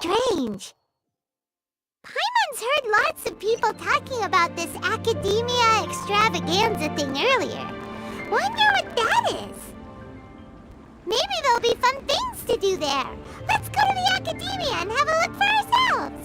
strange. Paimon's heard lots of people talking about this academia extravaganza thing earlier. Wonder what that is. Maybe there'll be fun things to do there. Let's go to the academia and have a look for ourselves.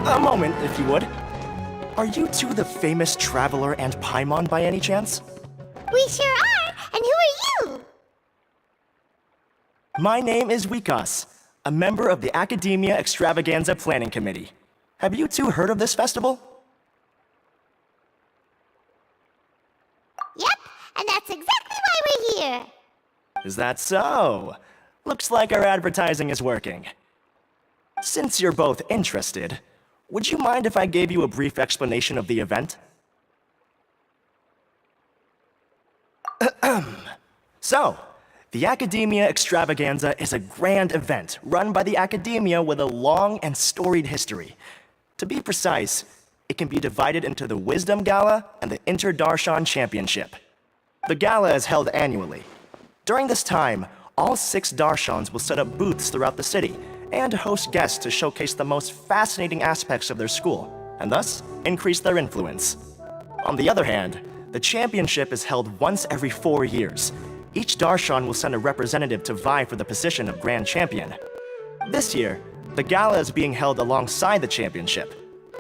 A moment, if you would. Are you two the famous Traveler and Paimon by any chance? We sure are, and who are you? My name is Wikas, a member of the Academia Extravaganza Planning Committee. Have you two heard of this festival? Yep, and that's exactly why we're here. Is that so? Looks like our advertising is working. Since you're both interested, would you mind if I gave you a brief explanation of the event? So, the Academia Extravaganza is a grand event run by the Academia with a long and storied history. To be precise, it can be divided into the Wisdom Gala and the Inter-Darshan Championship. The gala is held annually. During this time, all 6 Darshans will set up booths throughout the city and host guests to showcase the most fascinating aspects of their school, and thus increase their influence. On the other hand, the championship is held once every 4 years. Each Darshan will send a representative to vie for the position of Grand Champion. This year, the gala is being held alongside the championship,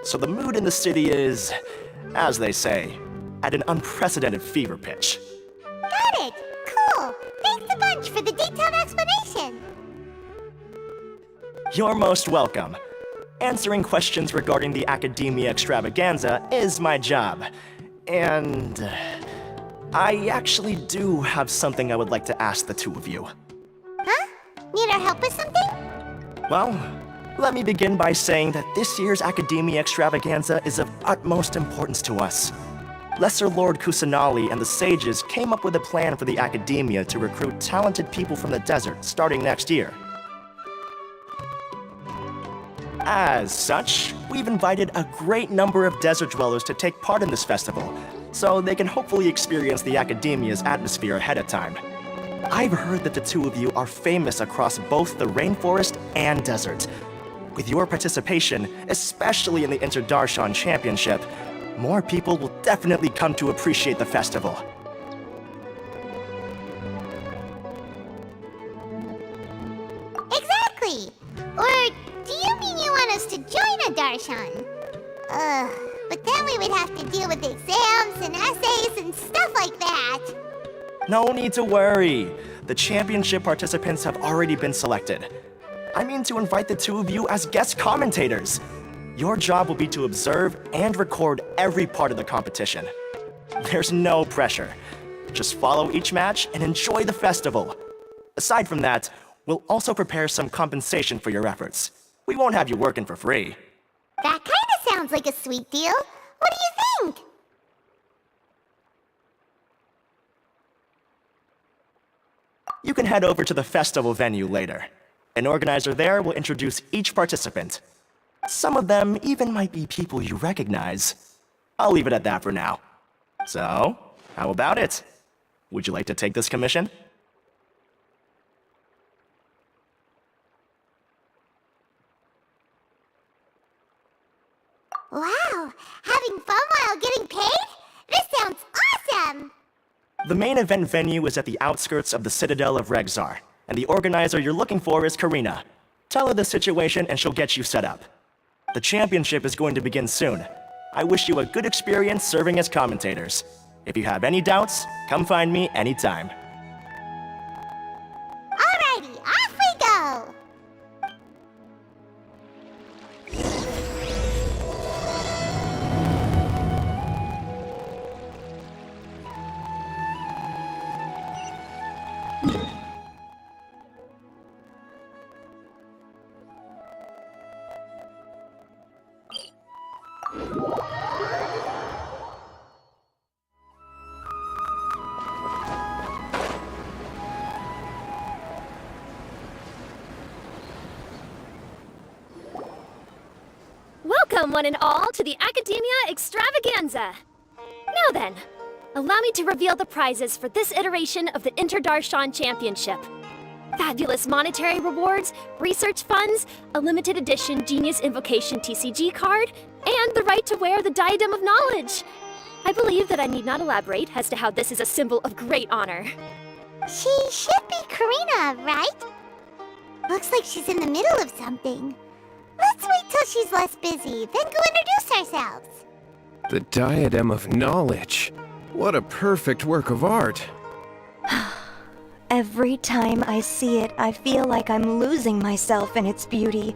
so the mood in the city is, as they say, at an unprecedented fever pitch. Got it! Cool! Thanks a bunch for the detailed explanation! You're most welcome. Answering questions regarding the Academia Extravaganza is my job. And I actually do have something I would like to ask the two of you. Huh? Need our help with something? Well, let me begin by saying that this year's Academia Extravaganza is of utmost importance to us. Lesser Lord Kusanali and the sages came up with a plan for the Academia to recruit talented people from the desert starting next year. As such, we've invited a great number of desert dwellers to take part in this festival, so they can hopefully experience the Academia's atmosphere ahead of time. I've heard that the two of you are famous across both the rainforest and desert. With your participation, especially in the Inter-Darshan Championship, more people will definitely come to appreciate the festival. Exactly! Or do you mean you want us to join a Darshan? But then we would have to deal with exams and essays and stuff like that. No need to worry. The championship participants have already been selected. I mean to invite the two of you as guest commentators. Your job will be to observe and record every part of the competition. There's no pressure. Just follow each match and enjoy the festival. Aside from that, we'll also prepare some compensation for your efforts. We won't have you working for free. That kinda sounds like a sweet deal. What do you think? You can head over to the festival venue later. An organizer there will introduce each participant. Some of them even might be people you recognize. I'll leave it at that for now. So, how about it? Would you like to take this commission? Wow, having fun while getting paid? This sounds awesome! The main event venue is at the outskirts of the Citadel of Regzar, and the organizer you're looking for is Karina. Tell her the situation and she'll get you set up. The championship is going to begin soon. I wish you a good experience serving as commentators. If you have any doubts, come find me anytime. Alrighty, off we go! Welcome, one and all, to the Academia Extravaganza! Now then, allow me to reveal the prizes for this iteration of the Interdarshan Championship. Fabulous monetary rewards, research funds, a limited edition Genius Invocation TCG card, and the right to wear the Diadem of Knowledge. I believe that I need not elaborate as to how this is a symbol of great honor. She should be Karina, right? Looks like she's in the middle of something. Let's wait till she's less busy, then go introduce ourselves. The Diadem of Knowledge. What a perfect work of art. Every time I see it, I feel like I'm losing myself in its beauty.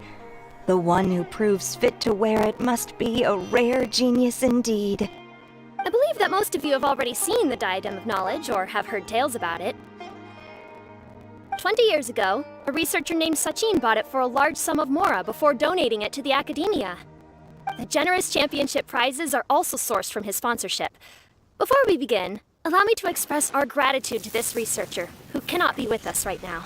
The one who proves fit to wear it must be a rare genius indeed. I believe that most of you have already seen the Diadem of Knowledge or have heard tales about it. 20 years ago, a researcher named Sachin bought it for a large sum of mora before donating it to the Academia. The generous championship prizes are also sourced from his sponsorship. Before we begin, allow me to express our gratitude to this researcher, who cannot be with us right now.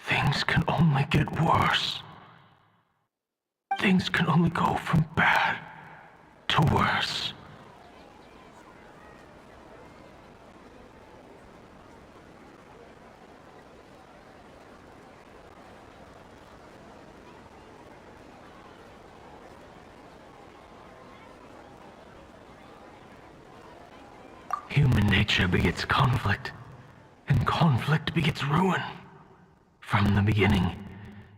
Things can only get worse. Things can only go from bad to worse. Human nature begets conflict, and conflict begets ruin. From the beginning,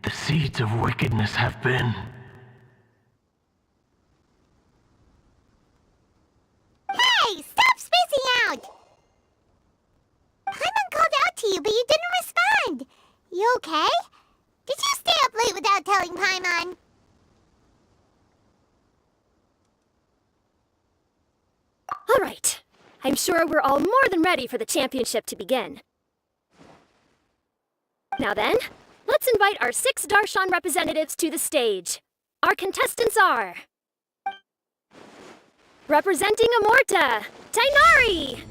the seeds of wickedness have been. Hey, stop spacing out! Paimon called out to you, but you didn't respond. You okay? Did you stay up late without telling Paimon? All right. I'm sure we're all more than ready for the championship to begin. Now then, let's invite our 6 Darshan representatives to the stage. Our contestants are... Representing Amorta, Tainari!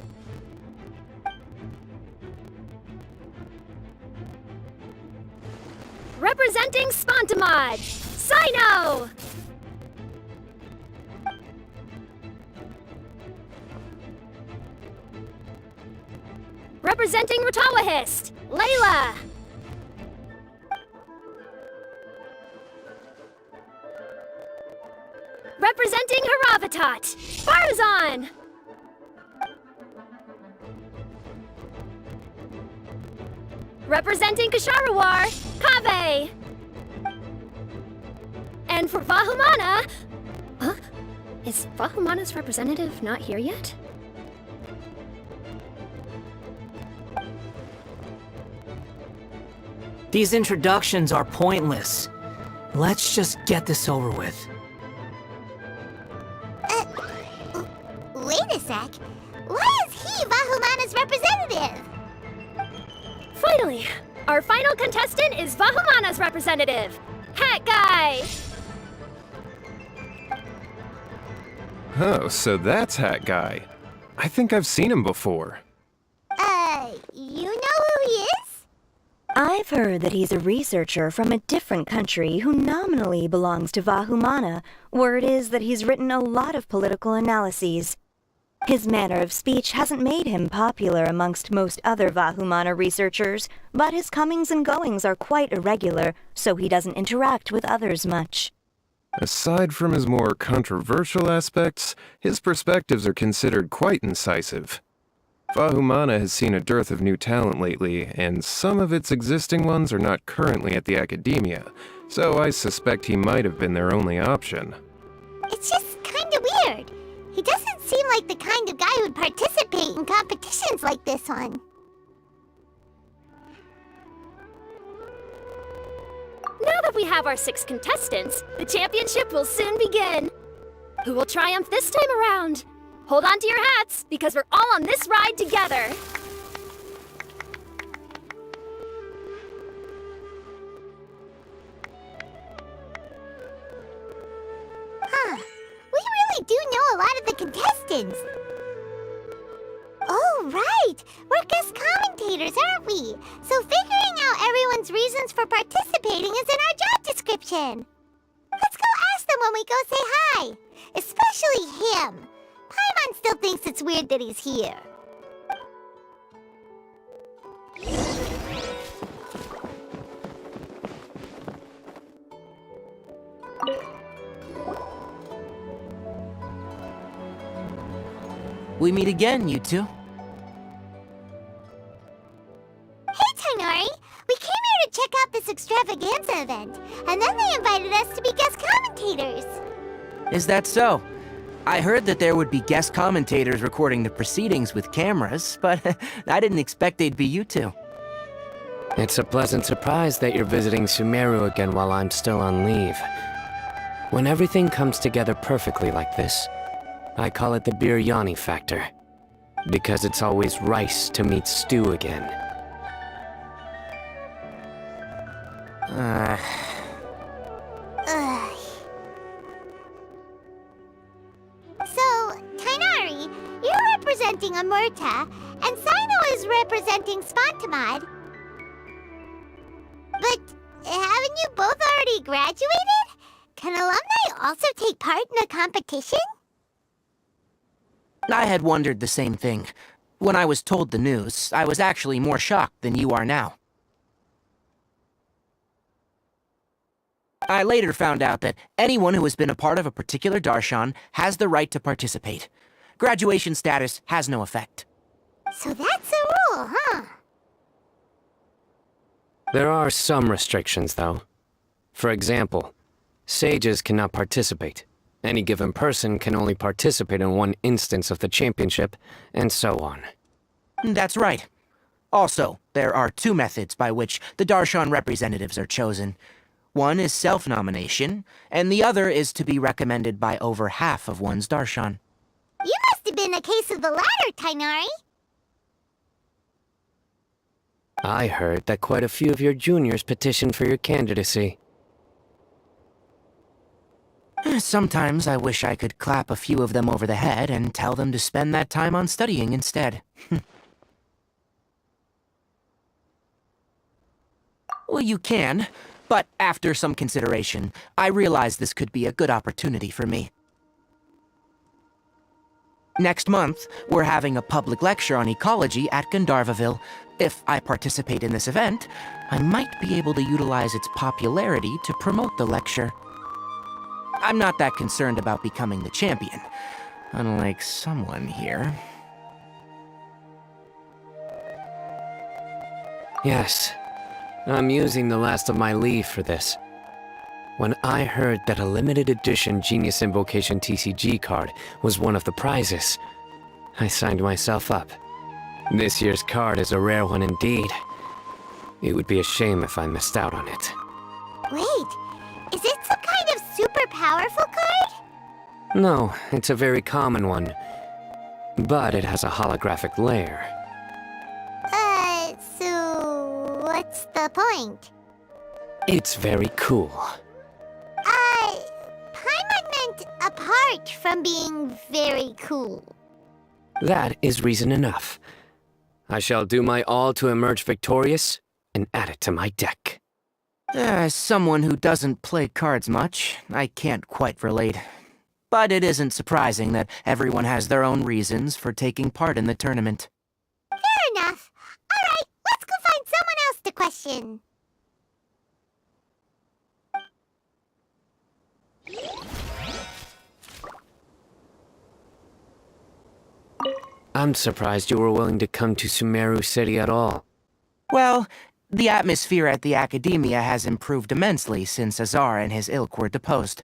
Representing Spontamod, Sino! Representing Ratawahist, Layla! Representing Haravatat, Farzan! Representing Kasharawar, Kaveh! And for Vahumana... Huh? Is Vahumana's representative not here yet? These introductions are pointless. Let's just get this over with. Wait a sec. Why is he Vahumana's representative? Finally, our final contestant is Vahumana's representative, Hat Guy! Oh, so that's Hat Guy. I think I've seen him before. You know who he is? I've heard that he's a researcher from a different country who nominally belongs to Vahumana. Word is that he's written a lot of political analyses. His manner of speech hasn't made him popular amongst most other Vahumana researchers, but his comings and goings are quite irregular, so he doesn't interact with others much. Aside from his more controversial aspects, his perspectives are considered quite incisive. Vahumana has seen a dearth of new talent lately, and some of its existing ones are not currently at the academia, so I suspect he might have been their only option. It's just kinda weird. He doesn't seem like the kind of guy who'd participate in competitions like this one. Now that we have our 6 contestants, the championship will soon begin. Who will triumph this time around? Hold on to your hats, because we're all on this ride together. Huh. We really do know a lot of the contestants. Oh, right! We're guest commentators, aren't we? So figuring out everyone's reasons for participating is in our job description. Let's go ask them when we go say hi. Especially him. Paimon still thinks it's weird that he's here. We meet again, you two. Hey, Tainari! We came here to check out this extravaganza event, and then they invited us to be guest commentators. Is that so? I heard that there would be guest commentators recording the proceedings with cameras, but I didn't expect they'd be you two. It's a pleasant surprise that you're visiting Sumeru again while I'm still on leave. When everything comes together perfectly like this, I call it the biryani factor. Because it's always rice to meet stew again. Ugh. So, Tainari, you're representing Amurta, and Sino is representing Spontamod. But haven't you both already graduated? Can alumni also take part in a competition? I had wondered the same thing. When I was told the news, I was actually more shocked than you are now. I later found out that anyone who has been a part of a particular darshan has the right to participate. Graduation status has no effect. So that's a rule, huh? There are some restrictions, though. For example, sages cannot participate. Any given person can only participate in one instance of the championship, and so on. That's right. Also, there are 2 methods by which the darshan representatives are chosen. One is self-nomination, and the other is to be recommended by over half of one's darshan. You must have been a case of the latter, Tainari. I heard that quite a few of your juniors petitioned for your candidacy. Sometimes I wish I could clap a few of them over the head and tell them to spend that time on studying instead. Well, you can, but after some consideration, I realized this could be a good opportunity for me. Next month, we're having a public lecture on ecology at Gandharvaville. If I participate in this event, I might be able to utilize its popularity to promote the lecture. I'm not that concerned about becoming the champion, unlike someone here. Yes, I'm using the last of my leave for this. When I heard that a limited edition Genius Invocation TCG card was one of the prizes, I signed myself up. This year's card is a rare one indeed. It would be a shame if I missed out on it. Wait, is it some kind of super powerful card? No, it's a very common one. But it has a holographic layer. So what's the point? It's very cool. Paimon meant apart from being very cool. That is reason enough. I shall do my all to emerge victorious and add it to my deck. As someone who doesn't play cards much, I can't quite relate. But it isn't surprising that everyone has their own reasons for taking part in the tournament. Fair enough. Alright, let's go find someone else to question. I'm surprised you were willing to come to Sumeru City at all. Well, the atmosphere at the Academia has improved immensely since Azar and his ilk were deposed.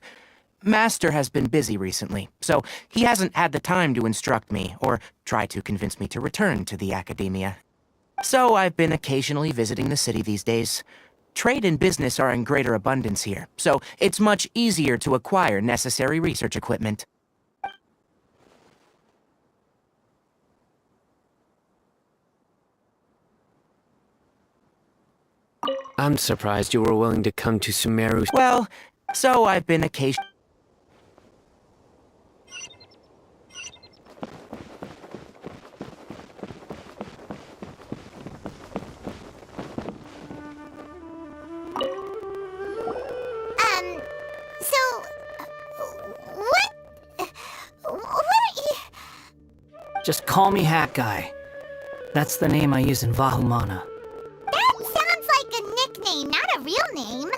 Master has been busy recently, so he hasn't had the time to instruct me or try to convince me to return to the Academia. So I've been occasionally visiting the city these days. Trade and business are in greater abundance here, so it's much easier to acquire necessary research equipment. I'm surprised you were willing to come to Sumeru. Well, so I've been occasionally... What are you... Just call me Hat Guy. That's the name I use in Vahumana. That sounds like a nickname, not a real name.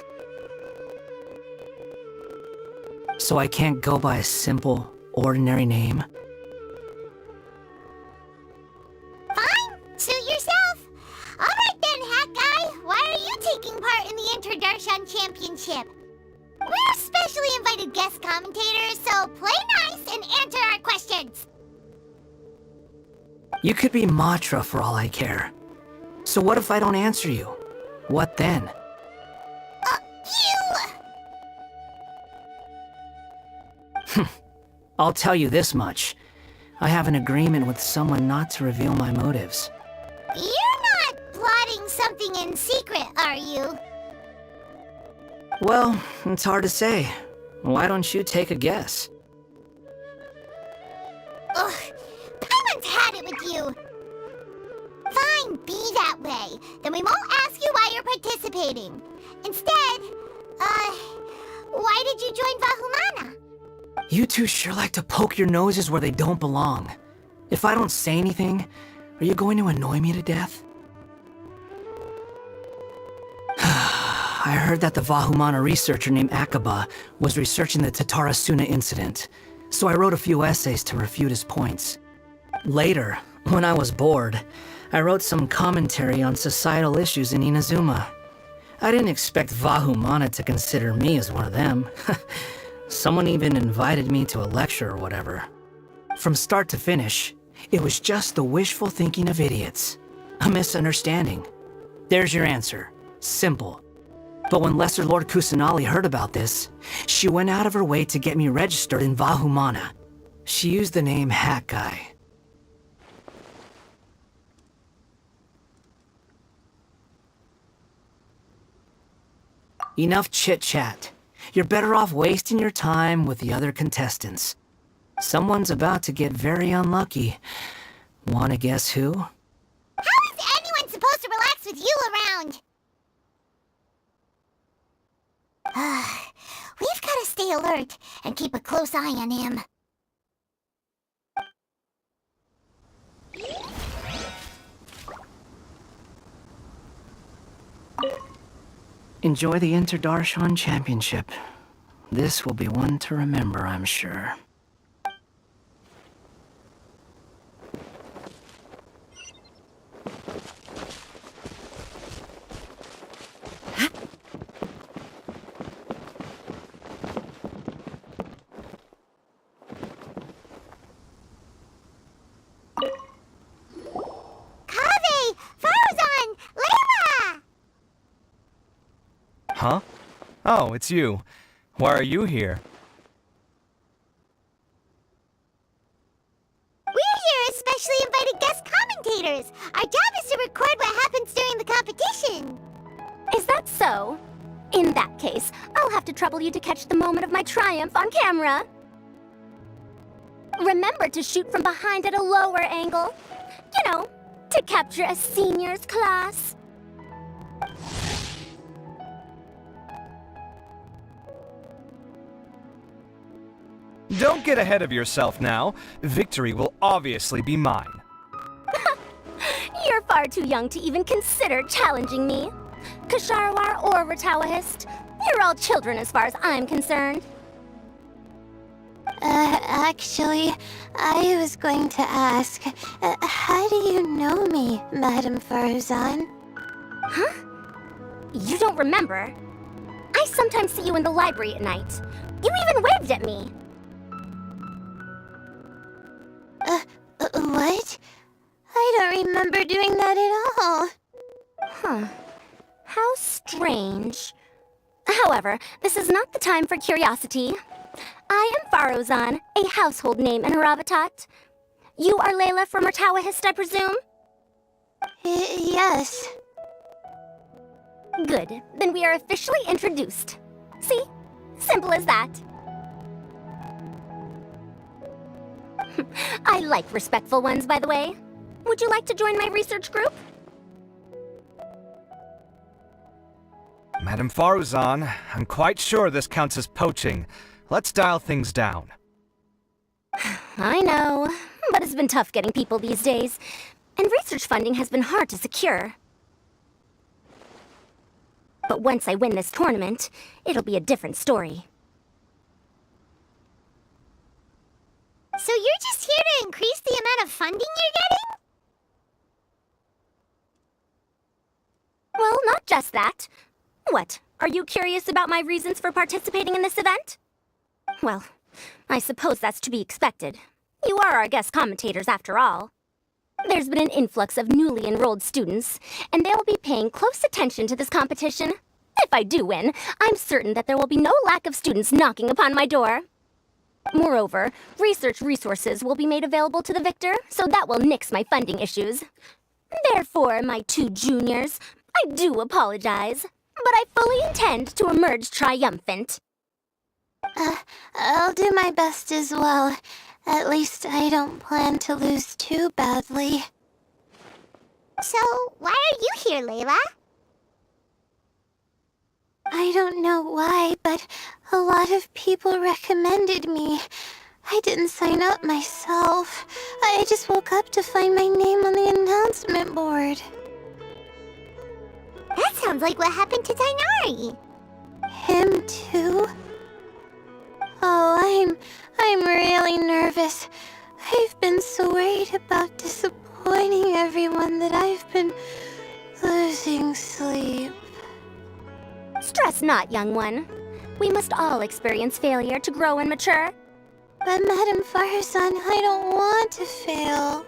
So I can't go by a simple, ordinary name? Fine, suit yourself. Alright then, Hat Guy, why are you taking part in the Interdarshan Championship? We're specially invited guest commentators, so play nice and answer our questions. You could be Matra for all I care. So what if I don't answer you? What then? I'll tell you this much. I have an agreement with someone not to reveal my motives. You're not plotting something in secret, are you? Well, it's hard to say. Why don't you take a guess? Ugh, Paimon's had it with you. Fine, be that way. Then we won't ask you why you're participating. Instead, why did you join Vahumana? You two sure like to poke your noses where they don't belong. If I don't say anything, are you going to annoy me to death? I heard that the Vahumana researcher named Akaba was researching the Tatarasuna incident, so I wrote a few essays to refute his points. Later, when I was bored, I wrote some commentary on societal issues in Inazuma. I didn't expect Vahumana to consider me as one of them. Someone even invited me to a lecture or whatever. From start to finish, it was just the wishful thinking of idiots. A misunderstanding. There's your answer. Simple. But when Lesser Lord Kusanali heard about this, she went out of her way to get me registered in Vahumana. She used the name Hat Guy. Enough chit-chat. You're better off wasting your time with the other contestants. Someone's about to get very unlucky. Wanna guess who? How is anyone supposed to relax with you around? We've gotta stay alert and keep a close eye on him. Enjoy the Interdarshan Championship. This will be one to remember, I'm sure. Kaveh! Faruzan! Layla! Huh? Oh, it's you. Why are you here? We're here as specially invited guest commentators. Our job is to record what happens during the competition. Is that so? In that case, I'll have to trouble you to catch the moment of my triumph on camera. Remember to shoot from behind at a lower angle. You know, to capture a seniors class. Don't get ahead of yourself now. Victory will obviously be mine. You're far too young to even consider challenging me. Kasharwar or Ratawahist, you're all children as far as I'm concerned. Actually, I was going to ask, how do you know me, Madame Farzan? Huh? You don't remember? I sometimes see you in the library at night. You even waved at me. What? I don't remember doing that at all. Huh. How strange. However, this is not the time for curiosity. I am Farozan, a household name in Harabatat. You are Layla from Ratawahist, I presume? Yes. Good. Then we are officially introduced. See? Simple as that. I like respectful ones, by the way. Would you like to join my research group? Madame Faruzan, I'm quite sure this counts as poaching. Let's dial things down. I know, but it's been tough getting people these days, and research funding has been hard to secure. But once I win this tournament, it'll be a different story. So you're just here to increase the amount of funding you're getting? Well, not just that. What, are you curious about my reasons for participating in this event? Well, I suppose that's to be expected. You are our guest commentators after all. There's been an influx of newly enrolled students, and they'll be paying close attention to this competition. If I do win, I'm certain that there will be no lack of students knocking upon my door. Moreover, research resources will be made available to the victor, so that will nix my funding issues. Therefore, my two juniors, I do apologize, but I fully intend to emerge triumphant. I'll do my best as well. At least I don't plan to lose too badly. So, why are you here, Layla? I don't know why, but a lot of people recommended me. I didn't sign up myself. I just woke up to find my name on the announcement board. That sounds like what happened to Dainari. Him too? Oh, I'm really nervous. I've been so worried about disappointing everyone that I've been losing sleep. Stress not, young one. We must all experience failure to grow and mature. But Madame Farzan, I don't want to fail.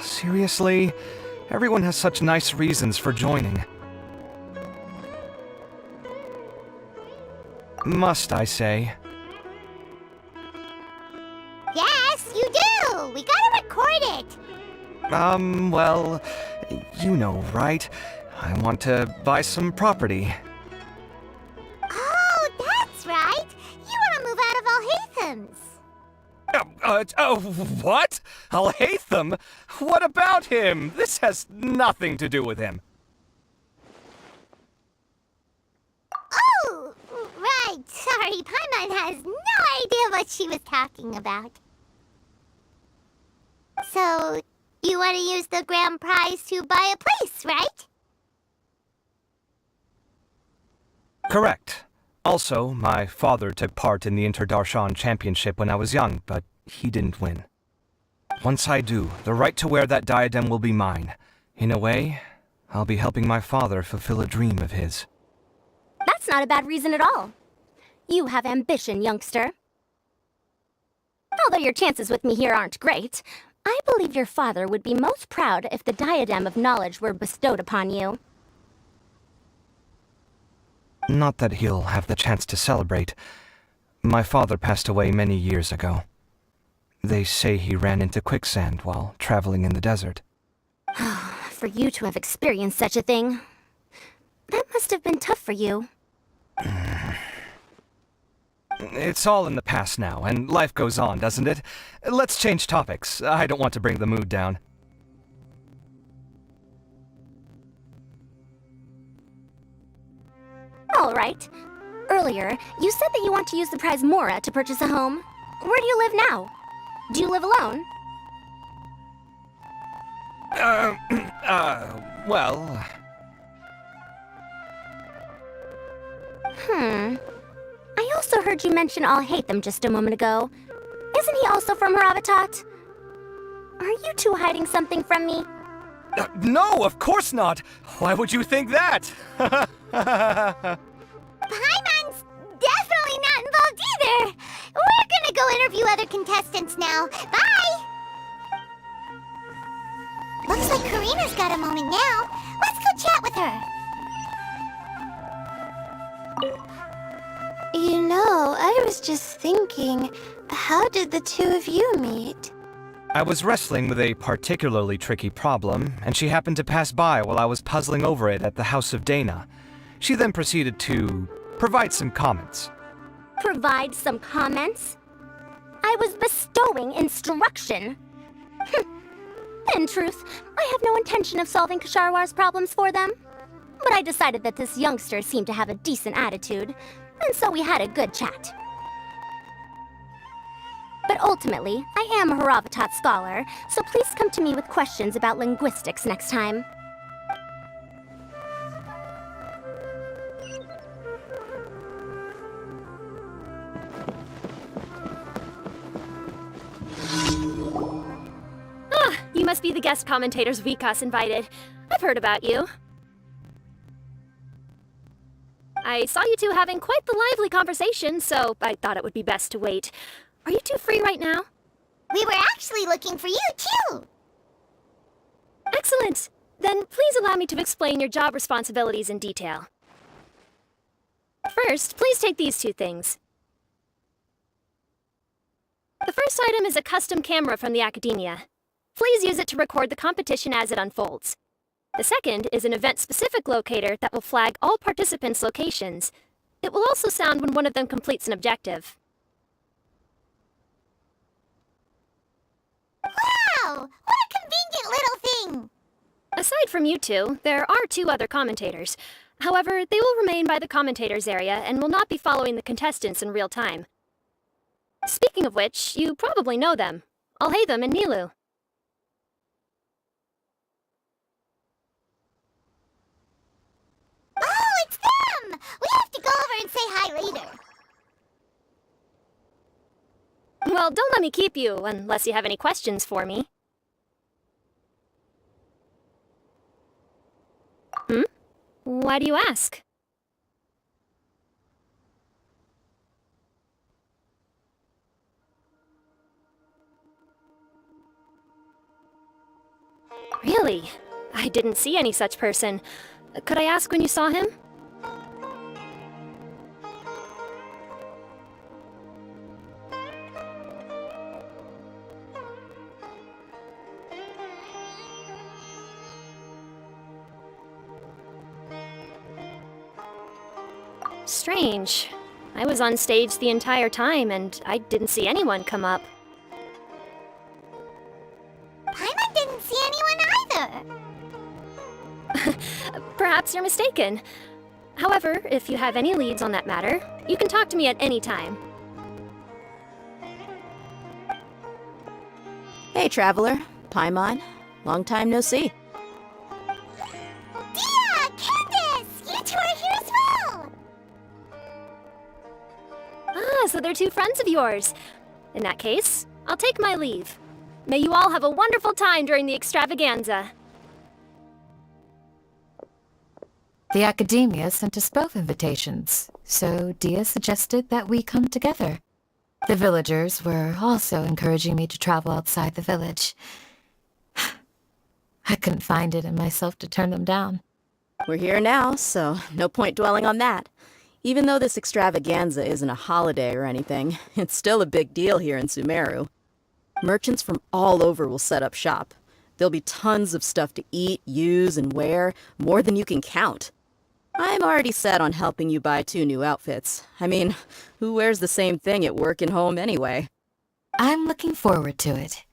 Seriously? Everyone has such nice reasons for joining. Must I say? Yes, you do! We gotta record it! Well, you know, right? I want to buy some property. Oh, that's right! You want to move out of Alhatham's. What? Alhaitham? What about him? This has nothing to do with him. Oh, right. Sorry, Paimon has no idea what she was talking about. So, you want to use the grand prize to buy a place, right? Correct. Also, my father took part in the Interdarshan Championship when I was young, but he didn't win. Once I do, the right to wear that diadem will be mine. In a way, I'll be helping my father fulfill a dream of his. That's not a bad reason at all. You have ambition, youngster. Although your chances with me here aren't great, I believe your father would be most proud if the diadem of knowledge were bestowed upon you. Not that he'll have the chance to celebrate. My father passed away many years ago. They say he ran into quicksand while traveling in the desert. For you to have experienced such a thing, that must have been tough for you. It's all in the past now, and life goes on, doesn't it? Let's change topics. I don't want to bring the mood down. Alright. Earlier, you said that you want to use the prize Mora to purchase a home. Where do you live now? Do you live alone? Well... I also heard you mention I'll hate them just a moment ago. Isn't he also from Haravatat? Are you two hiding something from me? No, of course not! Why would you think that? Paimon's definitely not involved either! We're gonna go interview other contestants now. Bye! Looks like Karina's got a moment now. Let's go chat with her. You know, I was just thinking, how did the two of you meet? I was wrestling with a particularly tricky problem, and she happened to pass by while I was puzzling over it at the House of Dana. She then proceeded to provide some comments. Provide some comments? I was bestowing instruction. In truth, I have no intention of solving Kasharwar's problems for them. But I decided that this youngster seemed to have a decent attitude, and so we had a good chat. But ultimately, I am a Haravatat scholar, so please come to me with questions about linguistics next time. You must be the guest commentators Vikas invited. I've heard about you. I saw you two having quite the lively conversation, so I thought it would be best to wait. Are you two free right now? We were actually looking for you, too! Excellent! Then please allow me to explain your job responsibilities in detail. First, please take these two things. The first item is a custom camera from the Academia. Please use it to record the competition as it unfolds. The second is an event-specific locator that will flag all participants' locations. It will also sound when one of them completes an objective. Wow! What a convenient little thing! Aside from you two, there are two other commentators. However, they will remain by the commentators area and will not be following the contestants in real time. Speaking of which, you probably know them. Alhaitham and Nilu. Oh, it's them! We have to go over and say hi later. Well, don't let me keep you, unless you have any questions for me. Why do you ask? Really? I didn't see any such person. Could I ask when you saw him? Strange. I was on stage the entire time, and I didn't see anyone come up. Paimon didn't see anyone either. Perhaps you're mistaken. However, if you have any leads on that matter, you can talk to me at any time. Hey, Traveler. Paimon. Long time no see. Dia! Candace! You two are here as well! Ah, so they're two friends of yours. In that case, I'll take my leave. May you all have a wonderful time during the extravaganza. The Academia sent us both invitations, so Dia suggested that we come together. The villagers were also encouraging me to travel outside the village. I couldn't find it in myself to turn them down. We're here now, so no point dwelling on that. Even though this extravaganza isn't a holiday or anything, it's still a big deal here in Sumeru. Merchants from all over will set up shop. There'll be tons of stuff to eat, use, and wear, more than you can count. I'm already set on helping you buy 2 new outfits. I mean, who wears the same thing at work and home anyway? I'm looking forward to it.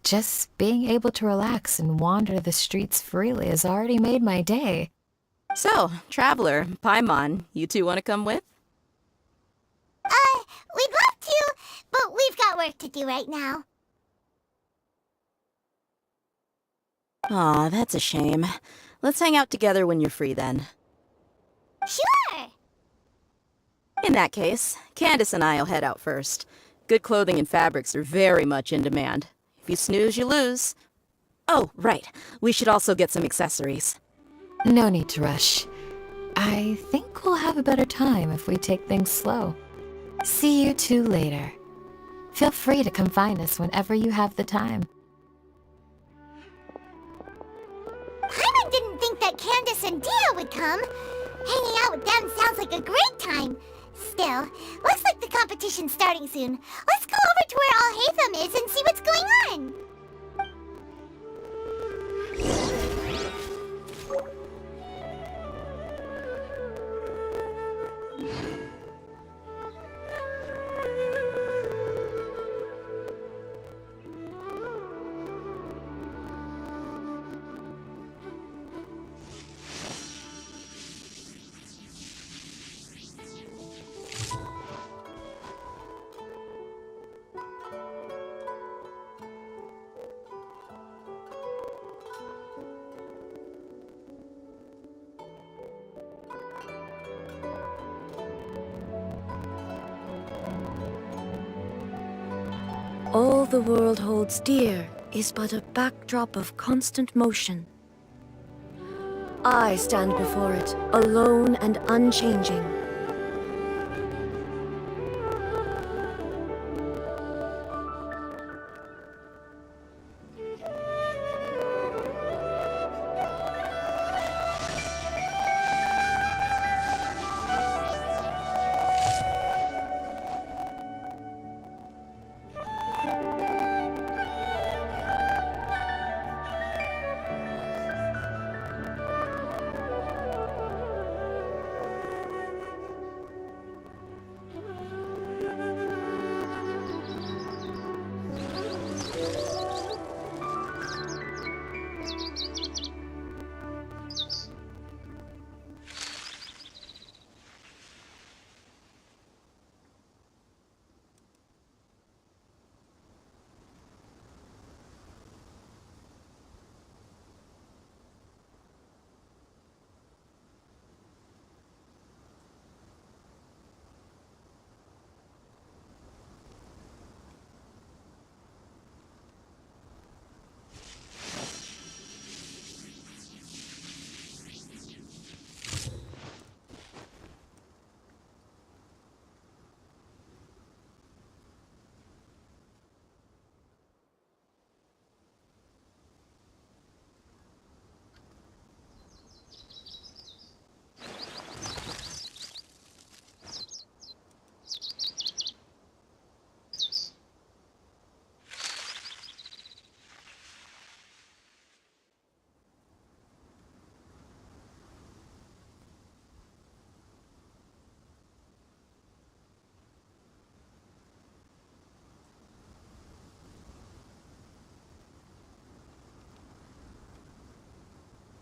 Just being able to relax and wander the streets freely has already made my day. So, Traveler, Paimon, you two want to come with? We'd love to, but we've got work to do right now. Aw, that's a shame. Let's hang out together when you're free then. Sure! In that case, Candace and I'll head out first. Good clothing and fabrics are very much in demand. If you snooze, you lose. Oh, right. We should also get some accessories. No need to rush. I think we'll have a better time if we take things slow. See you two later. Feel free to come find us whenever you have the time. Paimon didn't think that Candace and Dia would come. Hanging out with them sounds like a great time. Still, looks like the competition's starting soon. Let's go over to where Al-Haytham is and see what's going on. All the world holds dear is but a backdrop of constant motion. I stand before it, alone and unchanging.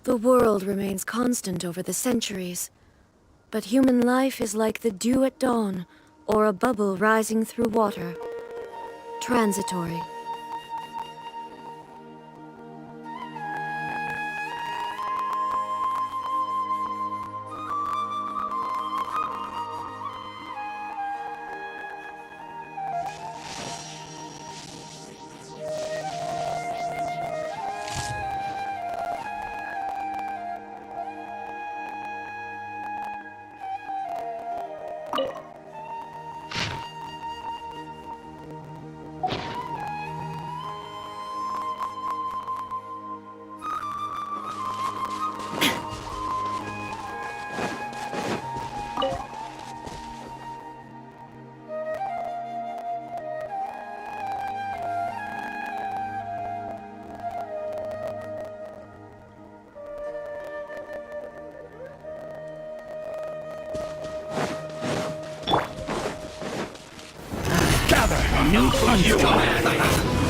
The world remains constant over the centuries, but human life is like the dew at dawn, or a bubble rising through water. Transitory. new frontier.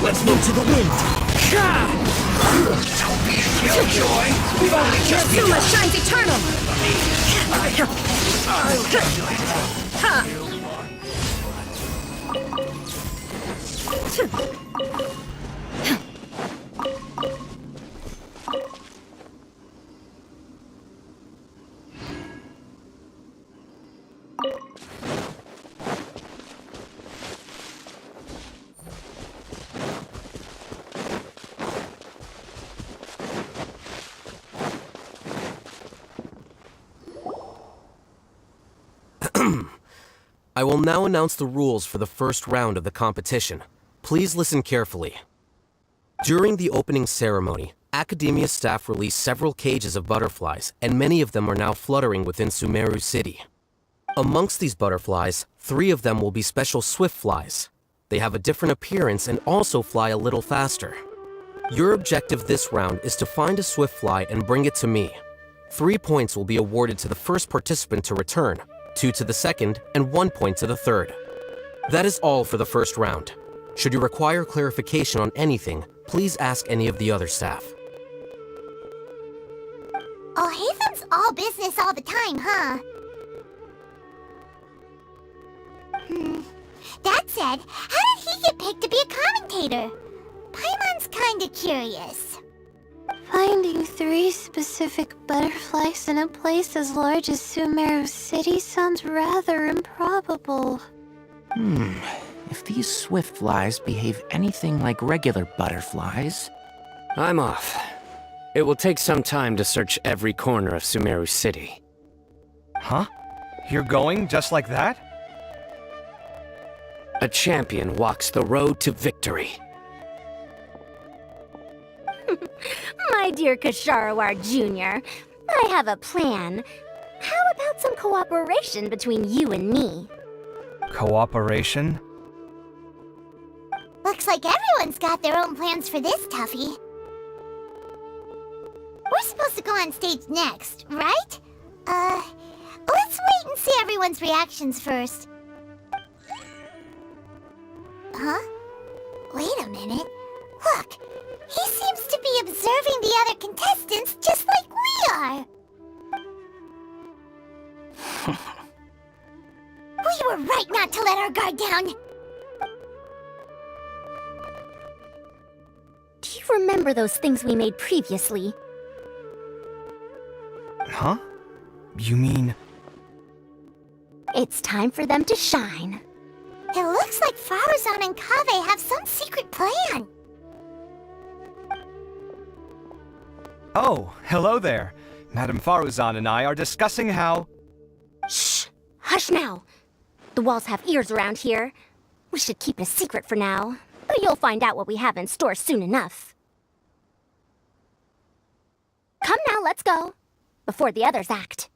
Let's move to the wind. Killjoy! We've only just Zuma shines eternal! I will now announce the rules for the first round of the competition. Please listen carefully. During the opening ceremony, Academia staff released several cages of butterflies, and many of them are now fluttering within Sumeru City. Amongst these butterflies, 3 of them will be special swift flies. They have a different appearance and also fly a little faster. Your objective this round is to find a swift fly and bring it to me. 3 points will be awarded to the first participant to return, 2 to the second, and 1 point to the third. That is all for the first round. Should you require clarification on anything, please ask any of the other staff. Oh, Hathem's all business all the time, huh? That said, how did he get picked to be a commentator? Paimon's kinda curious. Finding 3 specific butterflies in a place as large as Sumeru City sounds rather improbable. If these swift flies behave anything like regular butterflies... I'm off. It will take some time to search every corner of Sumeru City. Huh? You're going just like that? A champion walks the road to victory. My dear Kasharawar Jr., I have a plan. How about some cooperation between you and me? Cooperation? Looks like everyone's got their own plans for this, Tuffy. We're supposed to go on stage next, right? Let's wait and see everyone's reactions first. Huh? Wait a minute. Look, he seems to be observing the other contestants just like we are. We were right not to let our guard down. Do you remember those things we made previously? Huh? You mean... It's time for them to shine. It looks like Faruzan and Kaveh have some secret plan. Oh, hello there. Madame Faruzan and I are discussing how... Shh! Hush now! The walls have ears around here. We should keep it a secret for now, but you'll find out what we have in store soon enough. Come now, let's go. Before the others act.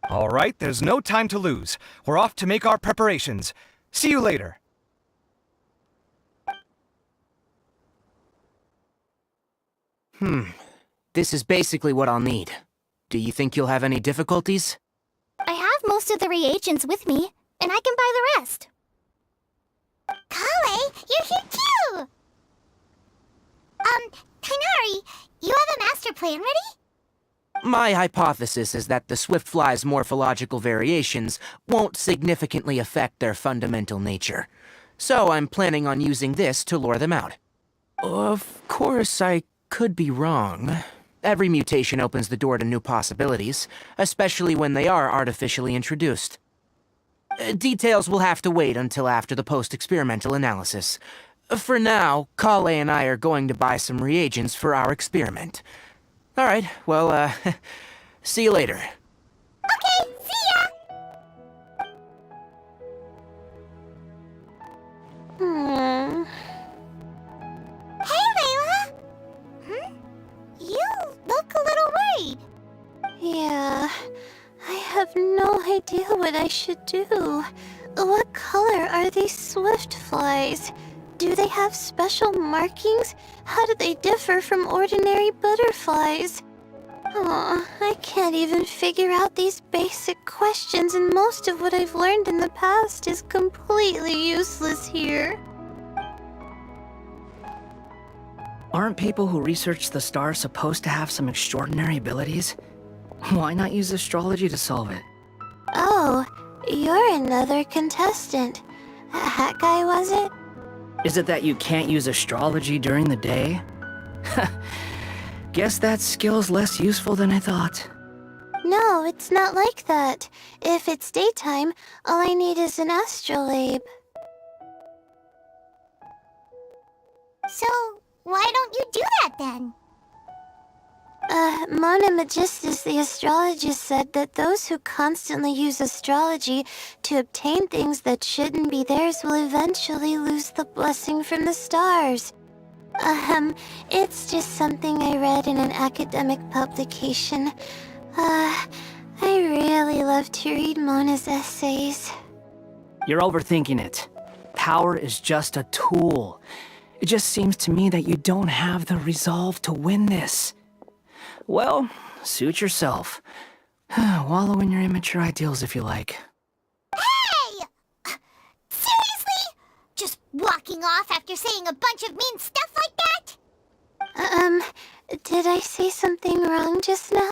All right, there's no time to lose. We're off to make our preparations. See you later. This is basically what I'll need. Do you think you'll have any difficulties? I have most of the reagents with me, and I can buy the rest. Kale, you're here too! Tainari, you have a master plan ready? My hypothesis is that the swift fly's morphological variations won't significantly affect their fundamental nature. So I'm planning on using this to lure them out. Of course, I could be wrong. Every mutation opens the door to new possibilities, especially when they are artificially introduced. Details will have to wait until after the post-experimental analysis. For now, Kale and I are going to buy some reagents for our experiment. Alright, well, see you later. Okay, see ya! Hey, Layla! You look a little worried. Yeah, I have no idea what I should do. What color are these swift flies? Do they have special markings? How do they differ from ordinary butterflies? Oh, I can't even figure out these basic questions, and most of what I've learned in the past is completely useless here. Aren't people who research the stars supposed to have some extraordinary abilities? Why not use astrology to solve it? Oh, you're another contestant. That guy, was it? Is it that you can't use astrology during the day? Guess that skill's less useful than I thought. No, it's not like that. If it's daytime, all I need is an astrolabe. So, why don't you do that then? Mona Magistus, the astrologist, said that those who constantly use astrology to obtain things that shouldn't be theirs will eventually lose the blessing from the stars. It's just something I read in an academic publication. I really love to read Mona's essays. You're overthinking it. Power is just a tool. It just seems to me that you don't have the resolve to win this. Well, suit yourself. Wallow in your immature ideals if you like. Hey! Seriously? Just walking off after saying a bunch of mean stuff like that? Did I say something wrong just now?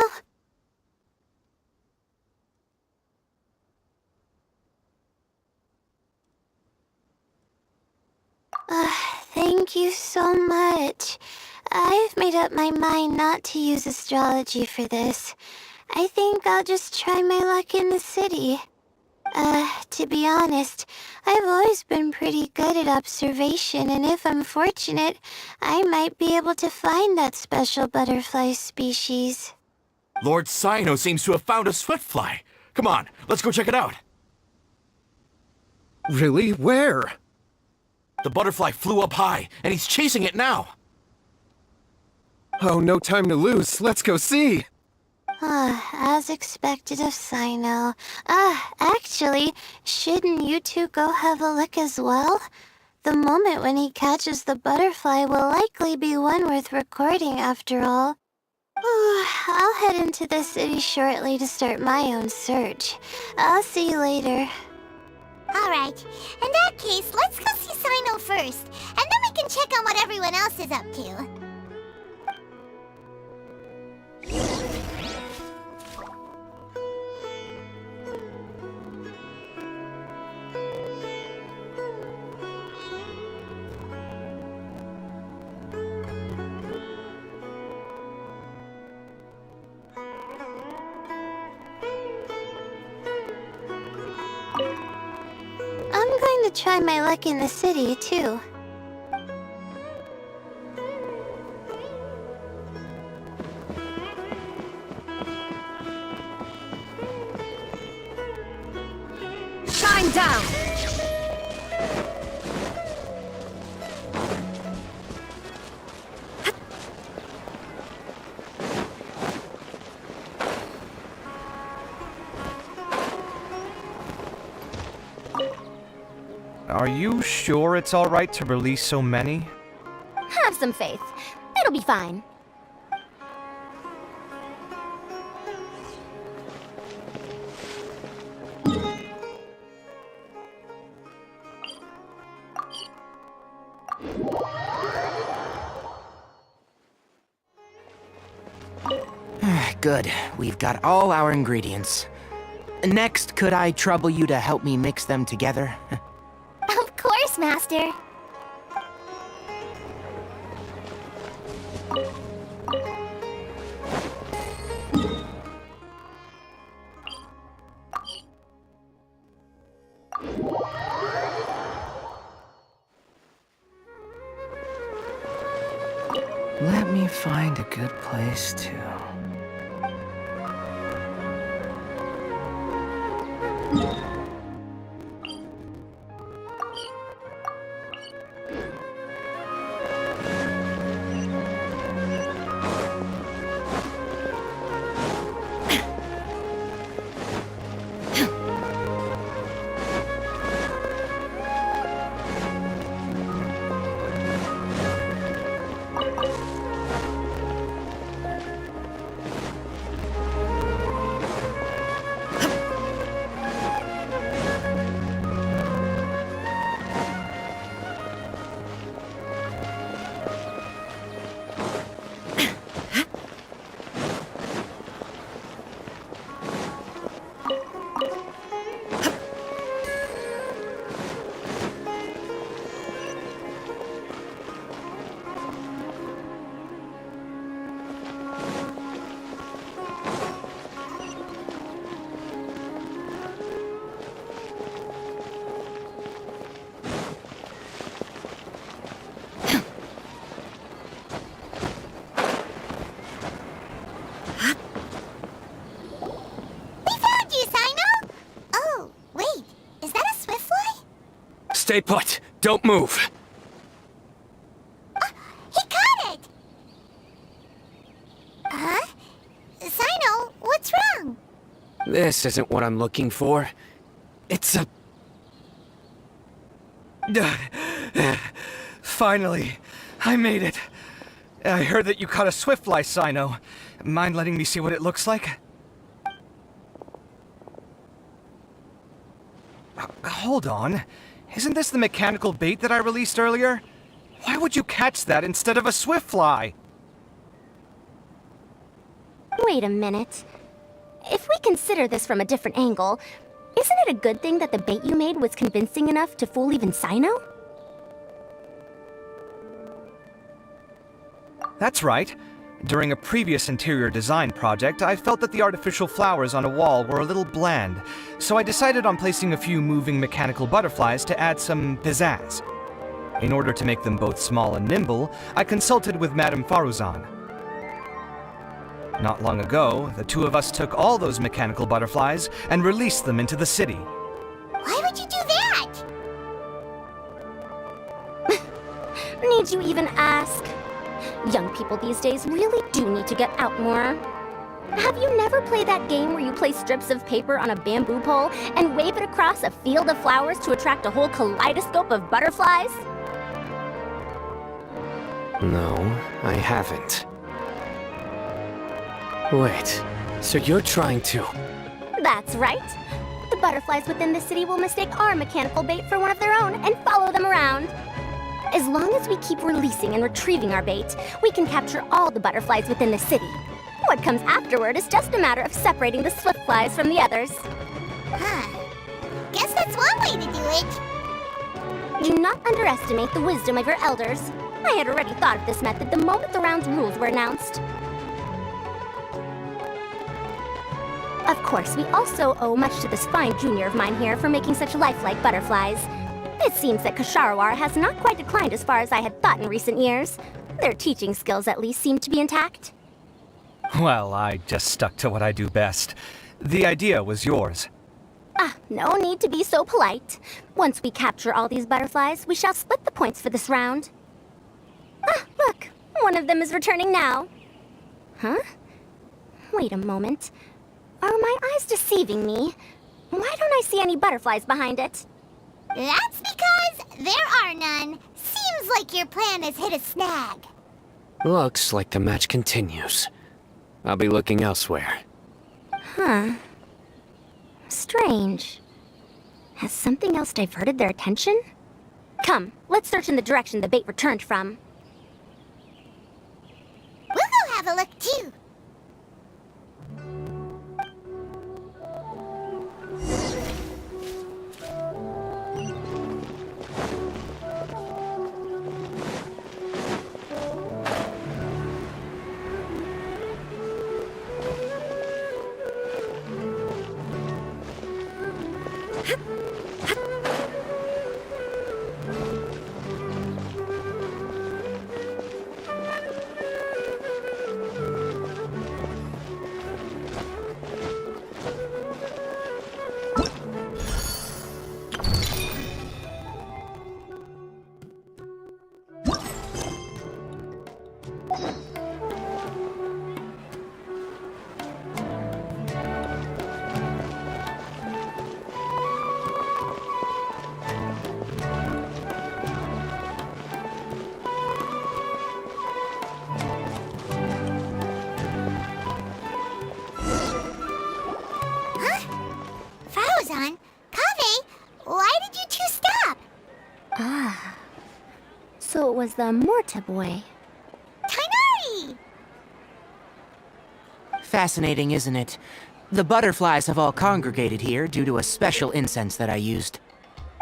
Thank you so much. I've made up my mind not to use astrology for this. I think I'll just try my luck in the city. To be honest, I've always been pretty good at observation, and if I'm fortunate, I might be able to find that special butterfly species. Lord Sino seems to have found a swiftfly. Come on, let's go check it out. Really? Where? The butterfly flew up high, and he's chasing it now. Oh, no time to lose. Let's go see. As expected of Sino. Actually, shouldn't you two go have a look as well? The moment when he catches the butterfly will likely be one worth recording after all. I'll head into the city shortly to start my own search. I'll see you later. Alright, in that case, let's go see Sino first, and then we can check on what everyone else is up to. I'm going to try my luck in the city, too. Shine down! Are you sure it's alright to release so many? Have some faith. It'll be fine. Good. We've got all our ingredients. Next, could I trouble you to help me mix them together? Of course, Master. Let me find a good place to... Stay put. Don't move. He caught it! Huh? Sino, what's wrong? This isn't what I'm looking for. It's a... Finally, I made it. I heard that you caught a swiftfly, Sino. Mind letting me see what it looks like? Hold on. Isn't this the mechanical bait that I released earlier? Why would you catch that instead of a swiftfly? Wait a minute. If we consider this from a different angle, isn't it a good thing that the bait you made was convincing enough to fool even Sino? That's right. During a previous interior design project, I felt that the artificial flowers on a wall were a little bland, so I decided on placing a few moving mechanical butterflies to add some pizzazz. In order to make them both small and nimble, I consulted with Madame Faruzan. Not long ago, the two of us took all those mechanical butterflies and released them into the city. Why would you do that? Need you even ask? Young people these days really do need to get out more. Have you never played that game where you place strips of paper on a bamboo pole and wave it across a field of flowers to attract a whole kaleidoscope of butterflies? No, I haven't. Wait, so you're trying to... That's right. The butterflies within the city will mistake our mechanical bait for one of their own and follow them around. As long as we keep releasing and retrieving our bait, we can capture all the butterflies within the city. What comes afterward is just a matter of separating the swiftflies from the others. Huh. Guess that's one way to do it. Do not underestimate the wisdom of your elders. I had already thought of this method the moment the round's rules were announced. Of course, we also owe much to this fine junior of mine here for making such lifelike butterflies. It seems that Kasharawar has not quite declined as far as I had thought in recent years. Their teaching skills at least seem to be intact. Well, I just stuck to what I do best. The idea was yours. No need to be so polite. Once we capture all these butterflies, we shall split the points for this round. Look, one of them is returning now. Huh? Wait a moment. Are my eyes deceiving me? Why don't I see any butterflies behind it? That's because there are none. Seems like your plan has hit a snag. Looks like the match continues. I'll be looking elsewhere. Huh. Strange. Has something else diverted their attention? Come, let's search in the direction the bait returned from. We'll go have a look too. So it was the Morta boy. Tainari! Fascinating, isn't it? The butterflies have all congregated here due to a special incense that I used.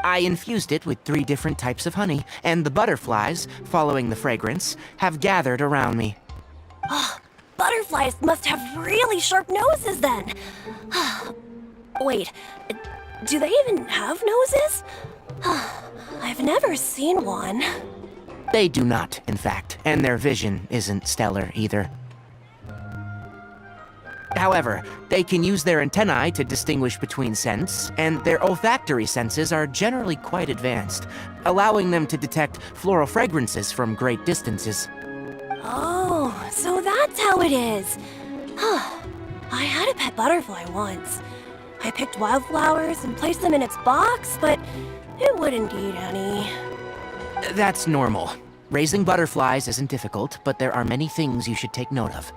I infused it with 3 different types of honey, and the butterflies, following the fragrance, have gathered around me. Oh, butterflies must have really sharp noses then. Wait, do they even have noses? I've never seen one. They do not, in fact, and their vision isn't stellar either. However, they can use their antennae to distinguish between scents, and their olfactory senses are generally quite advanced, allowing them to detect floral fragrances from great distances. Oh, so that's how it is. I had a pet butterfly once. I picked wildflowers and placed them in its box, but it wouldn't eat any. That's normal. Raising butterflies isn't difficult, but there are many things you should take note of.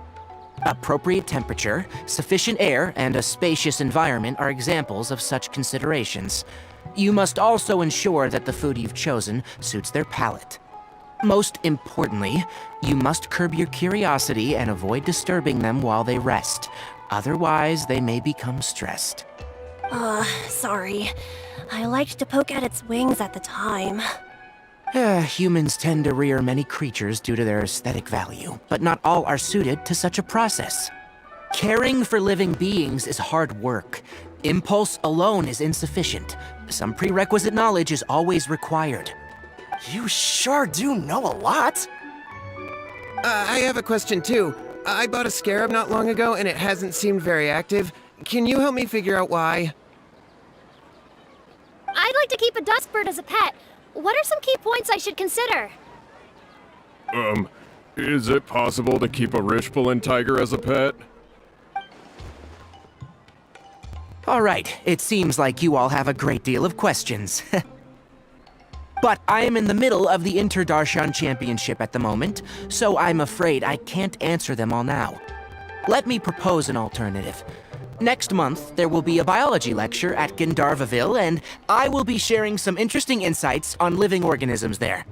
Appropriate temperature, sufficient air, and a spacious environment are examples of such considerations. You must also ensure that the food you've chosen suits their palate. Most importantly, you must curb your curiosity and avoid disturbing them while they rest. Otherwise, they may become stressed. Sorry. I liked to poke at its wings at the time. Humans tend to rear many creatures due to their aesthetic value, but not all are suited to such a process. Caring for living beings is hard work. Impulse alone is insufficient. Some prerequisite knowledge is always required. You sure do know a lot. I have a question too. I bought a scarab not long ago and it hasn't seemed very active. Can you help me figure out why? I'd like to keep a dustbird as a pet. What are some key points I should consider? Is it possible to keep a Rishbalin tiger as a pet? All right, it seems like you all have a great deal of questions. But I am in the middle of the Inter-Darshan Championship at the moment, so I'm afraid I can't answer them all now. Let me propose an alternative. Next month, there will be a biology lecture at Gandharvaville, and I will be sharing some interesting insights on living organisms there.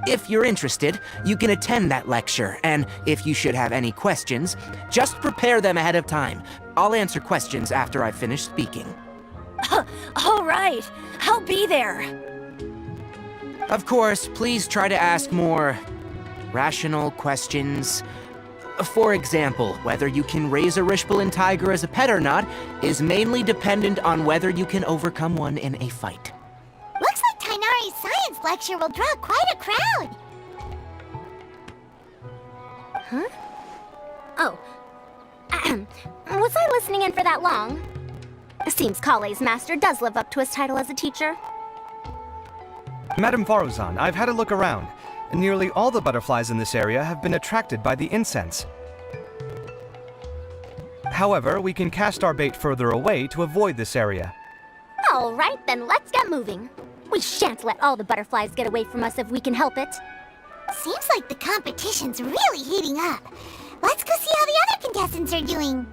If you're interested, you can attend that lecture, and if you should have any questions, just prepare them ahead of time. I'll answer questions after I've finished speaking. All right, I'll be there. Of course, please try to ask more rational questions. For example, whether you can raise a Rishbalin tiger as a pet or not is mainly dependent on whether you can overcome one in a fight. Looks like Tainari's science lecture will draw quite a crowd. Huh? Oh. Was I listening in for that long? Seems Kale's master does live up to his title as a teacher. Madame Faruzan, I've had a look around. Nearly all the butterflies in this area have been attracted by the incense. However, we can cast our bait further away to avoid this area. All right, then let's get moving. We shan't let all the butterflies get away from us if we can help it. Seems like the competition's really heating up. Let's go see how the other contestants are doing.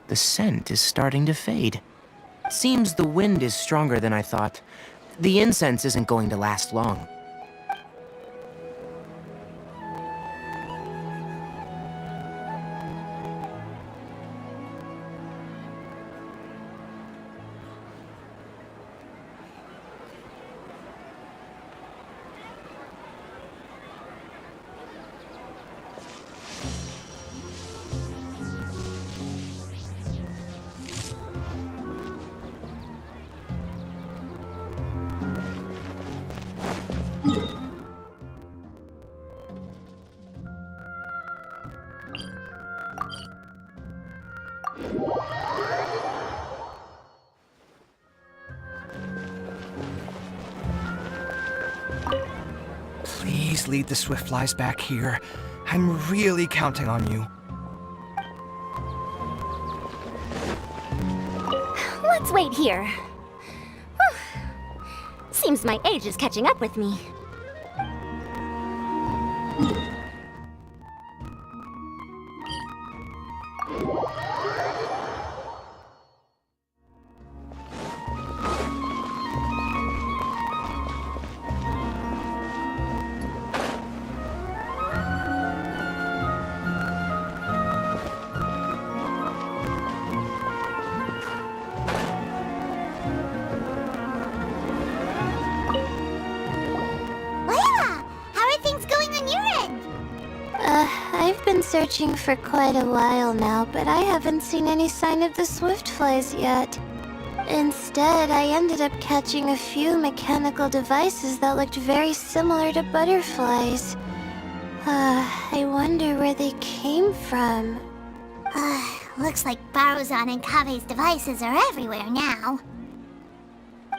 The scent is starting to fade. Seems the wind is stronger than I thought. The incense isn't going to last long. Please lead the Swiftflies back here. I'm really counting on you. Let's wait here. Whew. Seems my age is catching up with me. I've been searching for quite a while now, but I haven't seen any sign of the Swiftflies yet. Instead, I ended up catching a few mechanical devices that looked very similar to butterflies. I wonder where they came from. Looks like Baruzan and Kave's devices are everywhere now.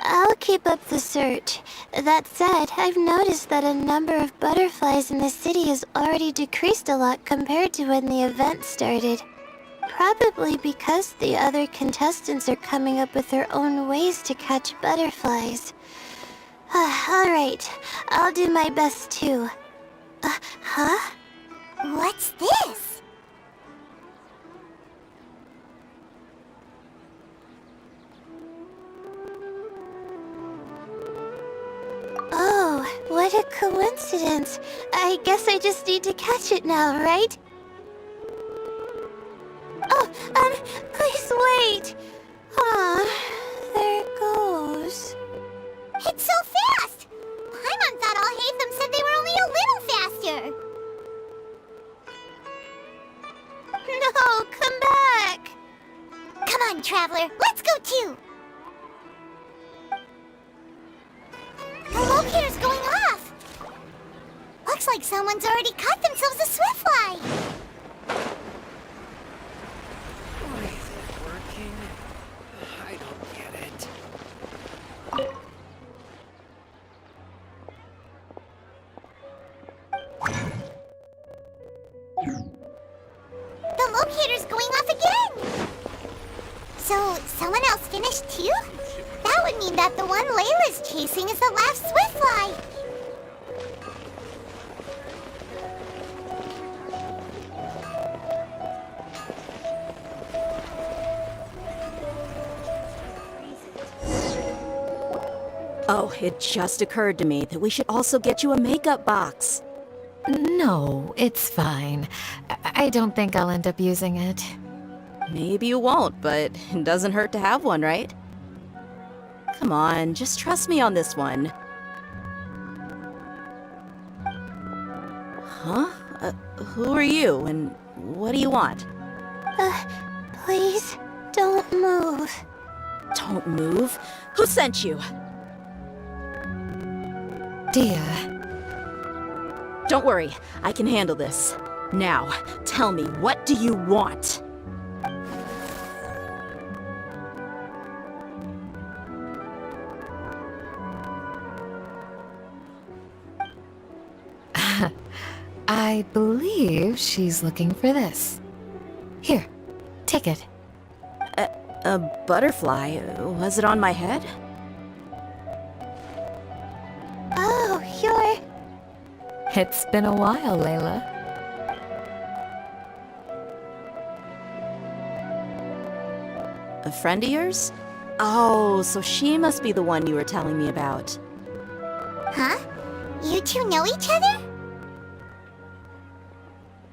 I'll keep up the search. That said, I've noticed that a number of butterflies in the city has already decreased a lot compared to when the event started. Probably because the other contestants are coming up with their own ways to catch butterflies. Alright, I'll do my best too. Huh? What's this? Oh, what a coincidence. I guess I just need to catch it now, right? Oh, please wait. There it goes. It's so fast! Paimon thought all Hatham said they were only a little faster. No, come back! Come on, Traveler, let's go too! The locator's going off! Looks like someone's already caught themselves a Swiftfly! Why is it working? I don't get it. The locator's going off again! So, someone else finished too? That would mean that the one Layla's chasing is the last Swiftfly! Oh, it just occurred to me that we should also get you a makeup box. No, it's fine. I don't think I'll end up using it. Maybe you won't, but it doesn't hurt to have one, right? Come on, just trust me on this one. Huh? Who are you, and what do you want? Please, don't move. Don't move? Who sent you? Dia. Don't worry, I can handle this. Now, tell me, what do you want? I believe she's looking for this. Here, take it. A butterfly? Was it on my head? Oh, you're... It's been a while, Layla. A friend of yours? Oh, so she must be the one you were telling me about. Huh? You two know each other?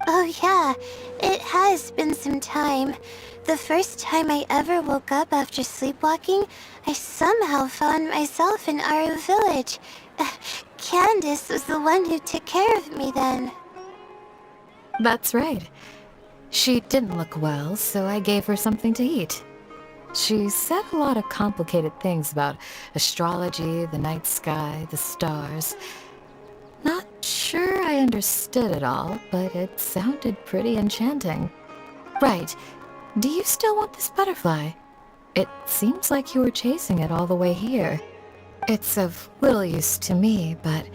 Oh yeah, it has been some time. The first time I ever woke up after sleepwalking, I somehow found myself in Aru village. Candace was the one who took care of me then. That's right. She didn't look well, so I gave her something to eat. She said a lot of complicated things about astrology, the night sky, the stars. Not sure I understood it all, but it sounded pretty enchanting. Right. Do you still want this butterfly? It seems like you were chasing it all the way here. It's of little use to me, but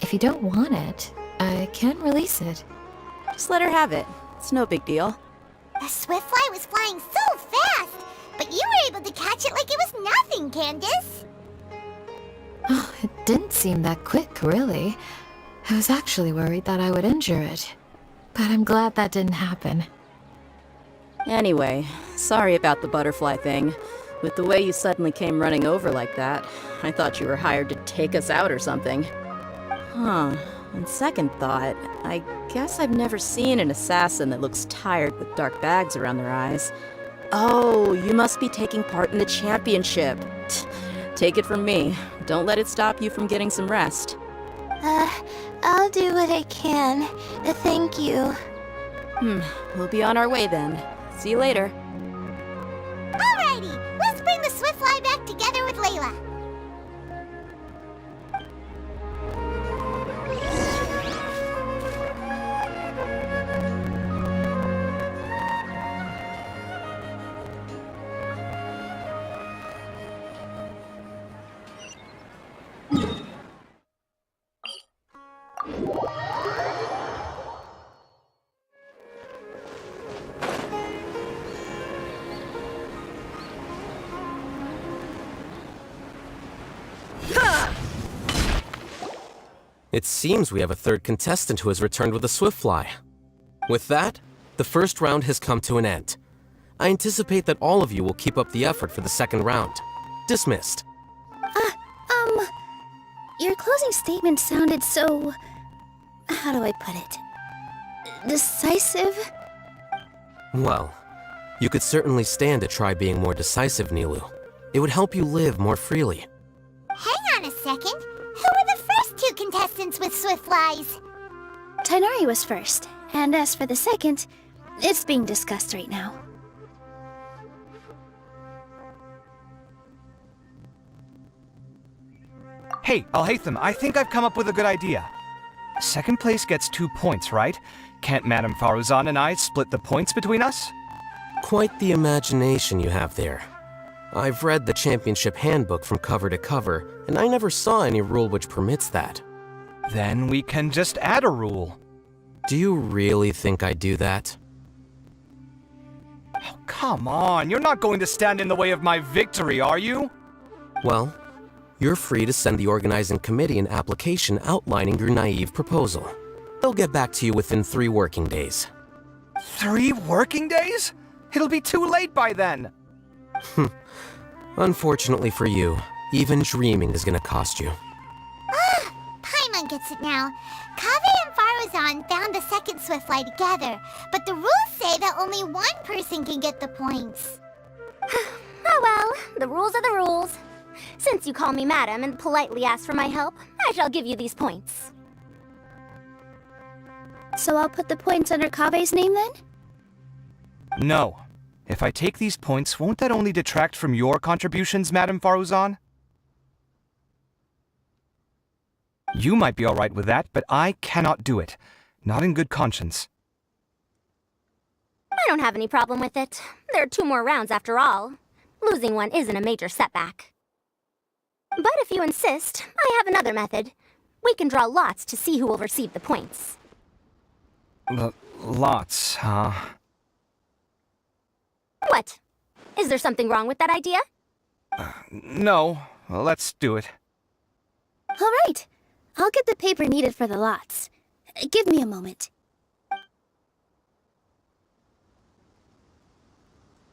If you don't want it, I can release it. Just let her have it. It's no big deal. The Swiftfly was flying so fast, but you were able to catch it like it was nothing, Candace. Oh, it didn't seem that quick, really. I was actually worried that I would injure it. But I'm glad that didn't happen. Anyway, sorry about the butterfly thing. With the way you suddenly came running over like that, I thought you were hired to take us out or something. Huh. On second thought, I guess I've never seen an assassin that looks tired with dark bags around their eyes. Oh, you must be taking part in the championship. Take it from me. Don't let it stop you from getting some rest. I'll do what I can. Thank you. We'll be on our way then. See you later. Alrighty, let's bring the Swiftfly back together with Layla. It seems we have a third contestant who has returned with a Swiftfly. With that, the first round has come to an end. I anticipate that all of you will keep up the effort for the second round. Dismissed. Your closing statement sounded so... how do I put it? Decisive? Well, you could certainly stand to try being more decisive, Nilu. It would help you live more freely. Hang on a second. Who were the first two contestants with Swiftflies? Tainari was first, and as for the second, it's being discussed right now. Hey, Alhaitham, I think I've come up with a good idea. Second place gets 2 points, right? Can't Madame Faruzan and I split the points between us? Quite the imagination you have there. I've read the championship handbook from cover to cover, and I never saw any rule which permits that. Then we can just add a rule. Do you really think I'd do that? Oh, come on, you're not going to stand in the way of my victory, are you? Well, you're free to send the organizing committee an application outlining your naive proposal. They'll get back to you within 3 working days. 3 working days? It'll be too late by then. Unfortunately for you, even dreaming is gonna cost you. Paimon gets it now. Kaveh and Faruzan found a second Swiftfly together, but the rules say that only one person can get the points. Oh well, the rules are the rules. Since you call me madam and politely ask for my help, I shall give you these points. So I'll put the points under Kaveh's name then? No. If I take these points, won't that only detract from your contributions, Madame Faruzan? You might be alright with that, but I cannot do it. Not in good conscience. I don't have any problem with it. There are 2 more rounds after all. Losing one isn't a major setback. But if you insist, I have another method. We can draw lots to see who will receive the points. Lots, huh? What? Is there something wrong with that idea? No. Well, let's do it. All right. I'll get the paper needed for the lots. Give me a moment.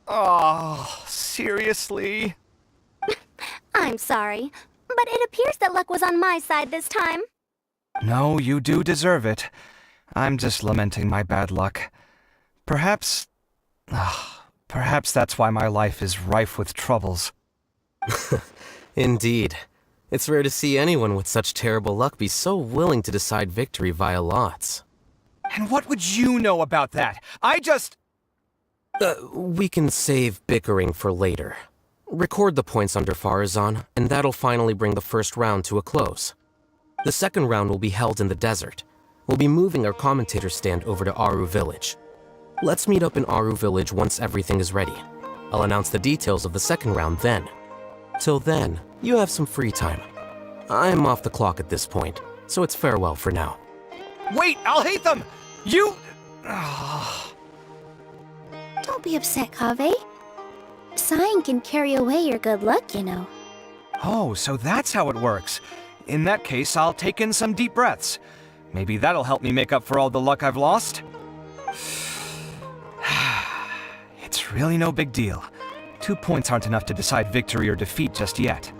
Oh, seriously? I'm sorry, but it appears that luck was on my side this time. No, you do deserve it. I'm just lamenting my bad luck. Perhaps that's why my life is rife with troubles. Indeed. It's rare to see anyone with such terrible luck be so willing to decide victory via lots. And what would you know about that? We can save bickering for later. Record the points under Faruzan, and that'll finally bring the first round to a close. The second round will be held in the desert. We'll be moving our commentator stand over to Aru Village. Let's meet up in Aru Village once everything is ready. I'll announce the details of the second round then. Till then, you have some free time. I'm off the clock at this point, so it's farewell for now. Wait, I'll hate them! You... Don't be upset, Kaveh. Sighing can carry away your good luck, you know. Oh, so that's how it works. In that case, I'll take in some deep breaths. Maybe that'll help me make up for all the luck I've lost. It's really no big deal. 2 points aren't enough to decide victory or defeat just yet.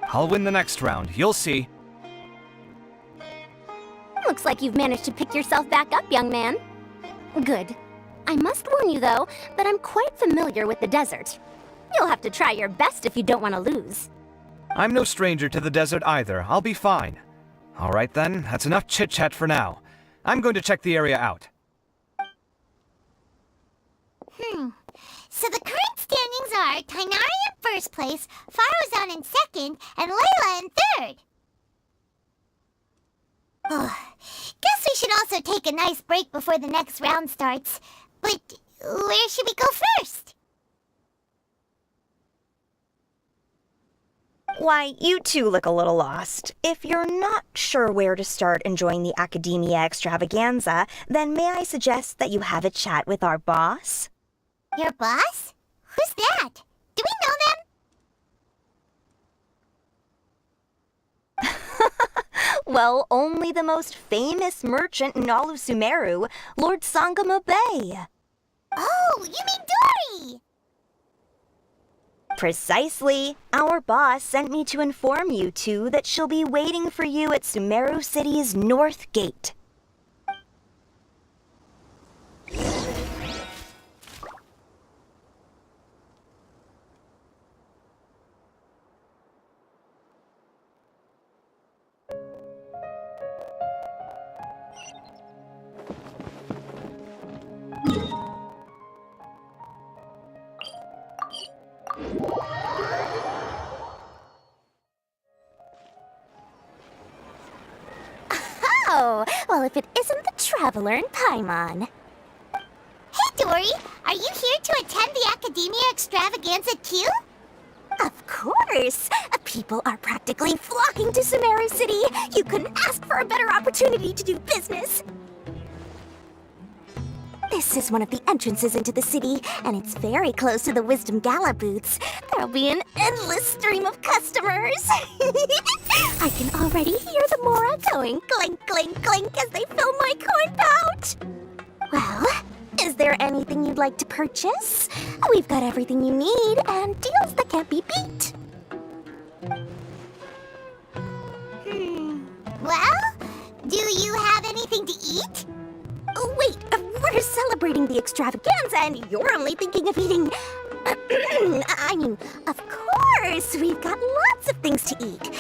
I'll win the next round, you'll see. Looks like you've managed to pick yourself back up, young man. Good. I must warn you, though, that I'm quite familiar with the desert. You'll have to try your best if you don't want to lose. I'm no stranger to the desert either. I'll be fine. All right then, that's enough chit-chat for now. I'm going to check the area out. So the current standings are Tainari in first place, Faruzan in second, and Layla in third. Guess we should also take a nice break before the next round starts. But where should we go first? Why, you two look a little lost. If you're not sure where to start enjoying the Academia extravaganza, then may I suggest that you have a chat with our boss? Your boss? Who's that? Do we know them? Well, only the most famous merchant in all of Sumeru, Lord Sangamo Bay. Oh, you mean Dory! Precisely. Our boss sent me to inform you two that she'll be waiting for you at Sumeru City's North Gate. Oh, well, if it isn't the Traveler in Paimon. Hey, Dory! Are you here to attend the Academia extravaganza too? Of course! People are practically flocking to Sumeru City. You couldn't ask for a better opportunity to do business. This is one of the entrances into the city, and it's very close to the Wisdom Gala booths. There'll be an endless stream of customers. I can already hear the Mora going clink, clink, clink as they fill my coin pouch. Well, is there anything you'd like to purchase? We've got everything you need and deals that can't be beat. Well, do you have anything to eat? Oh, wait, we're celebrating the extravaganza and you're only thinking of eating... I mean, of course, we've got lots of things to eat.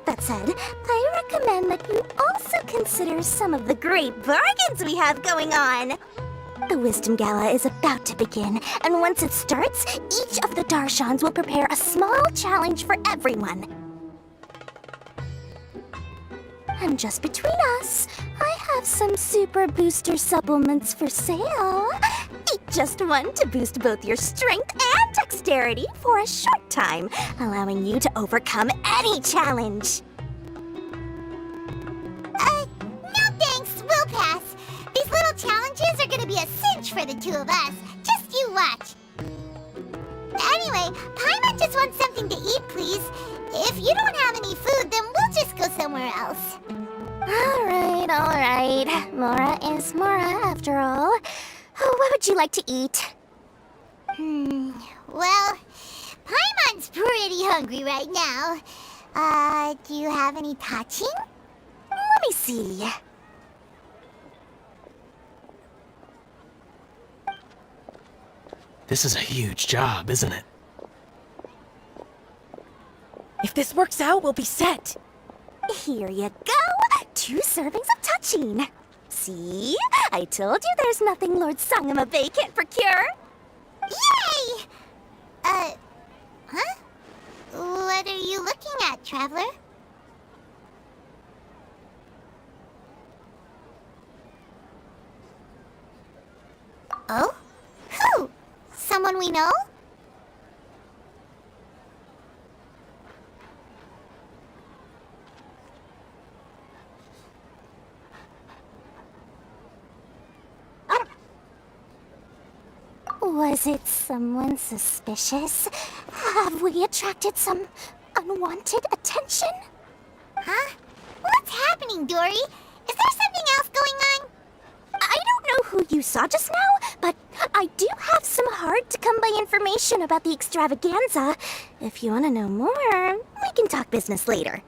That said, I recommend that you also consider some of the great bargains we have going on. The Wisdom Gala is about to begin, and once it starts, each of the Darshans will prepare a small challenge for everyone. And just between us, I have some super booster supplements for sale. Eat just one to boost both your strength and dexterity for a short time, allowing you to overcome any challenge. No thanks, we'll pass. These little challenges are gonna be a cinch for the two of us. Just you watch. Anyway, Paimon just wants something to eat, please. If you don't have any food, then we'll just go somewhere else. All right. Mora is Mora, after all. What would you like to eat? Well, Paimon's pretty hungry right now. Do you have any touching? Let me see. This is a huge job, isn't it? If this works out, we'll be set. Here you go. 2 servings of touching. See? I told you there's nothing Lord Sangamo Bay can't procure. Yay! Huh? What are you looking at, Traveler? Oh? Who? Someone we know? Was it someone suspicious? Have we attracted some unwanted attention? Huh? What's happening, Dory? Is there something else going on? I don't know who you saw just now, but I do have some hard-to-come-by information about the extravaganza. If you want to know more, we can talk business later.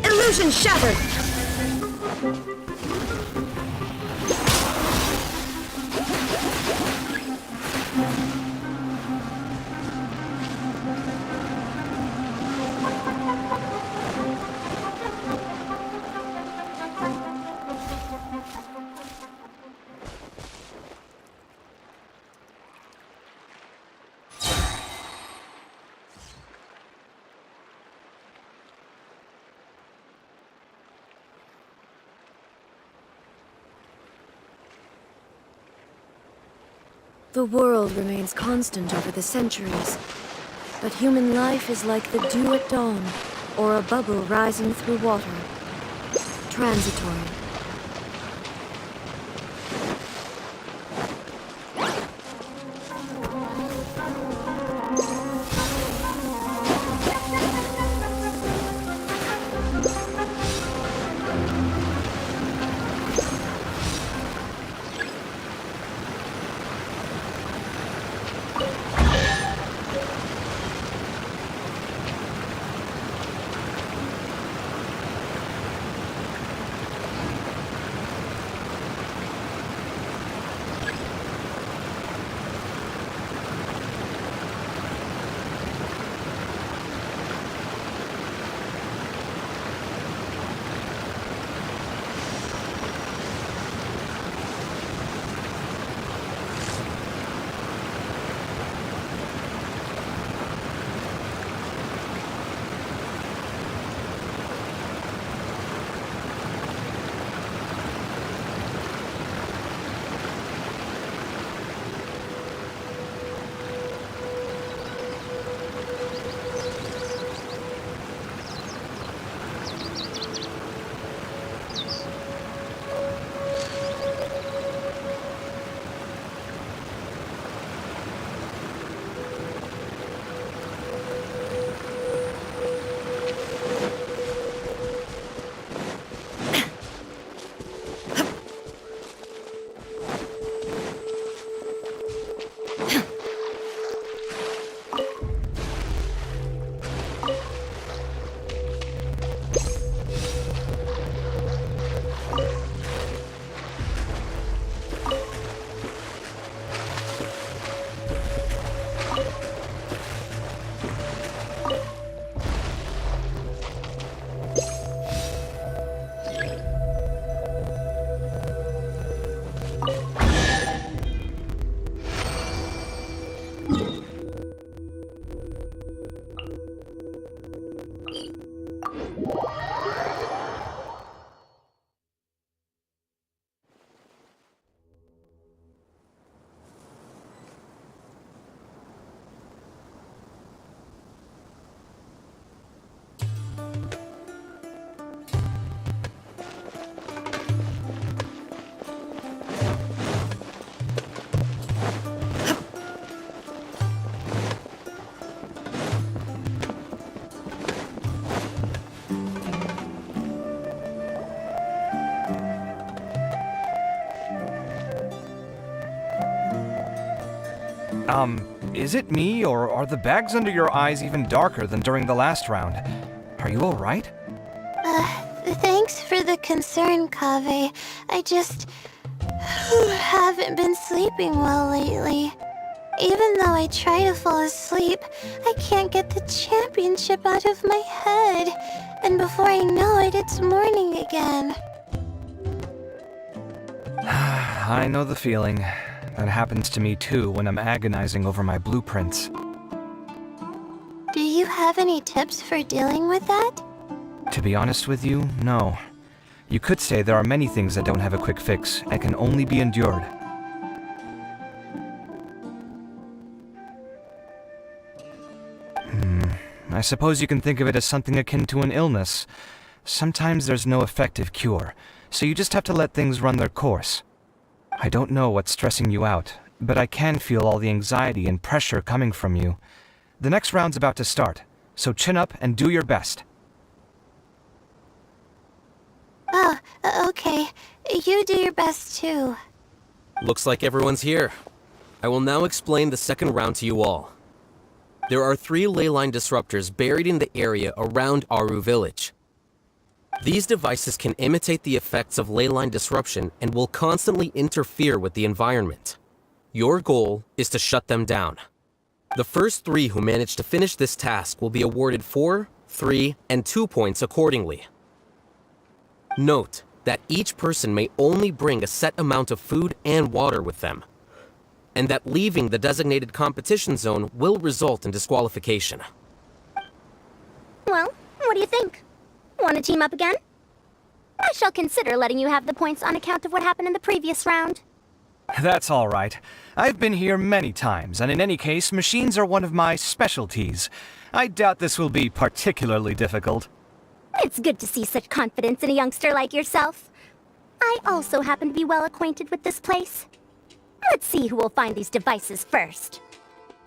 Illusion shattered! The world remains constant over the centuries, but human life is like the dew at dawn, or a bubble rising through water. Transitory. Is it me, or are the bags under your eyes even darker than during the last round? Are you alright? Thanks for the concern, Kaveh. I just haven't been sleeping well lately. Even though I try to fall asleep, I can't get the championship out of my head. And before I know it, it's morning again. I know the feeling. That happens to me too when I'm agonizing over my blueprints. Do you have any tips for dealing with that? To be honest with you, no. You could say there are many things that don't have a quick fix and can only be endured. I suppose you can think of it as something akin to an illness. Sometimes there's no effective cure, so you just have to let things run their course. I don't know what's stressing you out, but I can feel all the anxiety and pressure coming from you. The next round's about to start, so chin up and do your best. Oh, okay. You do your best too. Looks like everyone's here. I will now explain the second round to you all. There are 3 leyline disruptors buried in the area around Aru Village. These devices can imitate the effects of leyline disruption and will constantly interfere with the environment. Your goal is to shut them down. The first 3 who manage to finish this task will be awarded 4, 3, and 2 points accordingly. Note that each person may only bring a set amount of food and water with them, and that leaving the designated competition zone will result in disqualification. Well, what do you think? Want to team up again? I shall consider letting you have the points on account of what happened in the previous round. That's all right. I've been here many times, and in any case, machines are one of my specialties. I doubt this will be particularly difficult. It's good to see such confidence in a youngster like yourself. I also happen to be well acquainted with this place. Let's see who will find these devices first.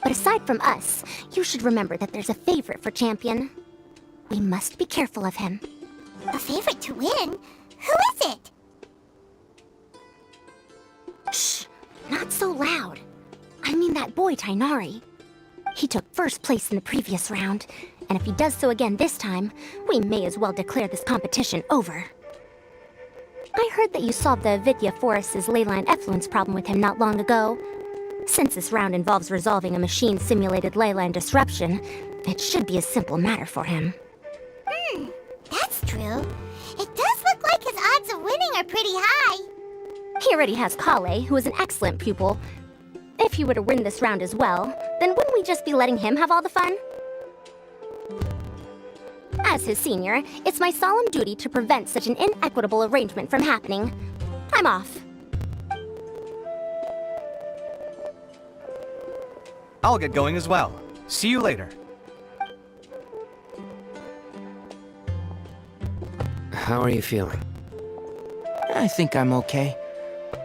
But aside from us, you should remember that there's a favorite for champion. We must be careful of him. A favorite to win? Who is it? Shh! Not so loud. I mean that boy, Tainari. He took first place in the previous round, and if he does so again this time, we may as well declare this competition over. I heard that you solved the Vidya Forest's leyline effluence problem with him not long ago. Since this round involves resolving a machine-simulated leyline disruption, it should be a simple matter for him. That's true. It does look like his odds of winning are pretty high. He already has Kale, who is an excellent pupil. If he were to win this round as well, then wouldn't we just be letting him have all the fun? As his senior, it's my solemn duty to prevent such an inequitable arrangement from happening. I'm off. I'll get going as well. See you later. How are you feeling? I think I'm okay,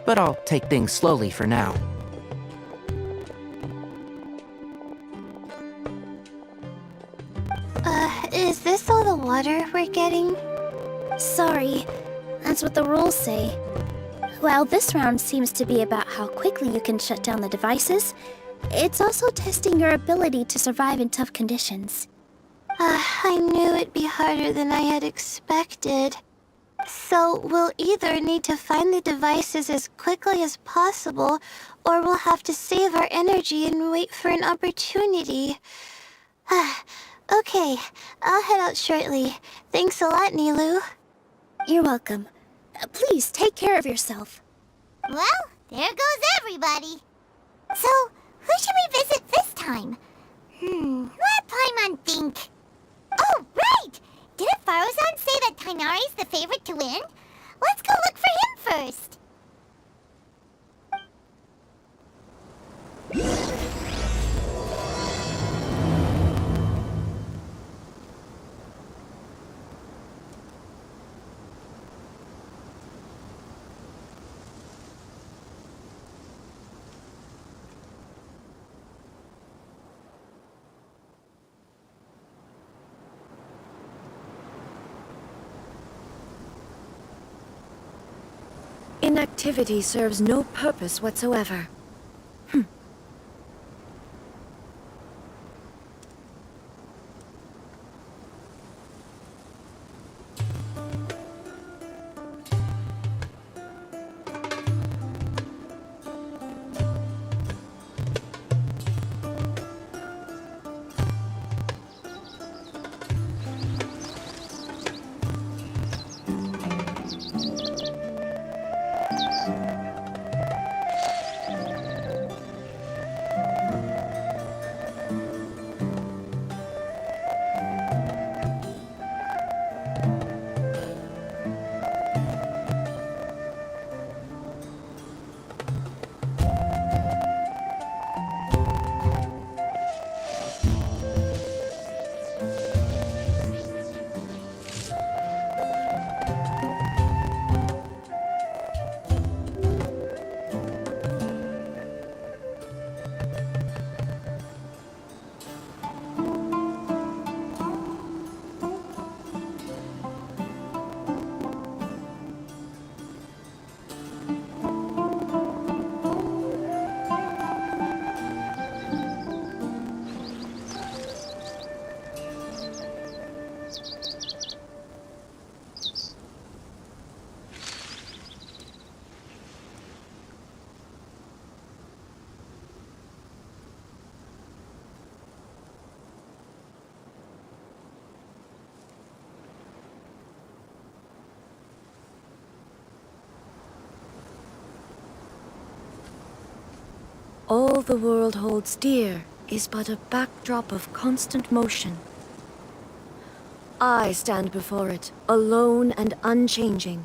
but I'll take things slowly for now. Is this all the water we're getting? Sorry, that's what the rules say. While this round seems to be about how quickly you can shut down the devices, it's also testing your ability to survive in tough conditions. I knew it'd be harder than I had expected. So we'll either need to find the devices as quickly as possible, or we'll have to save our energy and wait for an opportunity. Okay, I'll head out shortly. Thanks a lot, Nilu. You're welcome. Please take care of yourself. Well, there goes everybody. So, who should we visit this time? Let Paimon think. Oh, right! Didn't Faruzan say that Tainari's the favorite to win? Let's go look for him first. Inactivity serves no purpose whatsoever. All the world holds dear is but a backdrop of constant motion. I stand before it, alone and unchanging.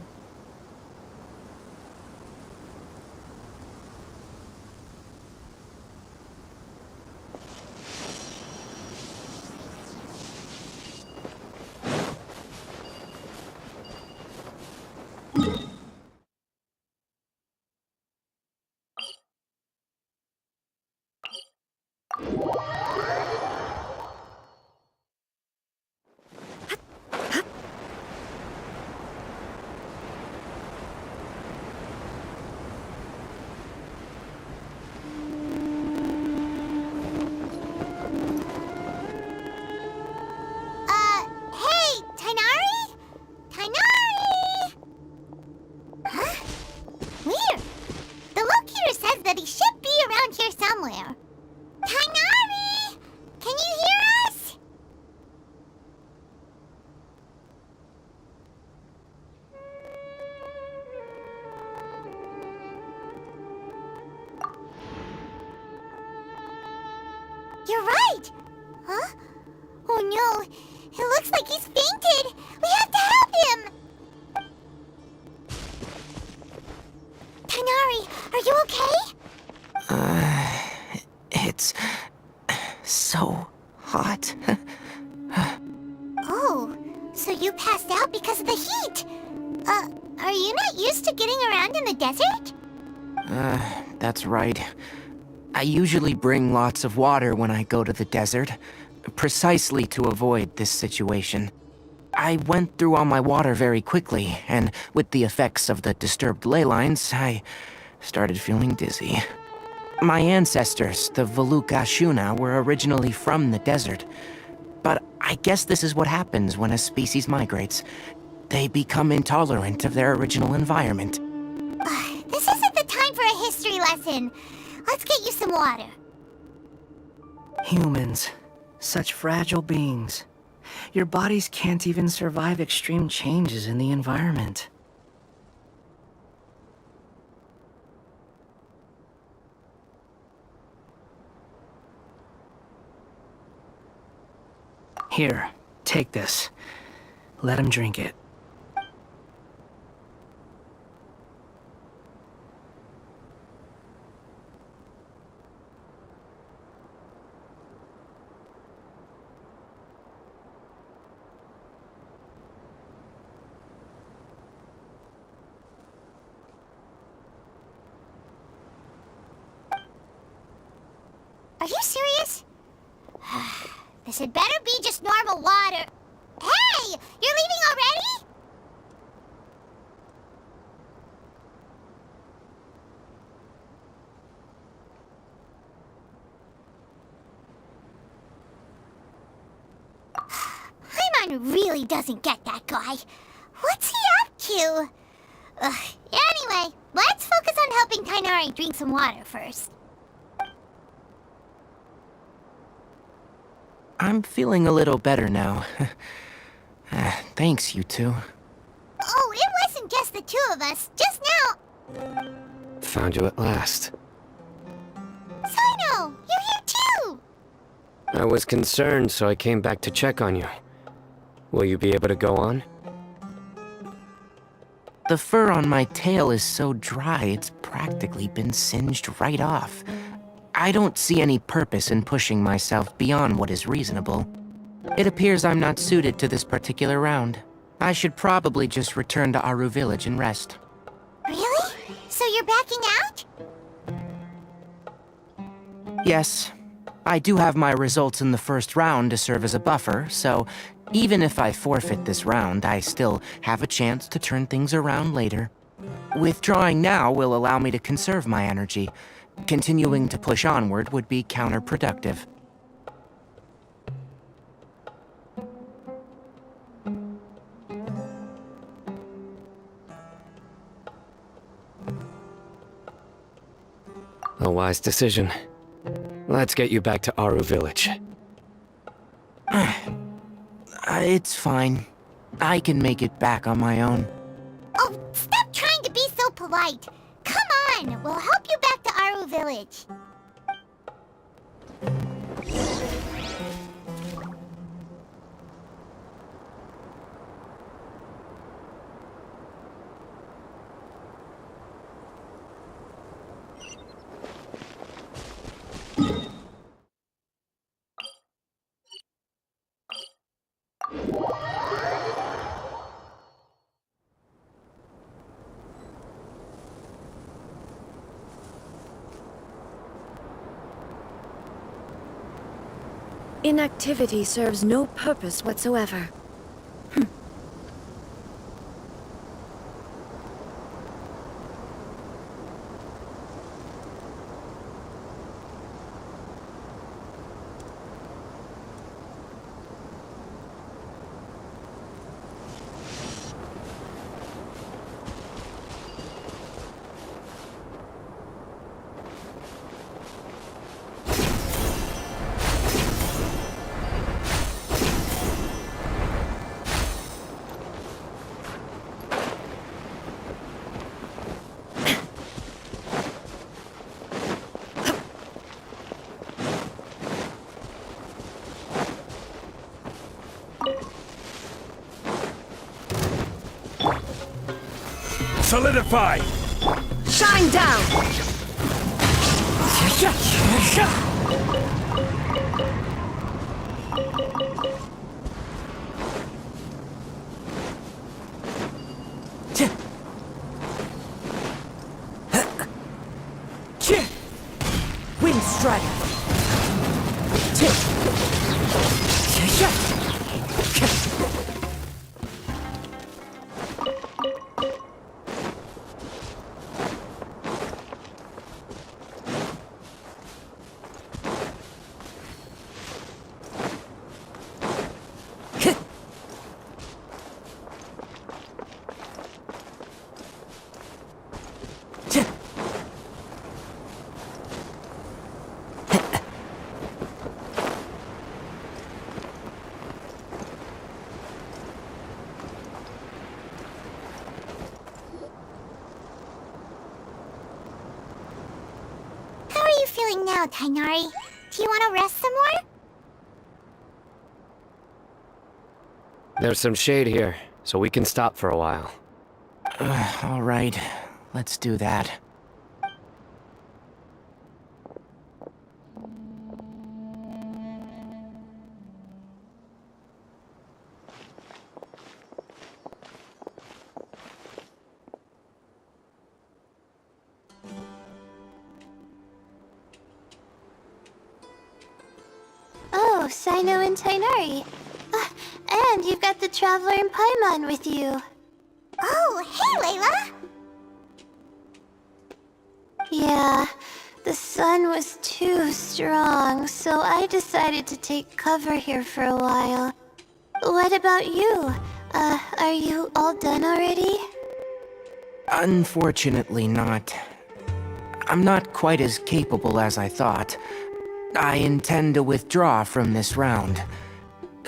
Hey, Tainari? Tainari! Huh? Weird. The locator says that he should be around here somewhere. Tainari! Can you hear us? You're right! Huh? Oh no, it looks like he's fainted! We have to help him! Tainari, are you okay? It's so hot. Oh, so you passed out because of the heat? Are you not used to getting around in the desert? That's right. I usually bring lots of water when I go to the desert, precisely to avoid this situation. I went through all my water very quickly, and with the effects of the disturbed ley lines, I started feeling dizzy. My ancestors, the Valuka Shuna, were originally from the desert. But I guess this is what happens when a species migrates. They become intolerant of their original environment. This isn't the time for a history lesson. Let's get you some water. Humans. Such fragile beings. Your bodies can't even survive extreme changes in the environment. Here, take this. Let him drink it. Are you serious? This had better be just normal water. Hey! You're leaving already? Paimon really doesn't get that guy. What's he up to? Anyway, let's focus on helping Tainari drink some water first. I'm feeling a little better now. Thanks, you two. Oh, it wasn't just the two of us. Just now. Found you at last. Sino, you're here too. I was concerned, so I came back to check on you. Will you be able to go on? The fur on my tail is so dry, it's practically been singed right off. I don't see any purpose in pushing myself beyond what is reasonable. It appears I'm not suited to this particular round. I should probably just return to Aru Village and rest. Really? So you're backing out? Yes. I do have my results in the first round to serve as a buffer, so even if I forfeit this round, I still have a chance to turn things around later. Withdrawing now will allow me to conserve my energy. Continuing to push onward would be counterproductive. A wise decision. Let's get you back to Aru Village. It's fine. I can make it back on my own. Oh, stop trying to be so polite. Come on, we'll help you back to Aru Village. Inactivity serves no purpose whatsoever. Solidify! Shine down! Wind strike! How are you feeling now, Tainari? Do you want to rest some more? There's some shade here, so we can stop for a while. All right, let's do that. Oh, Sino and Tainari. And you've got the Traveler and Paimon with you. Oh, hey, Layla! Yeah, the sun was too strong, so I decided to take cover here for a while. What about you? Are you all done already? Unfortunately not. I'm not quite as capable as I thought. I intend to withdraw from this round.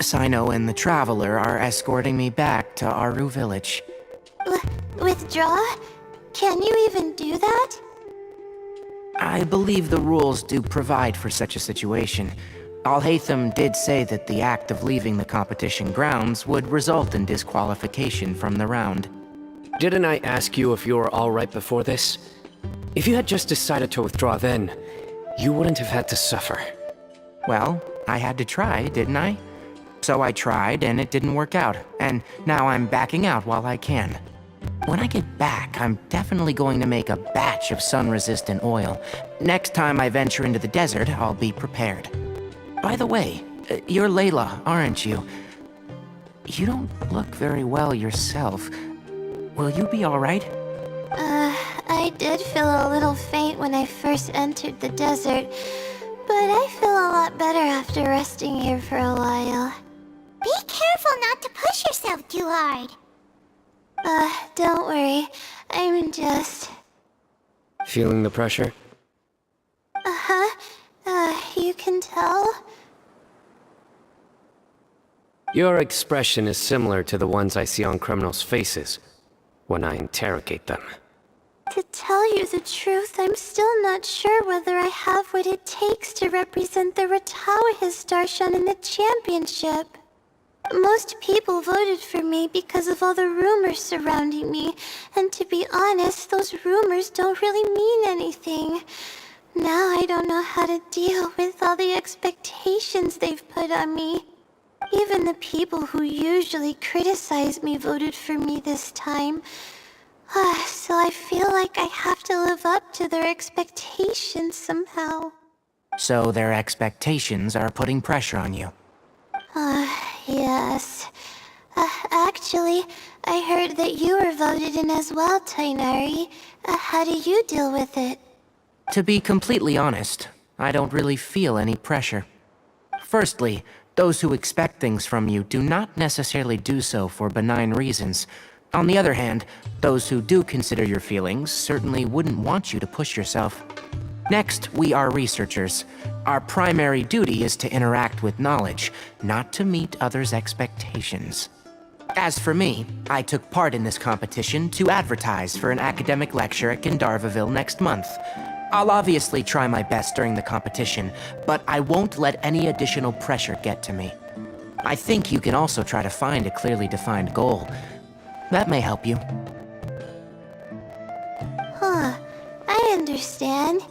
Sino and the Traveler are escorting me back to Aru Village. Withdraw? Can you even do that? I believe the rules do provide for such a situation. Al-Haytham did say that the act of leaving the competition grounds would result in disqualification from the round. Didn't I ask you if you were alright before this? If you had just decided to withdraw then, you wouldn't have had to suffer. Well, I had to try, didn't I? So I tried, and it didn't work out, and now I'm backing out while I can. When I get back, I'm definitely going to make a batch of sun-resistant oil. Next time I venture into the desert, I'll be prepared. By the way, you're Layla, aren't you? You don't look very well yourself. Will you be alright? I did feel a little faint when I first entered the desert, but I feel a lot better after resting here for a while. Be careful not to push yourself too hard. Don't worry. I'm just... Feeling the pressure? You can tell? Your expression is similar to the ones I see on criminals' faces when I interrogate them. To tell you the truth, I'm still not sure whether I have what it takes to represent the Ratawa Hisdarshan in the championship. Most people voted for me because of all the rumors surrounding me, and to be honest, those rumors don't really mean anything. Now I don't know how to deal with all the expectations they've put on me. Even the people who usually criticize me voted for me this time. So I feel like I have to live up to their expectations somehow. So their expectations are putting pressure on you. Yes. Actually, I heard that you were voted in as well, Tainari. How do you deal with it? To be completely honest, I don't really feel any pressure. Firstly, those who expect things from you do not necessarily do so for benign reasons. On the other hand, those who do consider your feelings certainly wouldn't want you to push yourself. Next, we are researchers. Our primary duty is to interact with knowledge, not to meet others' expectations. As for me, I took part in this competition to advertise for an academic lecture at Gandharvaville next month. I'll obviously try my best during the competition, but I won't let any additional pressure get to me. I think you can also try to find a clearly defined goal. That may help you. Huh. I understand.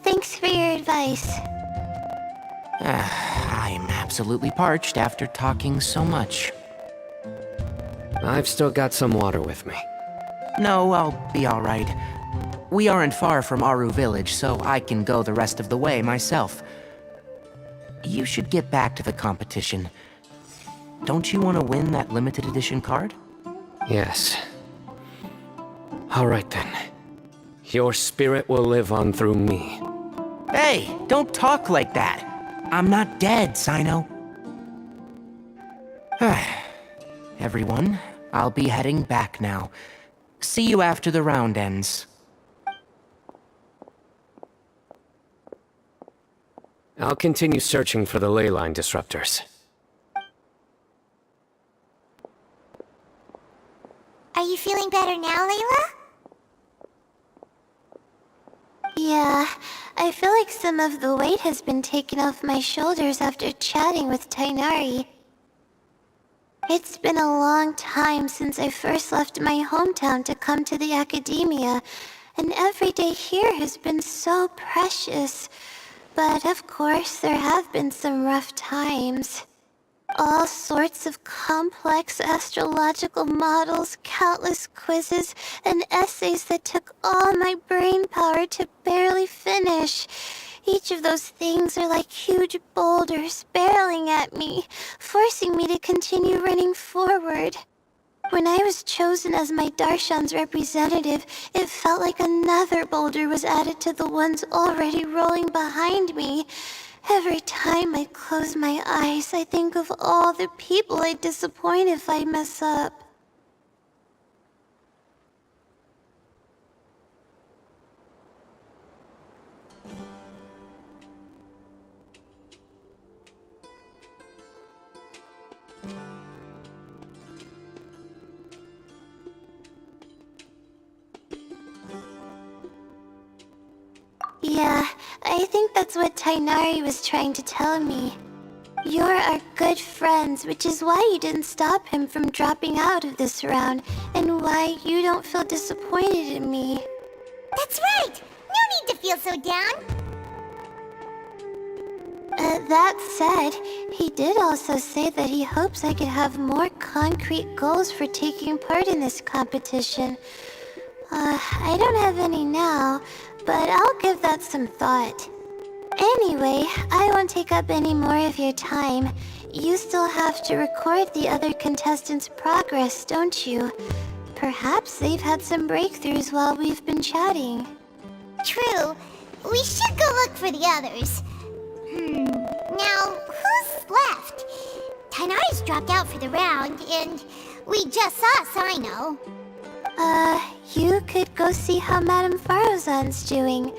Thanks for your advice. I'm absolutely parched after talking so much. I've still got some water with me. No, I'll be alright. We aren't far from Aru Village, so I can go the rest of the way myself. You should get back to the competition. Don't you want to win that limited edition card? Yes. All right then. Your spirit will live on through me. Hey, don't talk like that. I'm not dead, Sino. Everyone, I'll be heading back now. See you after the round ends. I'll continue searching for the ley line disruptors. Are you feeling better now, Layla? Yeah, I feel like some of the weight has been taken off my shoulders after chatting with Tainari. It's been a long time since I first left my hometown to come to the academia, and every day here has been so precious. But of course, there have been some rough times. All sorts of complex astrological models, countless quizzes, and essays that took all my brain power to barely finish. Each of those things are like huge boulders barreling at me, forcing me to continue running forward. When I was chosen as my Darshan's representative, it felt like another boulder was added to the ones already rolling behind me. Every time I close my eyes, I think of all the people I'd disappoint if I mess up. Yeah, I think that's what Tainari was trying to tell me. You're our good friends, which is why you didn't stop him from dropping out of this round, and why you don't feel disappointed in me. That's right! No need to feel so down! That said, he did also say that he hopes I could have more concrete goals for taking part in this competition. I don't have any now, but I'll give that some thought. Anyway, I won't take up any more of your time. You still have to record the other contestants' progress, don't you? Perhaps they've had some breakthroughs while we've been chatting. True. We should go look for the others. Now, who's left? Tainari's dropped out for the round, and we just saw Sino. You could go see how Madame Farozan's doing.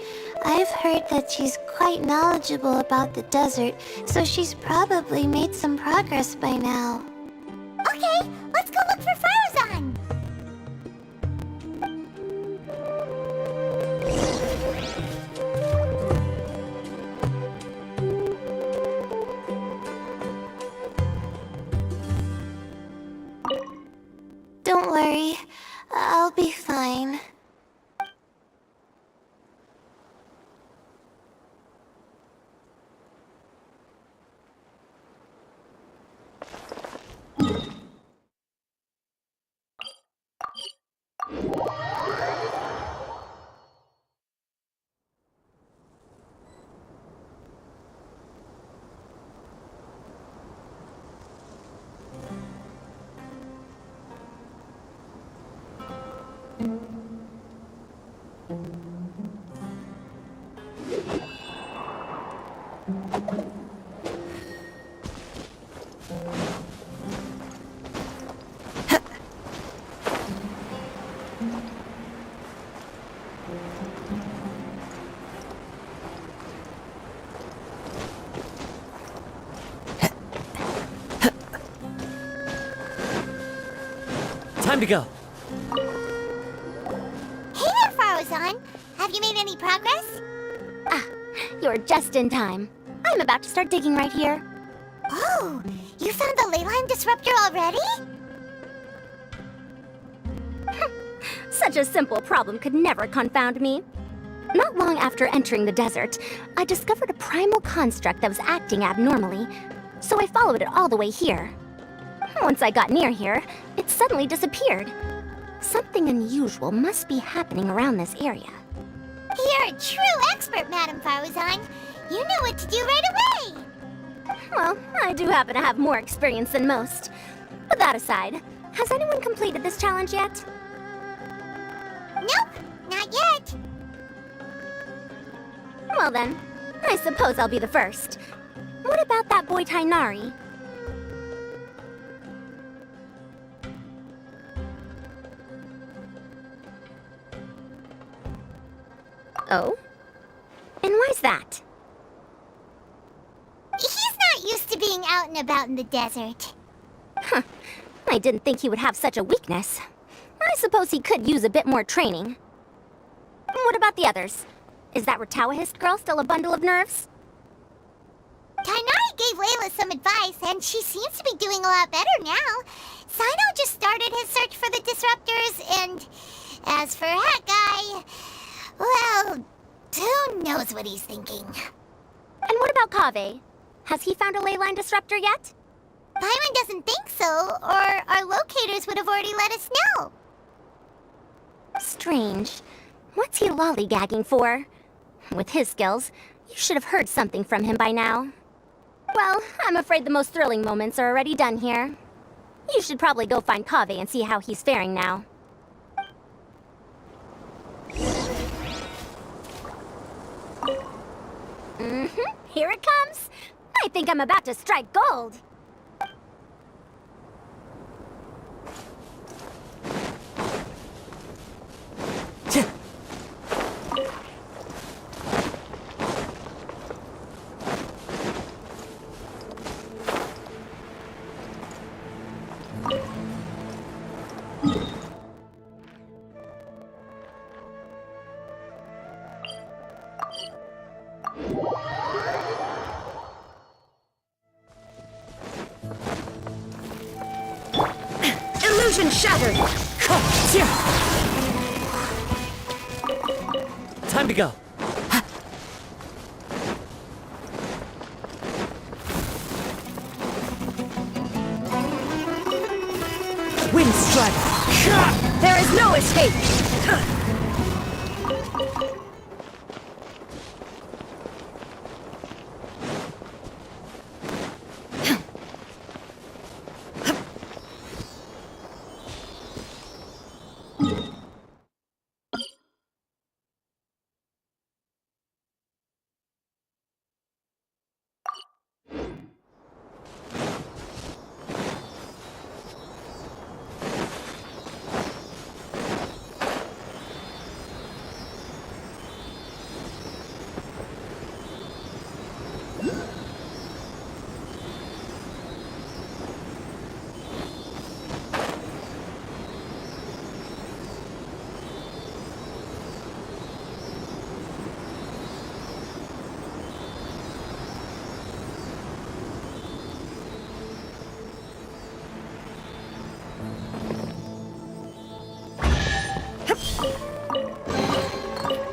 I've heard that she's quite knowledgeable about the desert, so she's probably made some progress by now. Okay, let's go look for Farozan! Don't worry, I'll be fine. Time to go. Hey there, Farozan. Have you made any progress? Ah, you're just in time. I'm about to start digging right here. Oh, you found the leyline disruptor already? Such a simple problem could never confound me. Not long after entering the desert, I discovered a primal construct that was acting abnormally, so I followed it all the way here. Once I got near here, it suddenly disappeared. Something unusual must be happening around this area. You're a true expert, Madam Farozan. You know what to do right away. Well, I do happen to have more experience than most. But that aside, has anyone completed this challenge yet? Nope, not yet. Well then, I suppose I'll be the first. What about that boy Tainari? Oh? And why's that? He's not used to being out and about in the desert. Huh. I didn't think he would have such a weakness. I suppose he could use a bit more training. What about the others? Is that Ratawahist girl still a bundle of nerves? Tainari gave Layla some advice, and she seems to be doing a lot better now. Sino just started his search for the disruptors, and as for Hat Guy, well, who knows what he's thinking. And what about Kaveh? Has he found a leyline disruptor yet? Paimon doesn't think so, or our locators would have already let us know. Strange. What's he lollygagging for? With his skills, you should have heard something from him by now. Well, I'm afraid the most thrilling moments are already done here. You should probably go find Kaveh and see how he's faring now. Here it comes. I think I'm about to strike gold. Illusion shattered! Time to go. Wind strike! There is no escape!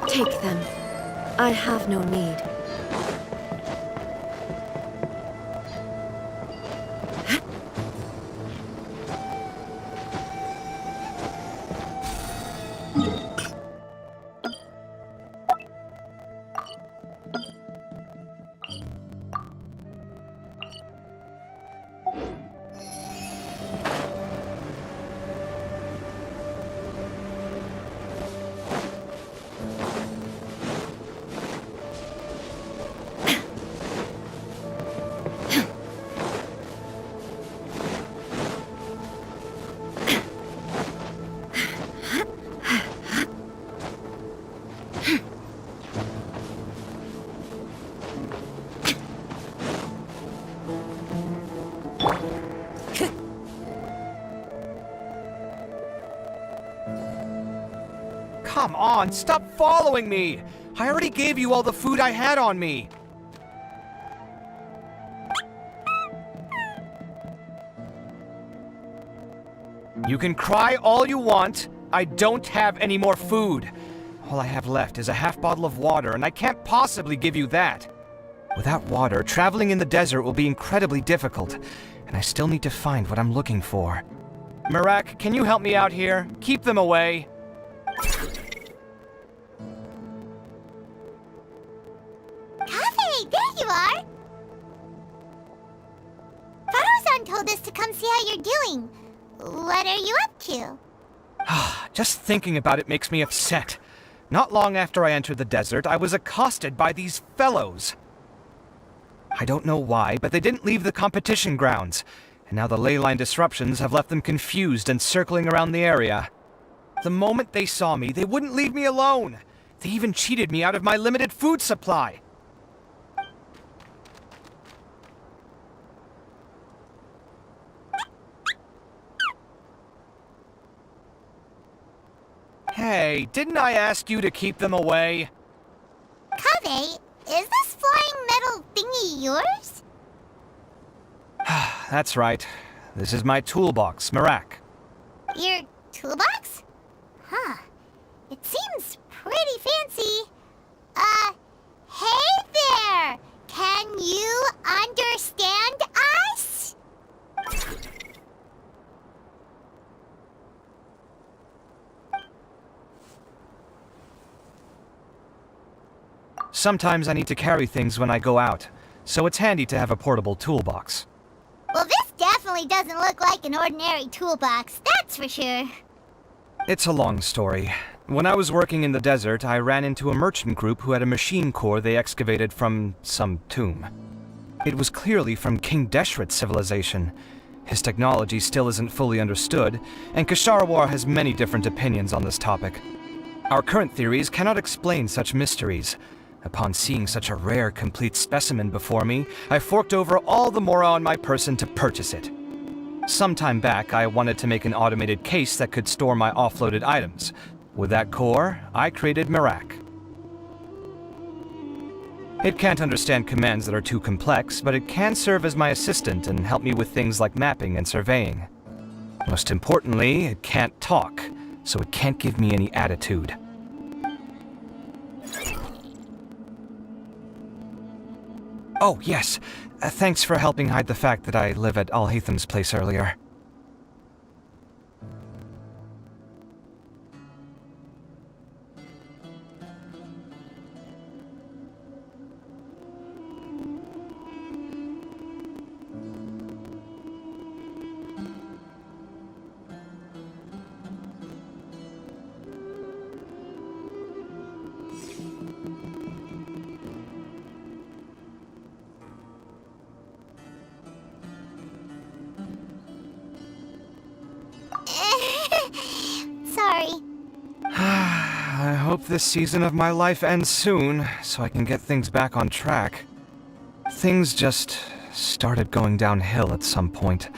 Take them. I have no need. Come on, stop following me! I already gave you all the food I had on me! You can cry all you want. I don't have any more food. All I have left is a half bottle of water, and I can't possibly give you that. Without water, traveling in the desert will be incredibly difficult, and I still need to find what I'm looking for. Merak, can you help me out here? Keep them away. Kaveh, there you are! Farozan told us to come see how you're doing. What are you up to? Just thinking about it makes me upset. Not long after I entered the desert, I was accosted by these fellows. I don't know why, but they didn't leave the competition grounds, and now the ley line disruptions have left them confused and circling around the area. The moment they saw me, they wouldn't leave me alone. They even cheated me out of my limited food supply. Hey, didn't I ask you to keep them away? Kaveh, is this flying metal thingy yours? That's right. This is my toolbox, Merak. Your toolbox? Huh. It seems pretty fancy. Hey there! Can you understand us? Sometimes I need to carry things when I go out, so it's handy to have a portable toolbox. Well, this definitely doesn't look like an ordinary toolbox, that's for sure. It's a long story. When I was working in the desert, I ran into a merchant group who had a machine core they excavated from some tomb. It was clearly from King Deshret's civilization. His technology still isn't fully understood, and Kasharawar has many different opinions on this topic. Our current theories cannot explain such mysteries. Upon seeing such a rare, complete specimen before me, I forked over all the mora on my person to purchase it. Some time back, I wanted to make an automated case that could store my offloaded items. With that core, I created Merak. It can't understand commands that are too complex, but it can serve as my assistant and help me with things like mapping and surveying. Most importantly, it can't talk, so it can't give me any attitude. Oh, yes. Thanks for helping hide the fact that I live at Al-Haytham's place earlier. Sorry. I hope this season of my life ends soon, so I can get things back on track. Things just started going downhill at some point.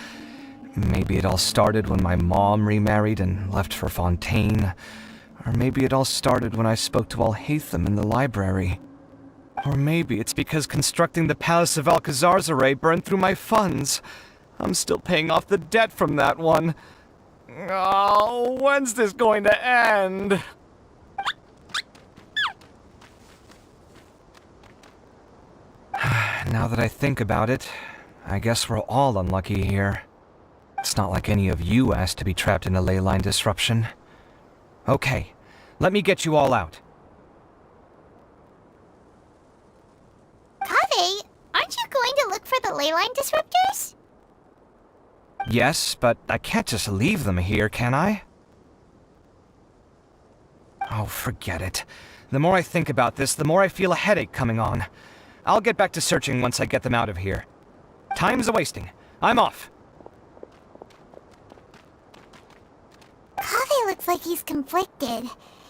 Maybe it all started when my mom remarried and left for Fontaine. Or maybe it all started when I spoke to Al-Haytham in the library. Or maybe it's because constructing the Palace of Alcazar's burned through my funds. I'm still paying off the debt from that one. Oh, when's this going to end? Now that I think about it, I guess we're all unlucky here. It's not like any of you asked to be trapped in a ley line disruption. Okay, let me get you all out. Kaveh, aren't you going to look for the ley line disruptors? Yes, but I can't just leave them here, can I? Oh, forget it. The more I think about this, the more I feel a headache coming on. I'll get back to searching once I get them out of here. Time's a-wasting. I'm off. Kaveh looks like he's conflicted.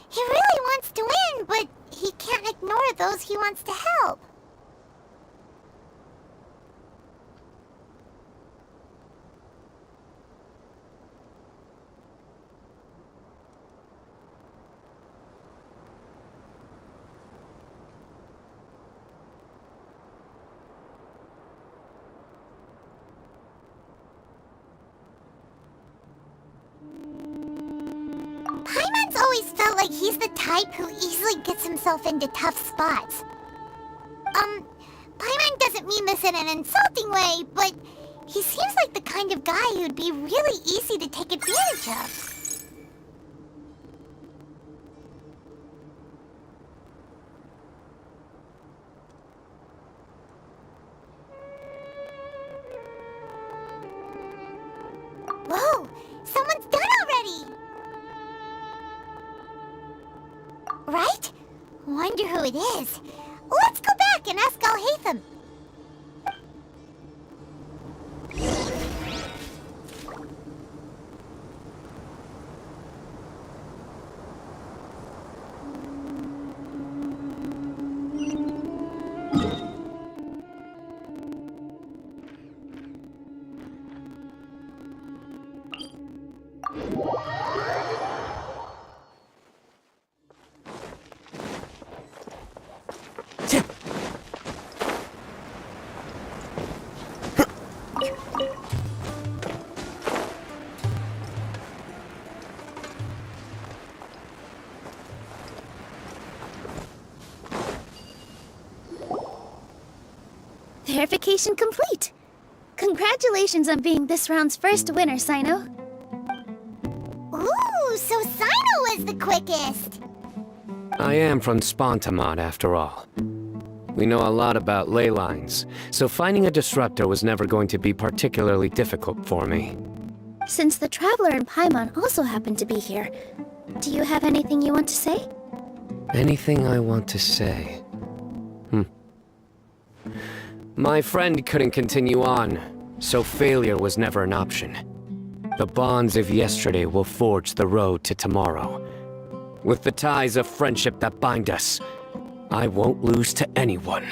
He really wants to win, but he can't ignore those he wants to help. Paimon's always felt like he's the type who easily gets himself into tough spots. Paimon doesn't mean this in an insulting way, but he seems like the kind of guy who'd be really easy to take advantage of. Whoa! Someone's done already! Right? Wonder who it is. Let's go back and ask Al-Haytham. Verification complete. Congratulations on being this round's first winner, Sino. Ooh, so Sino was the quickest. I am from Spontamod, after all. We know a lot about ley lines, so finding a disruptor was never going to be particularly difficult for me. Since the Traveler and Paimon also happen to be here, do you have anything you want to say? Anything I want to say? My friend couldn't continue on, so failure was never an option. The bonds of yesterday will forge the road to tomorrow. With the ties of friendship that bind us, I won't lose to anyone.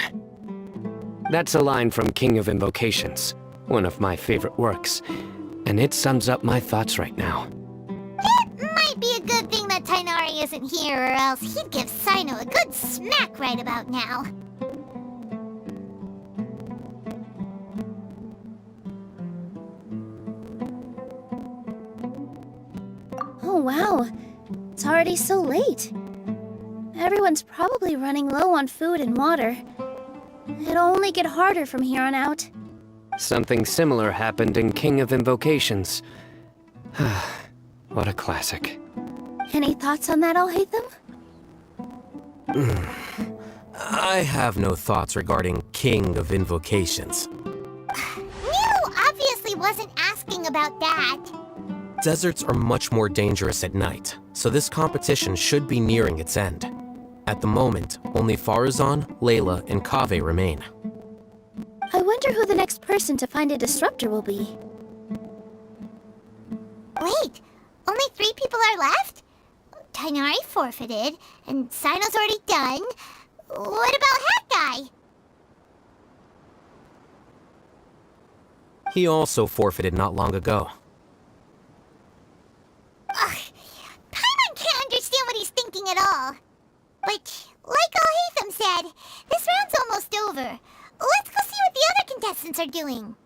That's a line from King of Invocations, one of my favorite works, and it sums up my thoughts right now. It might be a good thing that Tighnari isn't here, or else he'd give Sino a good smack right about now. Oh wow, it's already so late. Everyone's probably running low on food and water. It'll only get harder from here on out. Something similar happened in King of Invocations. What a classic. Any thoughts on that, Al-Haytham? I have no thoughts regarding King of Invocations. Mew obviously wasn't asking about that. Deserts are much more dangerous at night, so this competition should be nearing its end. At the moment, only Farazan, Layla, and Kaveh remain. I wonder who the next person to find a disruptor will be. Wait, only 3 people are left? Tighnari forfeited, and Sino's already done. What about Hat Guy? He also forfeited not long ago. Ugh, Paimon can't understand what he's thinking at all. But, like Al-Haytham said, this round's almost over. Let's go see what the other contestants are doing.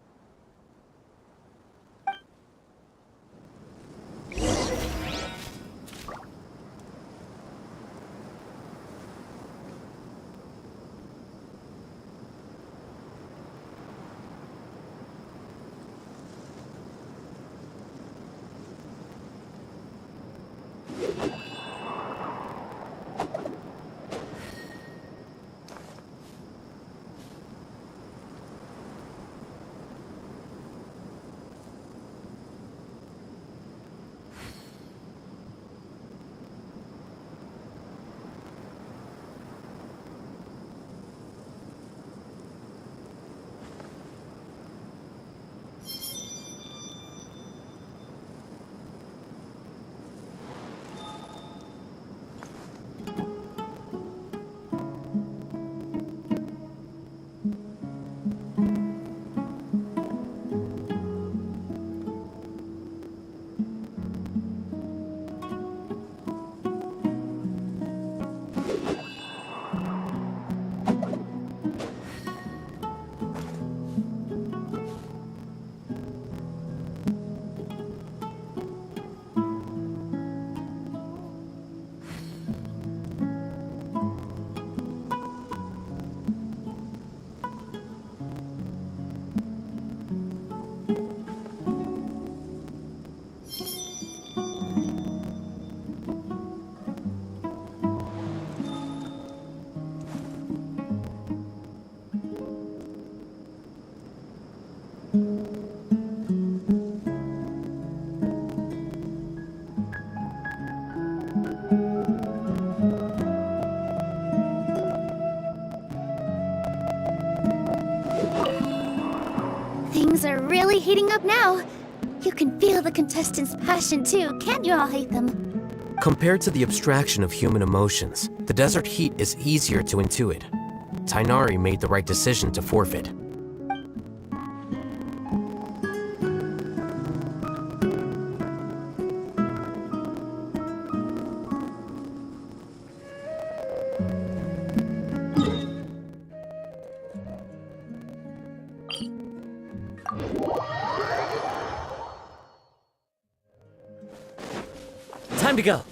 Things are really heating up now. You can feel the contestants' passion too, can't you all hate them? Compared to the abstraction of human emotions, the desert heat is easier to intuit. Tainari made the right decision to forfeit. Time to go.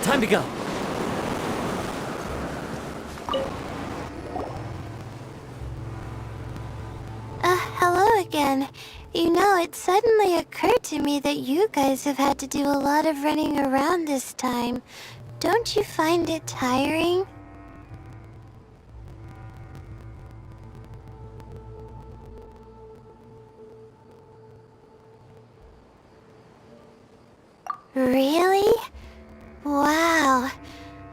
Time to go. Hello again. You know, it suddenly occurred to me that you guys have had to do a lot of running around this time. Don't you find it tiring? Really? Wow.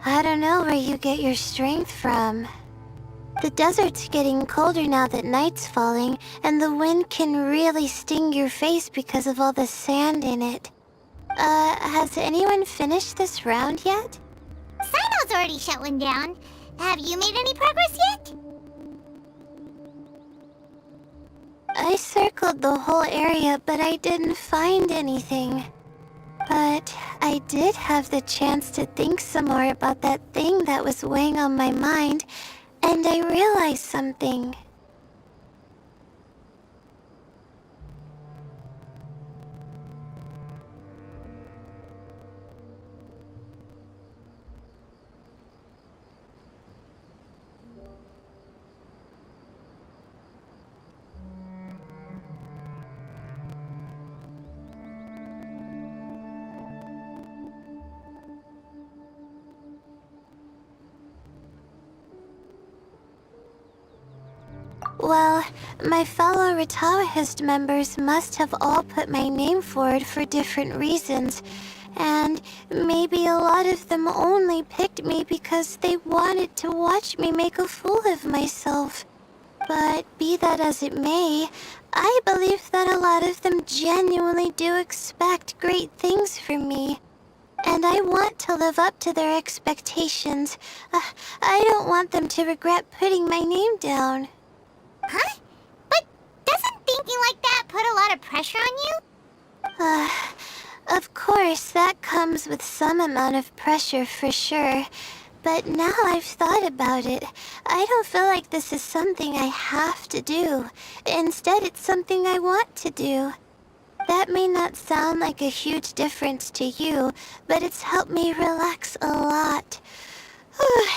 I don't know where you get your strength from. The desert's getting colder now that night's falling, and the wind can really sting your face because of all the sand in it. Has anyone finished this round yet? Sino's already shut one down. Have you made any progress yet? I circled the whole area, but I didn't find anything. But I did have the chance to think some more about that thing that was weighing on my mind, and I realized something. Well, my fellow Retawahist members must have all put my name forward for different reasons, and maybe a lot of them only picked me because they wanted to watch me make a fool of myself. But be that as it may, I believe that a lot of them genuinely do expect great things from me. And I want to live up to their expectations. I don't want them to regret putting my name down. Huh? But doesn't thinking like that put a lot of pressure on you? Of course, that comes with some amount of pressure for sure. But now I've thought about it, I don't feel like this is something I have to do. Instead, it's something I want to do. That may not sound like a huge difference to you, but it's helped me relax a lot.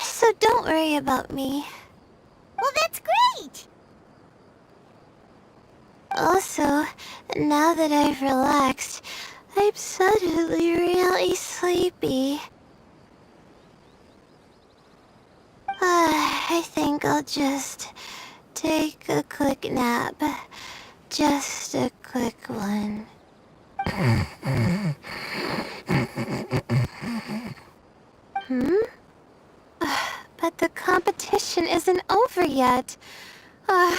So don't worry about me. Well, that's great! Also, now that I've relaxed, I'm suddenly really sleepy. I think I'll just take a quick nap. Just a quick one. Hmm? mission isn't over yet. Oh,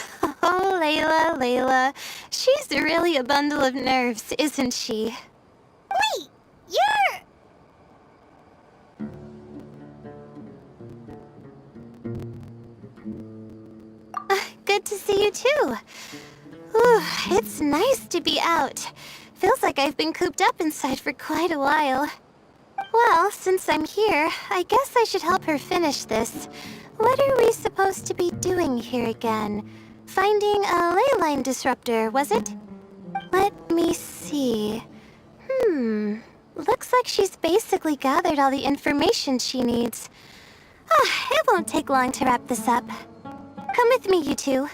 Layla. She's really a bundle of nerves, isn't she? Wait, you're... Good to see you too. Ooh, it's nice to be out. Feels like I've been cooped up inside for quite a while. Well, since I'm here, I guess I should help her finish this. What are we supposed to be doing here again? Finding a ley line disruptor, was it? Let me see. Looks like she's basically gathered all the information she needs. It won't take long to wrap this up. Come with me, you two.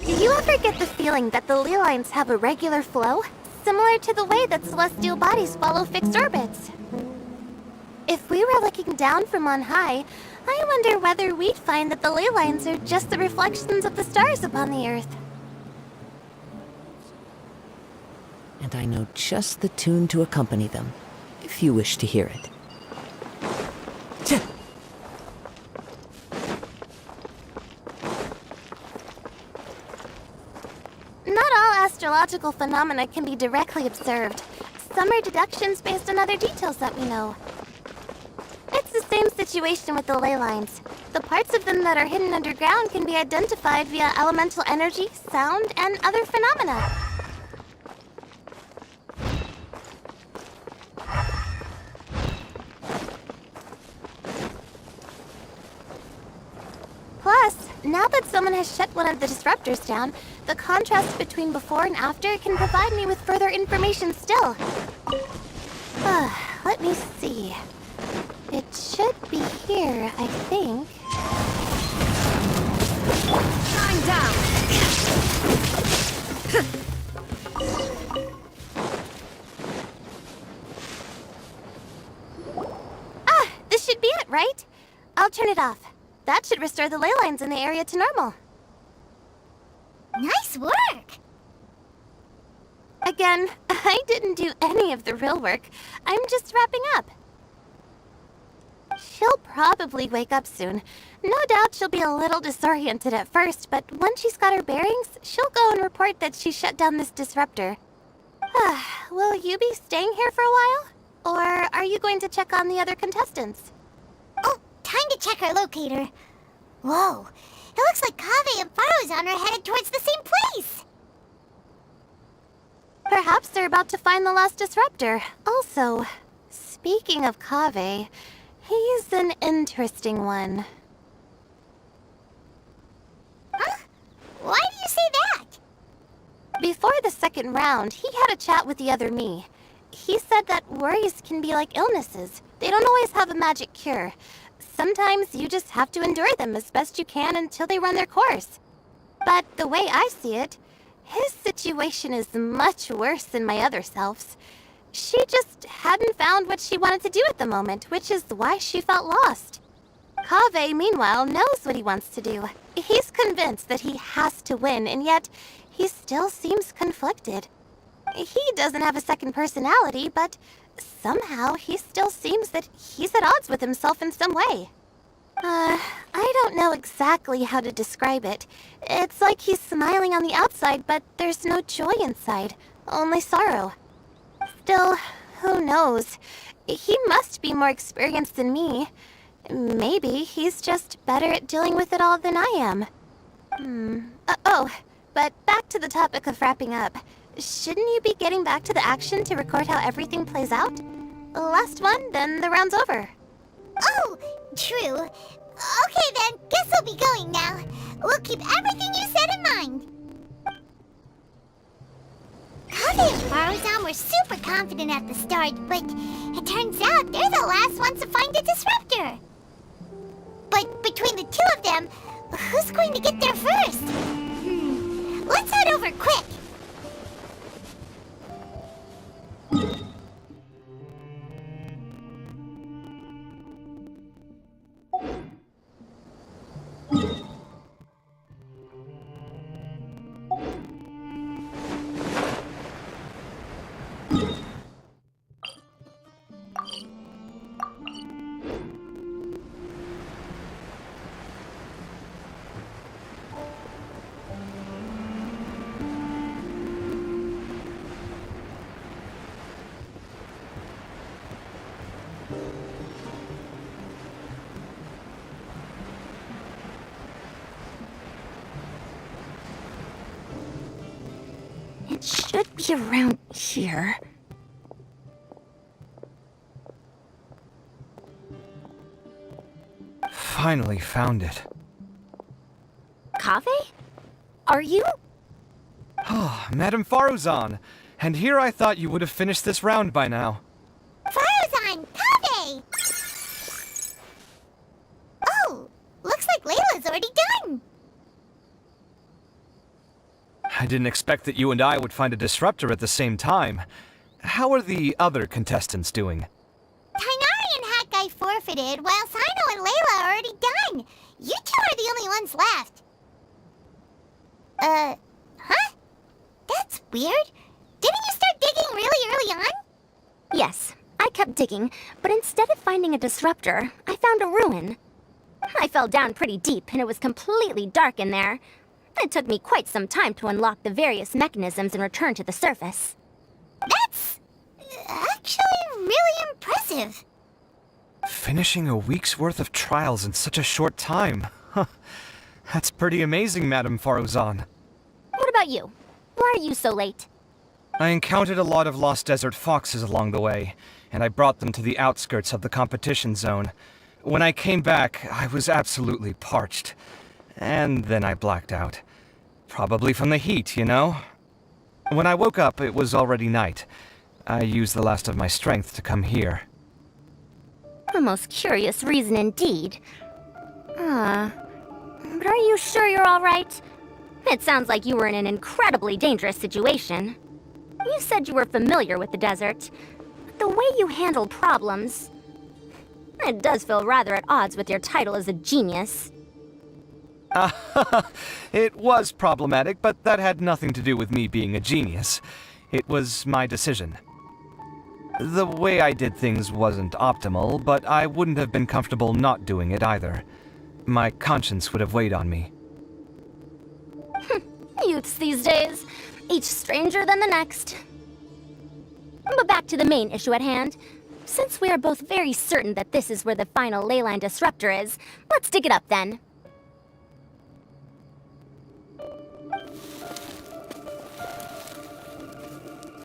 Do you ever get the feeling that the ley lines have a regular flow? Similar to the way that celestial bodies follow fixed orbits. If we were looking down from on high, I wonder whether we'd find that the ley lines are just the reflections of the stars upon the Earth. And I know just the tune to accompany them, if you wish to hear it. Not all astrological phenomena can be directly observed. Some are deductions based on other details that we know. It's the same situation with the ley lines. The parts of them that are hidden underground can be identified via elemental energy, sound, and other phenomena. Plus, now that someone has shut one of the disruptors down, the contrast between before and after can provide me with further information still. Let me see. It should be here, I think. Time down! This should be it, right? I'll turn it off. That should restore the ley lines in the area to normal. Nice work! Again, I didn't do any of the real work. I'm just wrapping up. She'll probably wake up soon. No doubt she'll be a little disoriented at first, but once she's got her bearings, she'll go and report that she shut down this disruptor. Will you be staying here for a while? Or are you going to check on the other contestants? Oh, time to check our locator. Whoa, it looks like Kaveh and Faruzan are headed towards the same place. Perhaps they're about to find the last disruptor. Also, speaking of Kaveh, he's an interesting one. Huh? Why do you say that? Before the second round, he had a chat with the other me. He said that worries can be like illnesses. They don't always have a magic cure. Sometimes you just have to endure them as best you can until they run their course. But the way I see it, his situation is much worse than my other self's. She just hadn't found what she wanted to do at the moment, which is why she felt lost. Kaveh, meanwhile, knows what he wants to do. He's convinced that he has to win, and yet he still seems conflicted. He doesn't have a second personality, but somehow he still seems that he's at odds with himself in some way. I don't know exactly how to describe it. It's like he's smiling on the outside, but there's no joy inside, only sorrow. Still, who knows? He must be more experienced than me. Maybe he's just better at dealing with it all than I am. But back to the topic of wrapping up. Shouldn't you be getting back to the action to record how everything plays out? Last one, then the round's over. Oh, true. Okay then, guess I'll be going now. We'll keep everything you said in mind. Kaveh and Faruzan were super confident at the start, but it turns out they're the last ones to find a disruptor. But between the two of them, who's going to get there first? Let's head over quick. should be around here. Finally found it. Kaveh? Are you? Oh, Madame Faruzan. And here I thought you would have finished this round by now. Faruzan, Kaveh! Oh, looks like Layla's already done. I didn't expect that you and I would find a disruptor at the same time. How are the other contestants doing? Tainari and Hakai forfeited, while Sino and Layla are already done. You two are the only ones left. Huh? That's weird. Didn't you start digging really early on? Yes, I kept digging, but instead of finding a disruptor, I found a ruin. I fell down pretty deep, and it was completely dark in there. It took me quite some time to unlock the various mechanisms and return to the surface. That's actually really impressive. Finishing a week's worth of trials in such a short time. Huh. That's pretty amazing, Madame Faruzan. What about you? Why are you so late? I encountered a lot of lost desert foxes along the way, and I brought them to the outskirts of the competition zone. When I came back, I was absolutely parched. And then I blacked out. Probably from the heat, you know? When I woke up, it was already night. I used the last of my strength to come here. A most curious reason indeed. But are you sure you're all right? It sounds like you were in an incredibly dangerous situation. You said you were familiar with the desert, but the way you handled problems... It does feel rather at odds with your title as a genius. It was problematic, but that had nothing to do with me being a genius. It was my decision. The way I did things wasn't optimal, but I wouldn't have been comfortable not doing it either. My conscience would have weighed on me. Youths these days, each stranger than the next. But back to the main issue at hand. Since we are both very certain that this is where the final leyline disruptor is, let's dig it up then.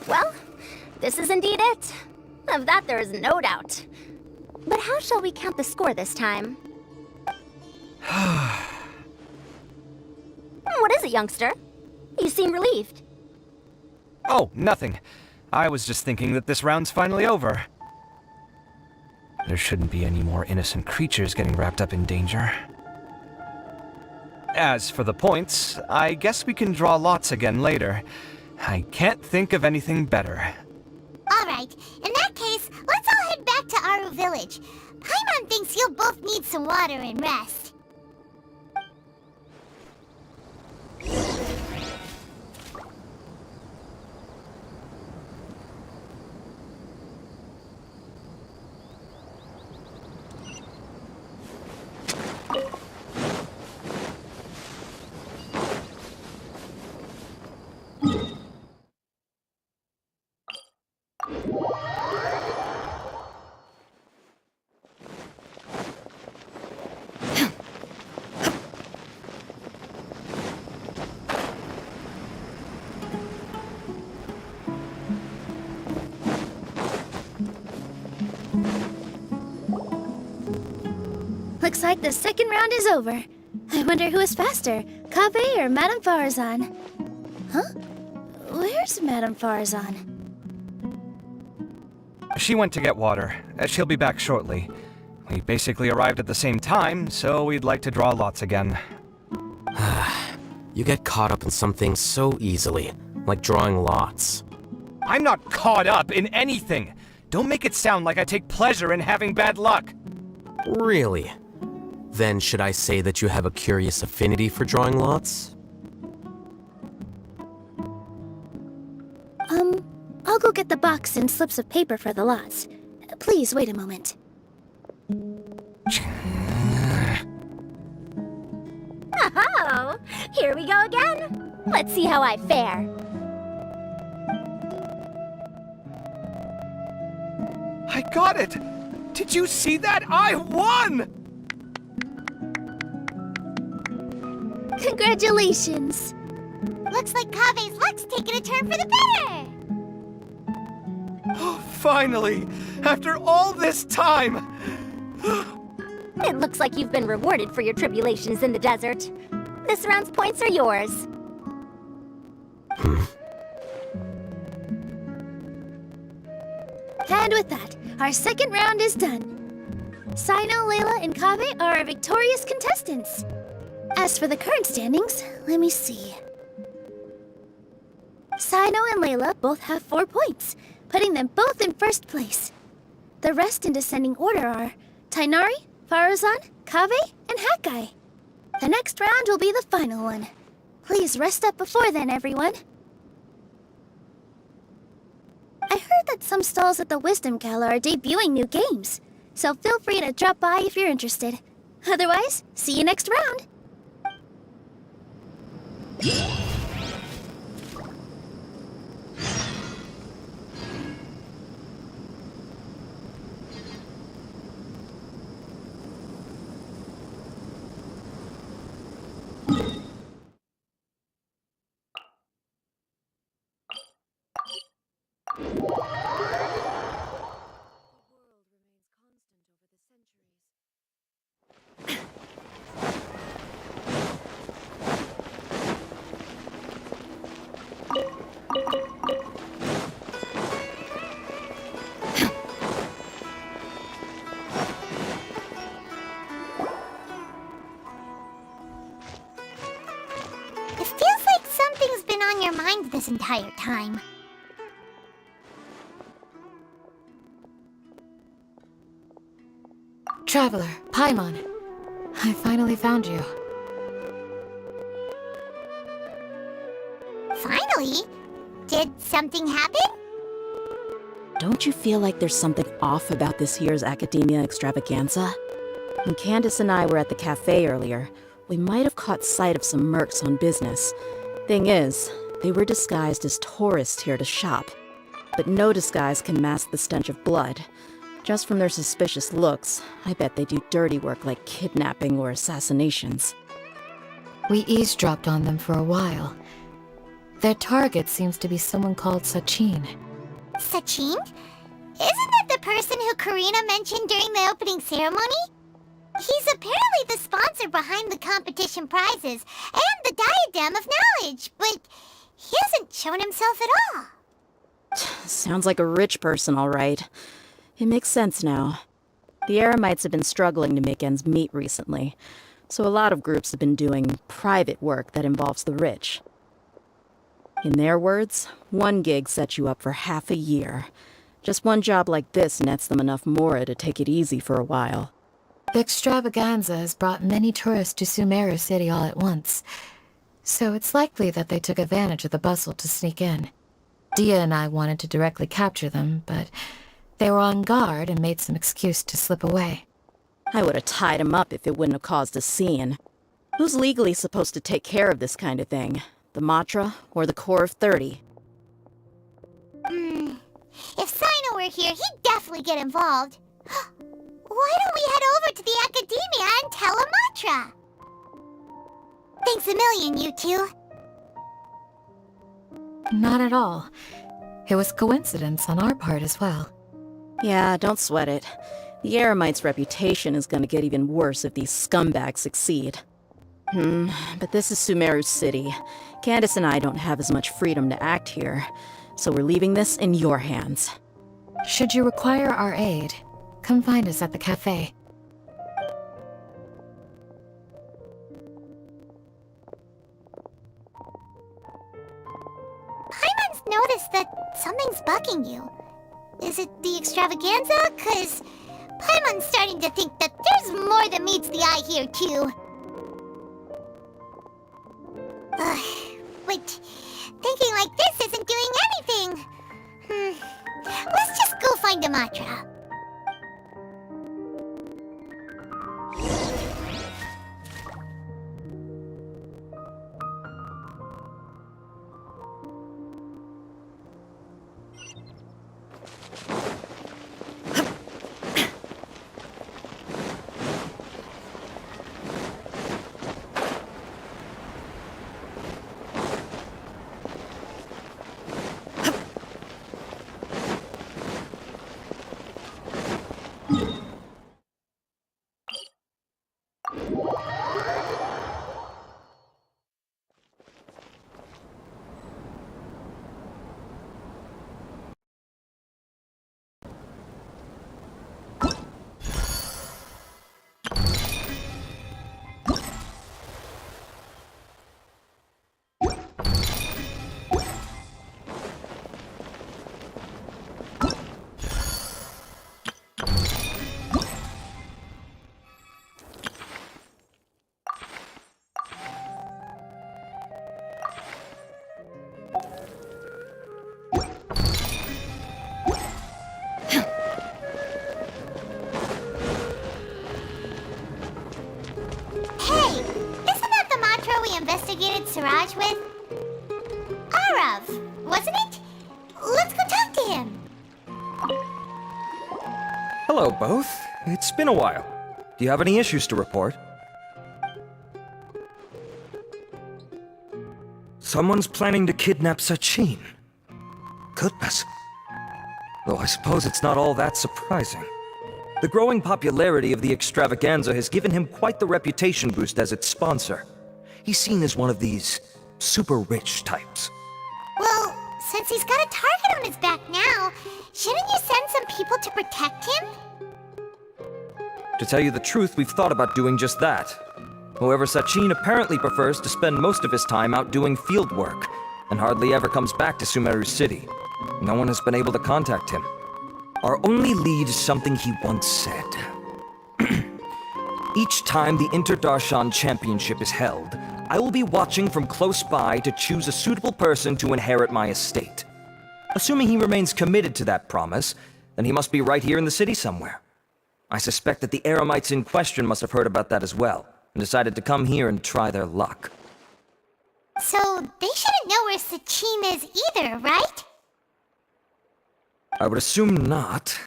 Well, this is indeed it. Of that there is no doubt. But how shall we count the score this time? What is it, youngster? You seem relieved. Oh, nothing. I was just thinking that this round's finally over. There shouldn't be any more innocent creatures getting wrapped up in danger. As for the points, I guess we can draw lots again later. I can't think of anything better. Alright, in that case, let's all head back to Aru Village. Paimon thinks you'll both need some water and rest. Looks like the second round is over. I wonder who is faster, Kaveh or Madame Faruzan? Huh? Where's Madame Faruzan? She went to get water. She'll be back shortly. We basically arrived at the same time, so we'd like to draw lots again. You get caught up in something so easily, like drawing lots. I'm not caught up in anything! Don't make it sound like I take pleasure in having bad luck! Really? Then should I say that you have a curious affinity for drawing lots? I'll go get the box and slips of paper for the lots. Please wait a moment. Oh, here we go again. Let's see how I fare. I got it! Did you see that? I won! Congratulations! Looks like Kave's luck's taking a turn for the better! Finally! After all this time! It looks like you've been rewarded for your tribulations in the desert. This round's points are yours. And with that, our second round is done. Sino, Layla, and Kave are our victorious contestants. As for the current standings, let me see. Sino and Layla both have 4 points, putting them both in first place. The rest in descending order are Tainari, Faruzan, Kave, and Hakai. The next round will be the final one. Please rest up before then, everyone. I heard that some stalls at the Wisdom Gala are debuting new games, so feel free to drop by if you're interested. Otherwise, see you next round! It feels like something's been on your mind this entire time. Traveler, Paimon. I finally found you. Finally? Did something happen? Don't you feel like there's something off about this year's Academia Extravaganza? When Candace and I were at the cafe earlier, we might have caught sight of some mercs on business. Thing is, they were disguised as tourists here to shop. But no disguise can mask the stench of blood. Just from their suspicious looks, I bet they do dirty work like kidnapping or assassinations. We eavesdropped on them for a while. Their target seems to be someone called Sachin. Sachin? Isn't that the person who Karina mentioned during the opening ceremony? He's apparently the sponsor behind the competition prizes and the Diadem of Knowledge, but he hasn't shown himself at all. Sounds like a rich person, all right. It makes sense now. The Eremites have been struggling to make ends meet recently, so a lot of groups have been doing private work that involves the rich. In their words, one gig sets you up for half a year. Just one job like this nets them enough mora to take it easy for a while. The extravaganza has brought many tourists to Sumeru City all at once, so it's likely that they took advantage of the bustle to sneak in. Dia and I wanted to directly capture them, but they were on guard and made some excuse to slip away. I would have tied him up if it wouldn't have caused a scene. Who's legally supposed to take care of this kind of thing? The Matra or the Corps of 30? If Sino were here, he'd definitely get involved. Why don't we head over to the Academia and tell Amatra? Thanks a million, you two. Not at all. It was coincidence on our part as well. Yeah, don't sweat it. The Eremites' reputation is gonna get even worse if these scumbags succeed. But this is Sumeru City. Candace and I don't have as much freedom to act here, so we're leaving this in your hands. Should you require our aid, come find us at the cafe. Paimon's noticed that something's bugging you. Is it the extravaganza? 'Cause Paimon's starting to think that there's more than meets the eye here, too. But thinking like this isn't doing anything. Let's just go find Amatra. entourage with? Arav, wasn't it? Let's go talk to him. Hello, both. It's been a while. Do you have any issues to report? Someone's planning to kidnap Sachin. Goodness. Though I suppose it's not all that surprising. The growing popularity of the extravaganza has given him quite the reputation boost as its sponsor. He's seen as one of these super rich types. Well, since he's got a target on his back now, shouldn't you send some people to protect him? To tell you the truth, we've thought about doing just that. However, Sachin apparently prefers to spend most of his time out doing field work, and hardly ever comes back to Sumeru City. No one has been able to contact him. Our only lead is something he once said. Each time the Inter-Darshan Championship is held, I will be watching from close by to choose a suitable person to inherit my estate. Assuming he remains committed to that promise, then he must be right here in the city somewhere. I suspect that the Eremites in question must have heard about that as well, and decided to come here and try their luck. So, they shouldn't know where Sachin is either, right? I would assume not.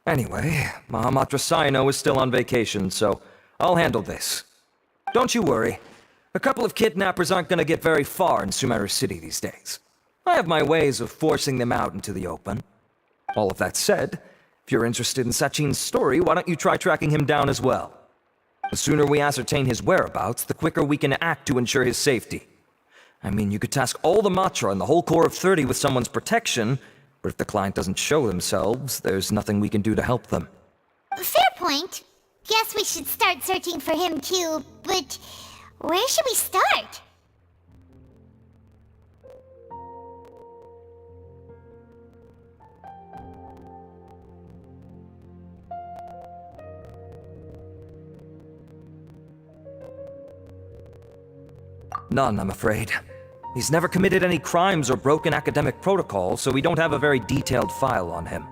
Anyway, Mahamatra Saino is still on vacation, so I'll handle this. Don't you worry. A couple of kidnappers aren't gonna get very far in Sumeru City these days. I have my ways of forcing them out into the open. All of that said, if you're interested in Sachin's story, why don't you try tracking him down as well? The sooner we ascertain his whereabouts, the quicker we can act to ensure his safety. I mean, you could task all the Matra and the whole Corps of 30 with someone's protection, but if the client doesn't show themselves, there's nothing we can do to help them. Fair point. Guess we should start searching for him too, but where should we start? None, I'm afraid. He's never committed any crimes or broken academic protocol, so we don't have a very detailed file on him.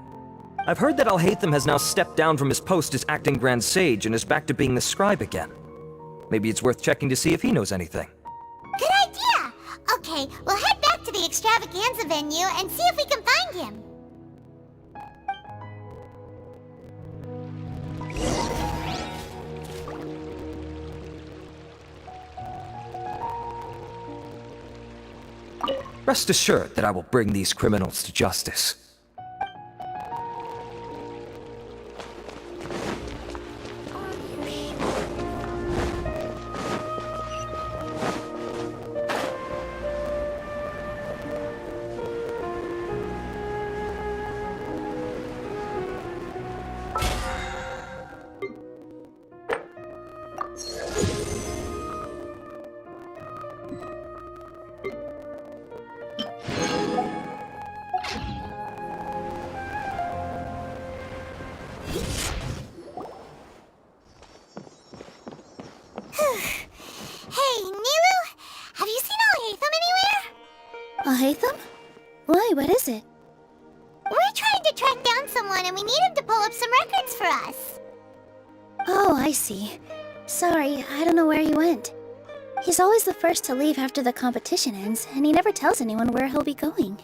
I've heard that Alhaitham has now stepped down from his post as acting Grand Sage and is back to being the scribe again. Maybe it's worth checking to see if he knows anything. Good idea! Okay, we'll head back to the extravaganza venue and see if we can find him. Rest assured that I will bring these criminals to justice. Hey, Nilu! Have you seen Alhaitham anywhere? Alhaitham? Why, what is it? We're trying to track down someone and we need him to pull up some records for us. Oh, I see. Sorry, I don't know where he went. He's always the first to leave after the competition ends, and he never tells anyone where he'll be going.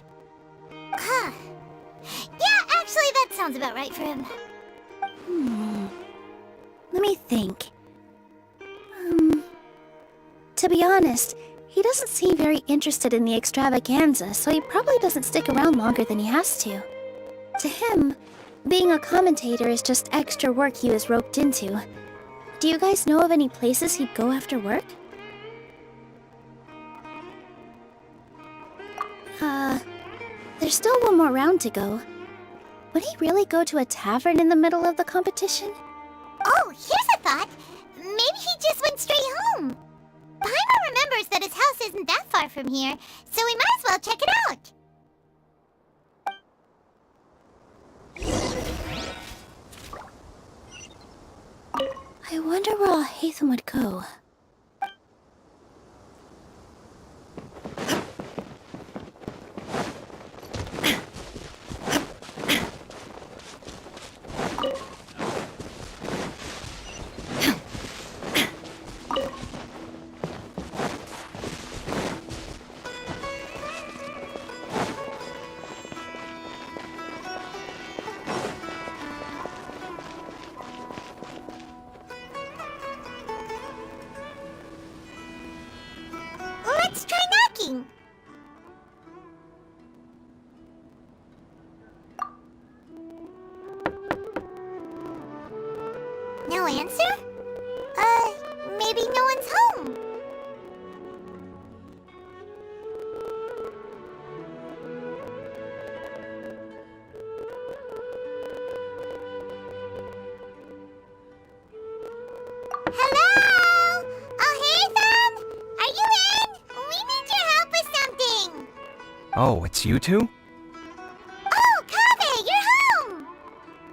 Huh. Yeah, actually, that sounds about right for him. Let me think. To be honest, he doesn't seem very interested in the extravaganza, so he probably doesn't stick around longer than he has to. To him, being a commentator is just extra work he was roped into. Do you guys know of any places he'd go after work? There's still one more round to go. Would he really go to a tavern in the middle of the competition? Oh, here's a thought. Maybe he just went straight home. Paimon remembers that his house isn't that far from here, so we might as well check it out. I wonder where Alhaitham would go. asking. No answer? Maybe no one's home. Hello? Oh, hey, Ethan? Are you in? We need your help with something. Oh, it's you two? Oh, Kaveh, you're home.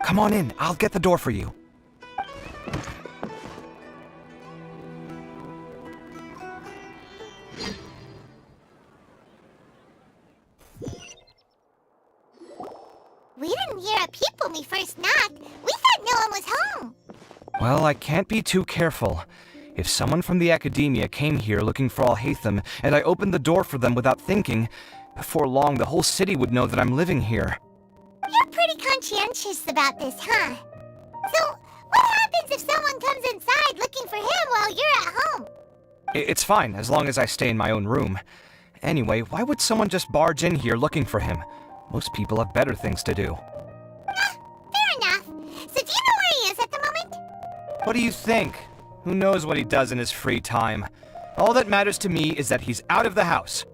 Come on in, I'll get the door for you. We didn't hear a peep when we first knocked. We thought no one was home. Well, I can't be too careful. If someone from the academia came here looking for Alhaitham, and I opened the door for them without thinking, before long the whole city would know that I'm living here. You're pretty conscientious about this, huh? So, what happens if someone comes inside looking for him while you're at home? It's fine, as long as I stay in my own room. Anyway, why would someone just barge in here looking for him? Most people have better things to do. Fair enough. So do you know where he is at the moment? What do you think? Who knows what he does in his free time? All that matters to me is that he's out of the house.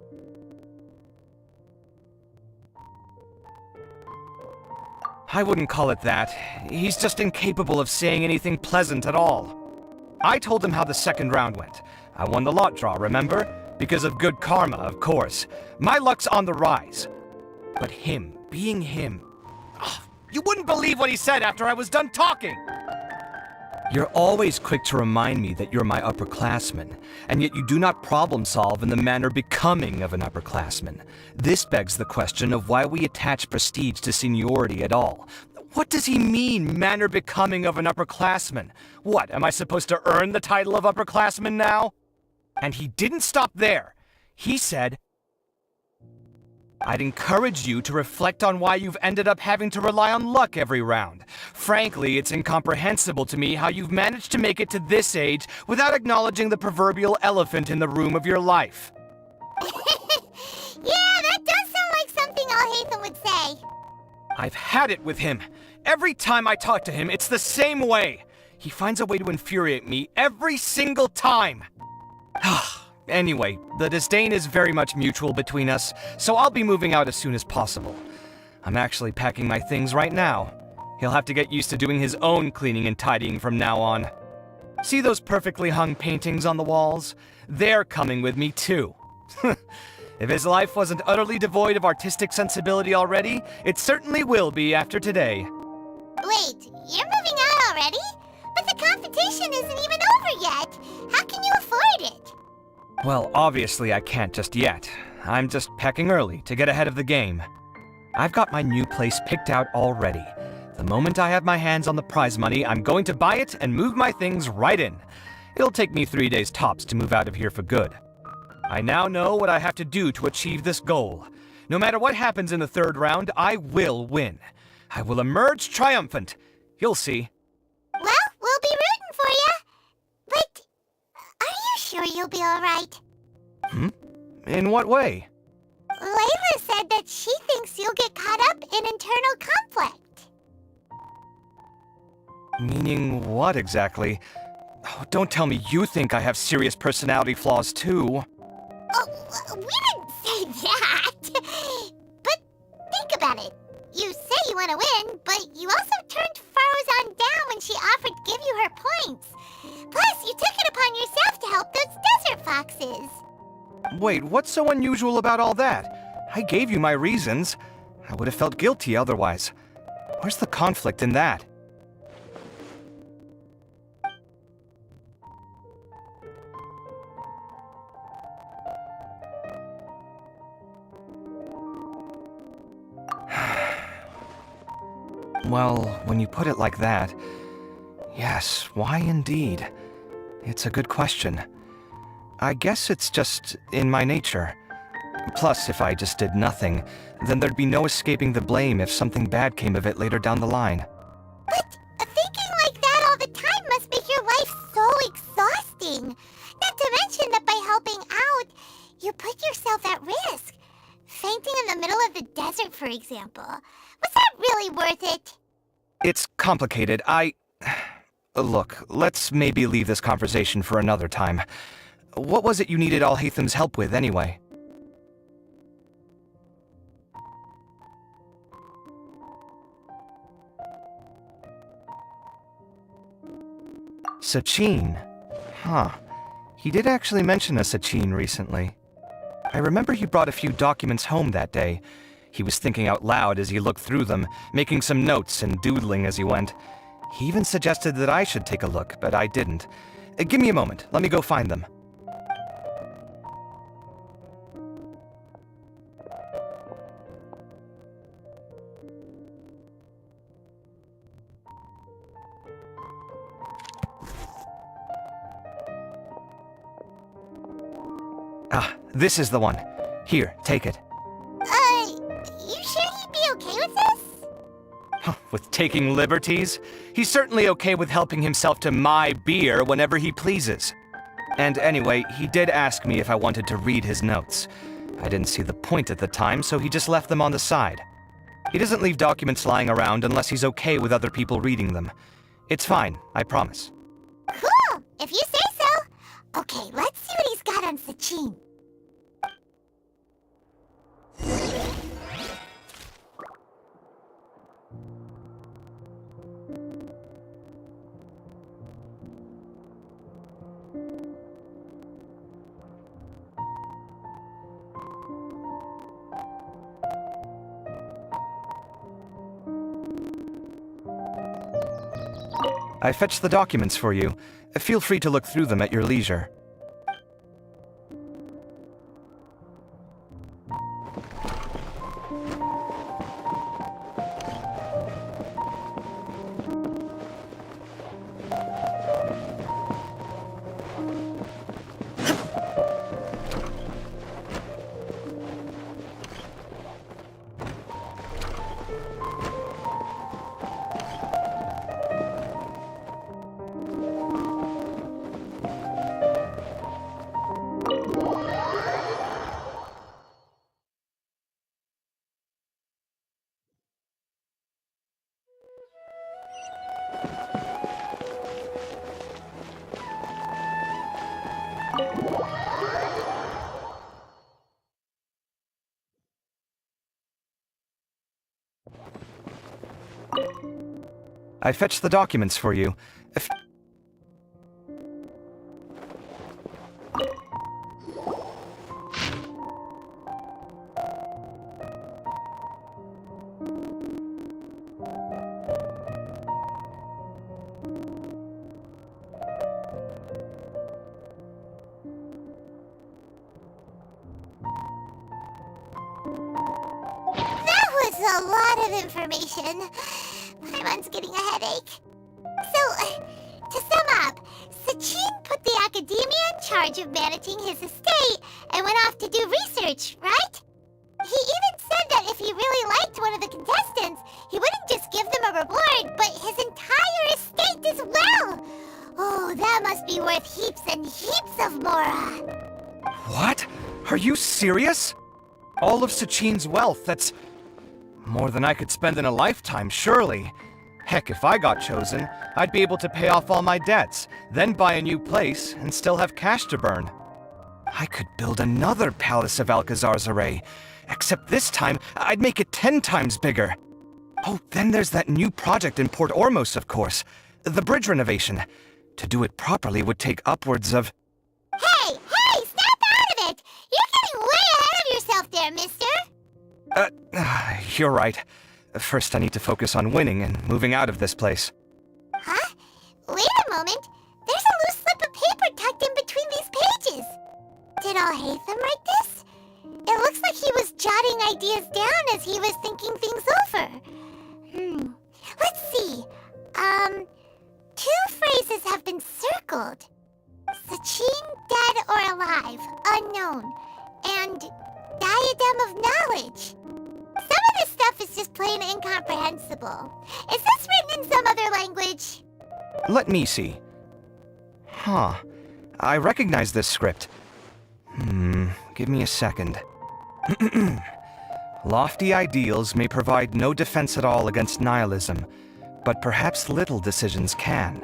I wouldn't call it that. He's just incapable of saying anything pleasant at all. I told him how the second round went. I won the lot draw, remember? Because of good karma, of course. My luck's on the rise. But him, being him... you wouldn't believe what he said after I was done talking! You're always quick to remind me that you're my upperclassman, and yet you do not problem solve in the manner becoming of an upperclassman. This begs the question of why we attach prestige to seniority at all. What does he mean, manner becoming of an upperclassman? What, am I supposed to earn the title of upperclassman now? And he didn't stop there. He said, I'd encourage you to reflect on why you've ended up having to rely on luck every round. Frankly, it's incomprehensible to me how you've managed to make it to this age without acknowledging the proverbial elephant in the room of your life. Yeah, that does sound like something Alhaitham would say. I've had it with him. Every time I talk to him, it's the same way. He finds a way to infuriate me every single time. Anyway, the disdain is very much mutual between us, so I'll be moving out as soon as possible. I'm actually packing my things right now. He'll have to get used to doing his own cleaning and tidying from now on. See those perfectly hung paintings on the walls? They're coming with me too. If his life wasn't utterly devoid of artistic sensibility already, it certainly will be after today. Wait, you're moving out already? But the competition isn't even over yet. How can you afford it? Well, obviously I can't just yet. I'm just packing early to get ahead of the game. I've got my new place picked out already. The moment I have my hands on the prize money, I'm going to buy it and move my things right in. It'll take me 3 days tops to move out of here for good. I now know what I have to do to achieve this goal. No matter what happens in the third round, I will win. I will emerge triumphant. You'll see. Well, we'll be rooting for you. But are you sure you'll be alright? In what way? Layla said that she thinks you'll get caught up in internal conflict. Meaning what exactly? Oh, don't tell me you think I have serious personality flaws too. Oh, we didn't say that. But think about it. You say you want to win, but you also turned Farozan down when she offered to give you her points. Plus, you took it upon yourself to help those desert foxes. Wait, what's so unusual about all that? I gave you my reasons. I would have felt guilty otherwise. Where's the conflict in that? Well, when you put it like that, yes, why indeed? It's a good question. I guess it's just in my nature. Plus, if I just did nothing, then there'd be no escaping the blame if something bad came of it later down the line. But thinking like that all the time must make your life so exhausting. Not to mention that by helping out, You put yourself at risk. Fainting in the middle of the desert, for example. Was that really worth it? It's complicated. Look, let's maybe leave this conversation for another time. What was it you needed Alhatham's help with, anyway? Sachin. Huh. He did actually mention a Sachin recently. I remember he brought a few documents home that day. He was thinking out loud as he looked through them, making some notes and doodling as he went. He even suggested that I should take a look, but I didn't. Give me a moment. Let me go find them. Ah, this is the one. Here, take it. You sure he'd be okay with this? With taking liberties? He's certainly okay with helping himself to my beer whenever he pleases. And anyway, he did ask me if I wanted to read his notes. I didn't see the point at the time, so he just left them on the side. He doesn't leave documents lying around unless he's okay with other people reading them. It's fine, I promise. Cool, if you say so. Okay, let's see what he's got on Sachin. I fetched the documents for you. Feel free to look through them at your leisure. I fetched the documents for you. That was a lot of information. Paimon's getting a headache. So, to sum up, Sachin put the academia in charge of managing his estate and went off to do research, right? He even said that if he really liked one of the contestants, he wouldn't just give them a reward, but his entire estate as well. Oh, that must be worth heaps and heaps of Mora. What? Are you serious? All of Sachin's wealth, that's more than I could spend in a lifetime, surely. Heck, if I got chosen, I'd be able to pay off all my debts, then buy a new place, and still have cash to burn. I could build another Palace of Alcazar's Array, except this time, I'd make it 10 times bigger. Oh, then there's that new project in Port Ormos, of course. The bridge renovation. To do it properly would take upwards of... Hey, snap out of it! You're getting way ahead of yourself there, mister! You're right. First, I need to focus on winning and moving out of this place. Huh? Wait a moment. There's a loose slip of paper tucked in between these pages. Did Alhaitham write this? It looks like he was jotting ideas down as he was thinking things over. Let's see. 2 phrases have been circled. Sachin, dead or alive, unknown. And diadem of knowledge. Some of this stuff is just plain incomprehensible. Is this written in some other language? Let me see. Huh. I recognize this script. give me a second. Lofty ideals may provide no defense at all against nihilism, but perhaps little decisions can.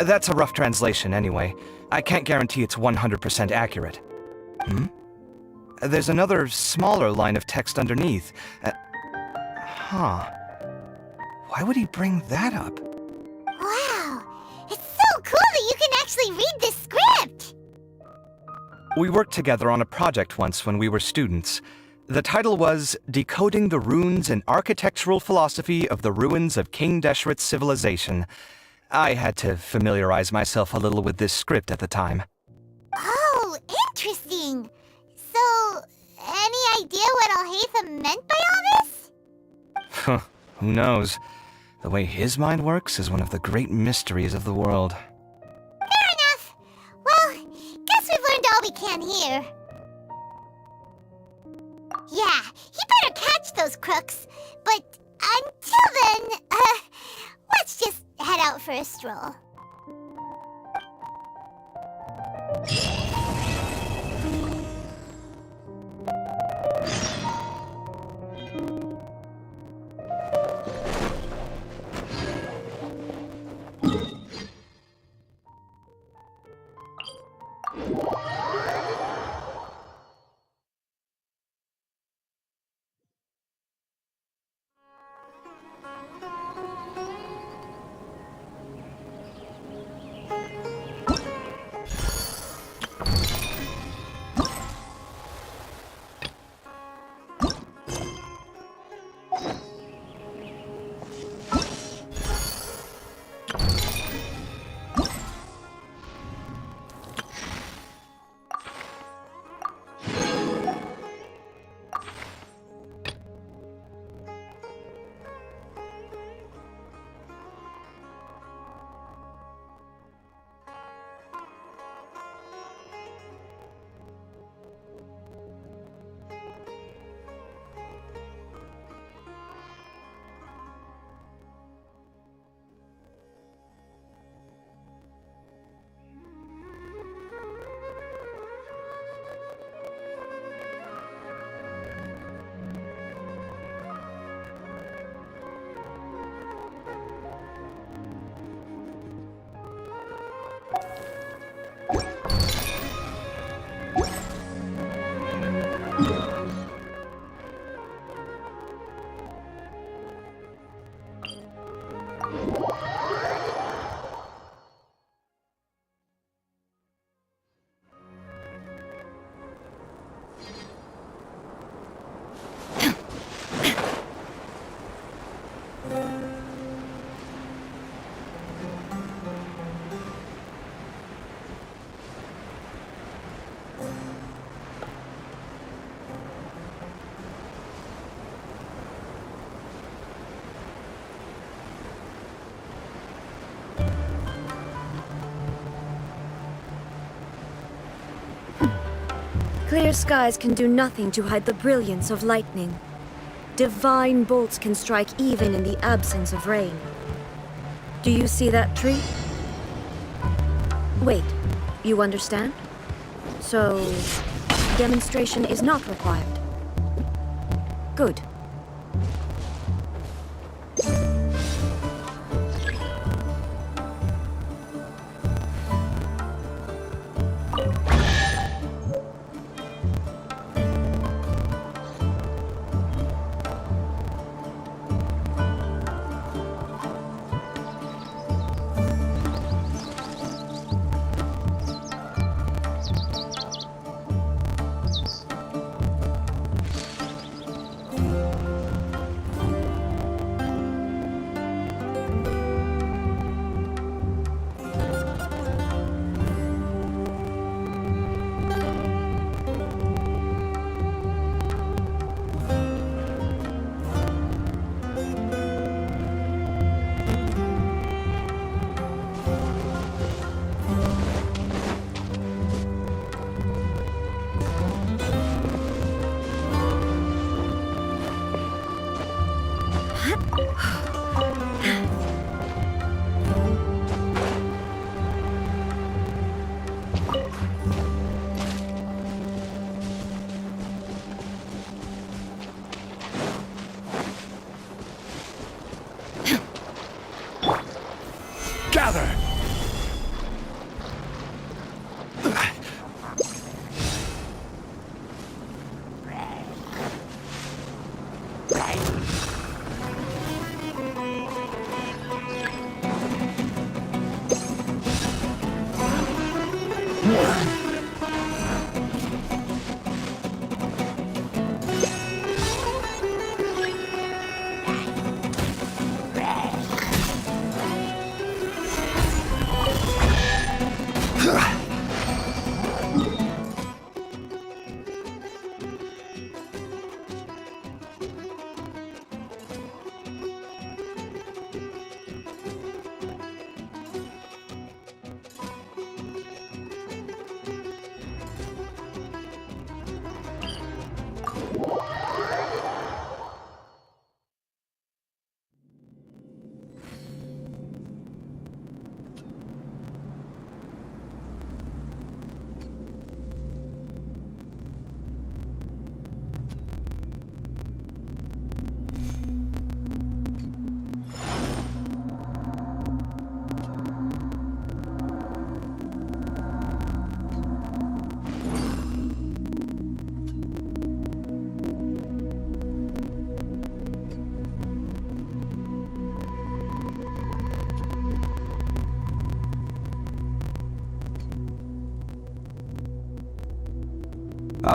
That's a rough translation anyway. I can't guarantee it's 100% accurate. There's another smaller line of text underneath. Why would he bring that up? Wow, it's so cool that you can actually read this script! We worked together on a project once when we were students. The title was Decoding the Runes and Architectural Philosophy of the Ruins of King Deshret's Civilization. I had to familiarize myself a little with this script at the time. Oh, interesting. So, any idea what Alhaitham meant by all this? Who knows? The way his mind works is one of the great mysteries of the world. Fair enough. Well, guess we've learned all we can here. Yeah, he better catch those crooks. But until then, let's just head out for a stroll. Clear skies can do nothing to hide the brilliance of lightning. Divine bolts can strike even in the absence of rain. Do you see that tree? Wait, you understand? So, demonstration is not required. Good.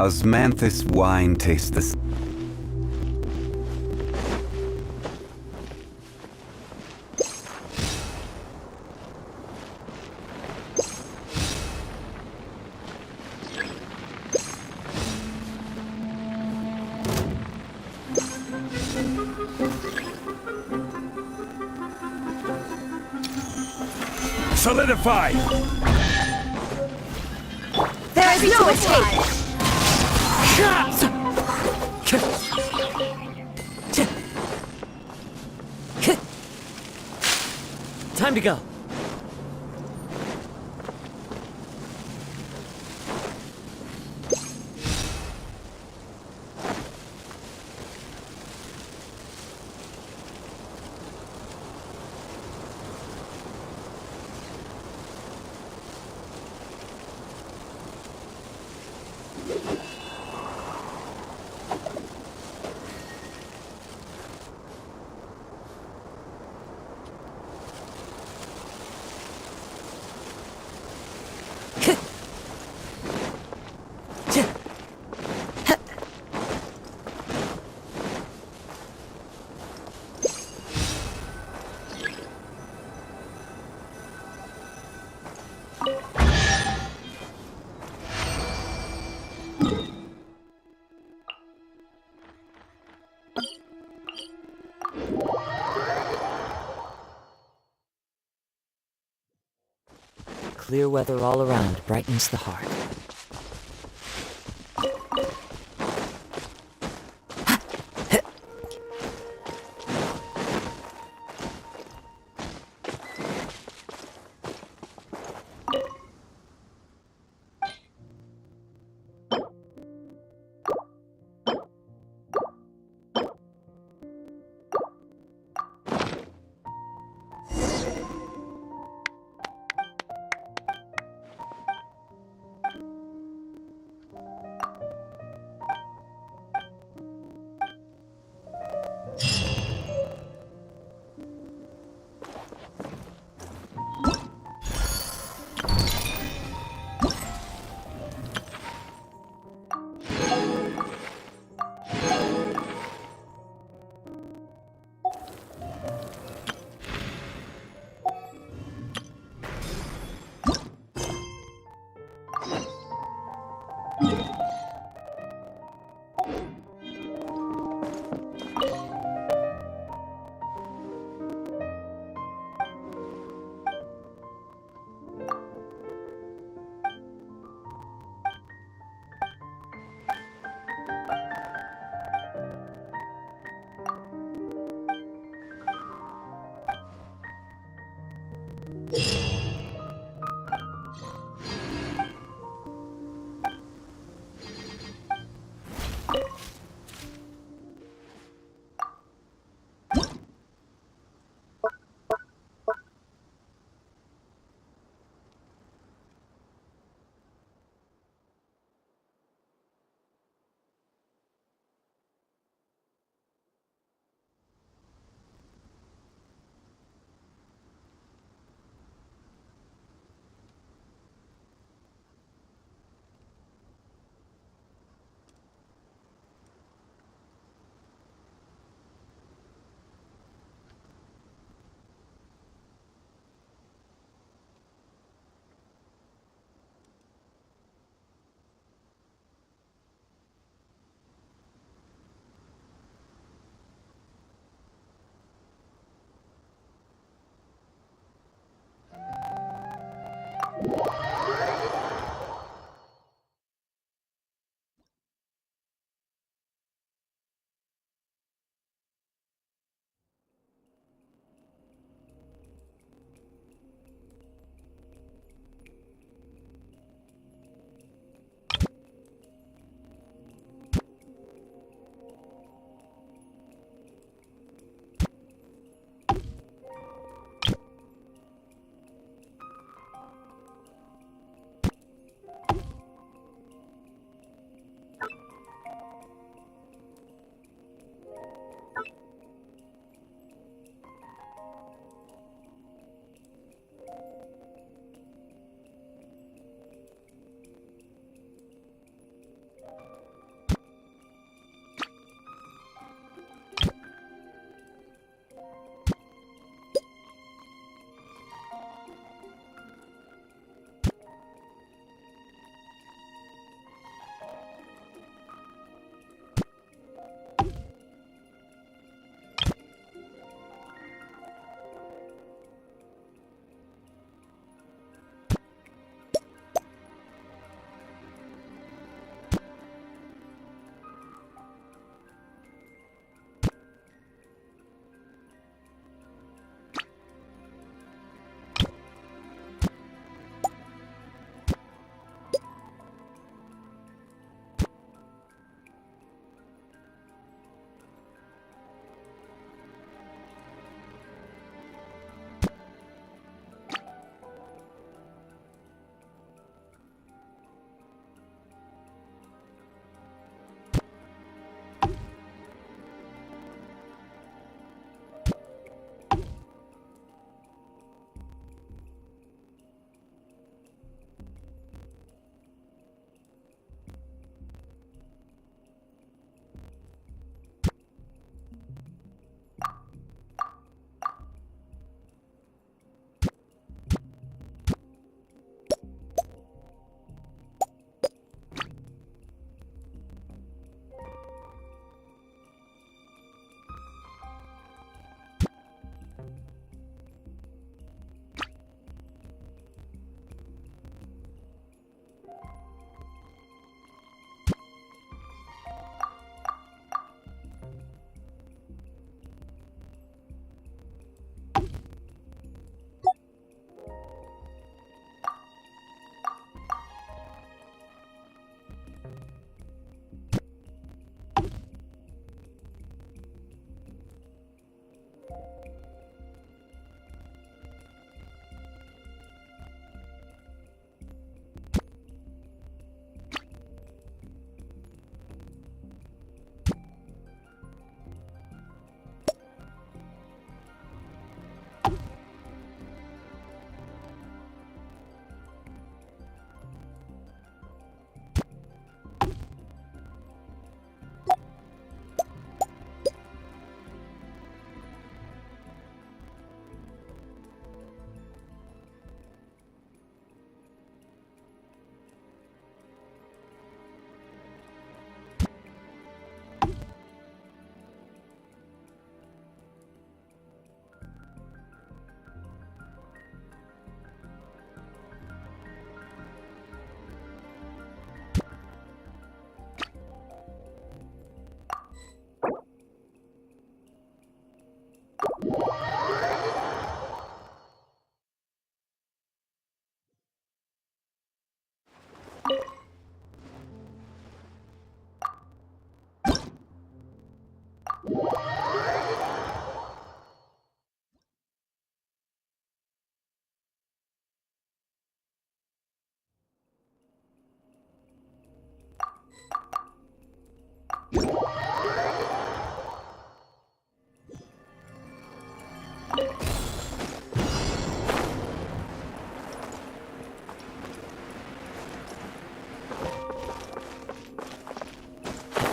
Osmanthus wine tastes the Solidify! There is no escape! Time to go. Clear weather all around brightens the heart.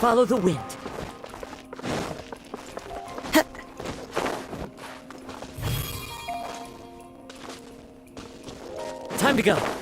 follow the wind. Time to go.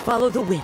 follow the wind.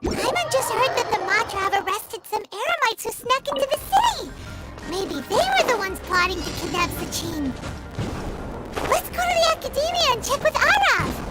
Paimon just heard that the Matra have arrested some Eremites who snuck into the city. Maybe they were the ones plotting to kidnap Sachin. Let's go to the Academia and check with Arav.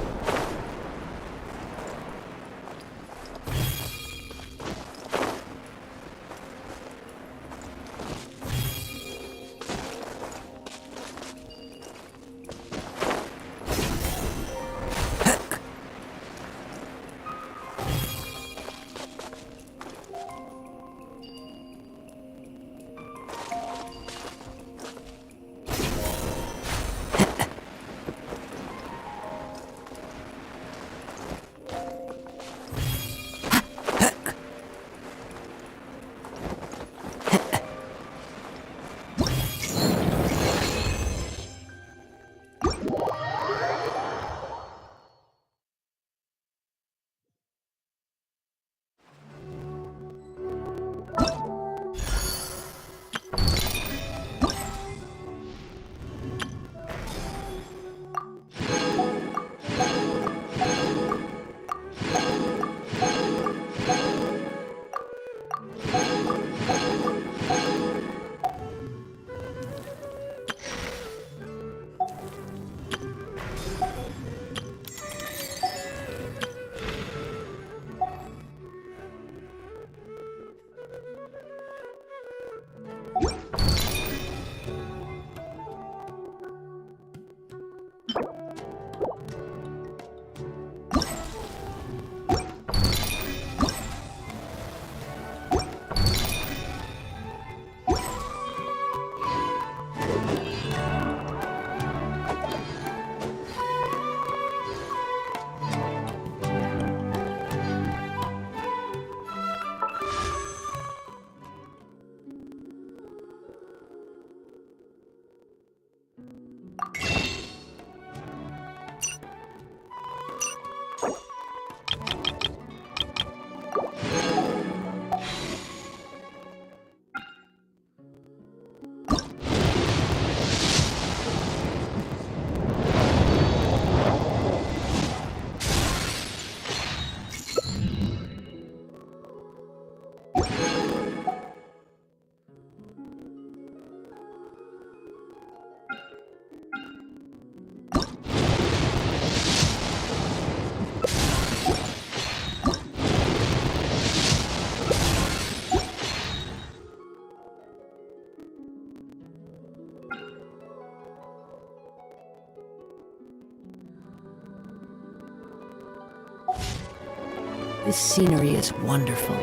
This scenery is wonderful.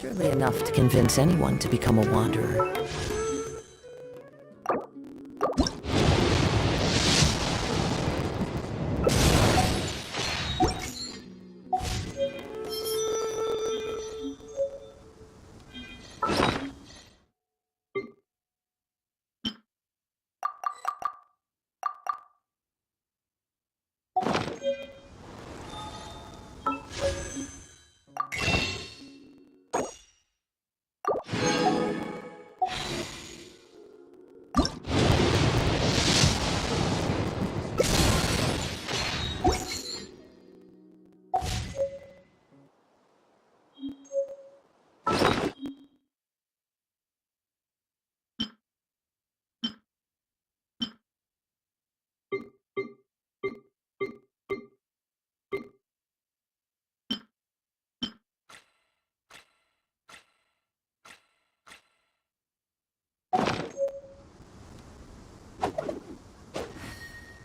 Surely enough to convince anyone to become a wanderer.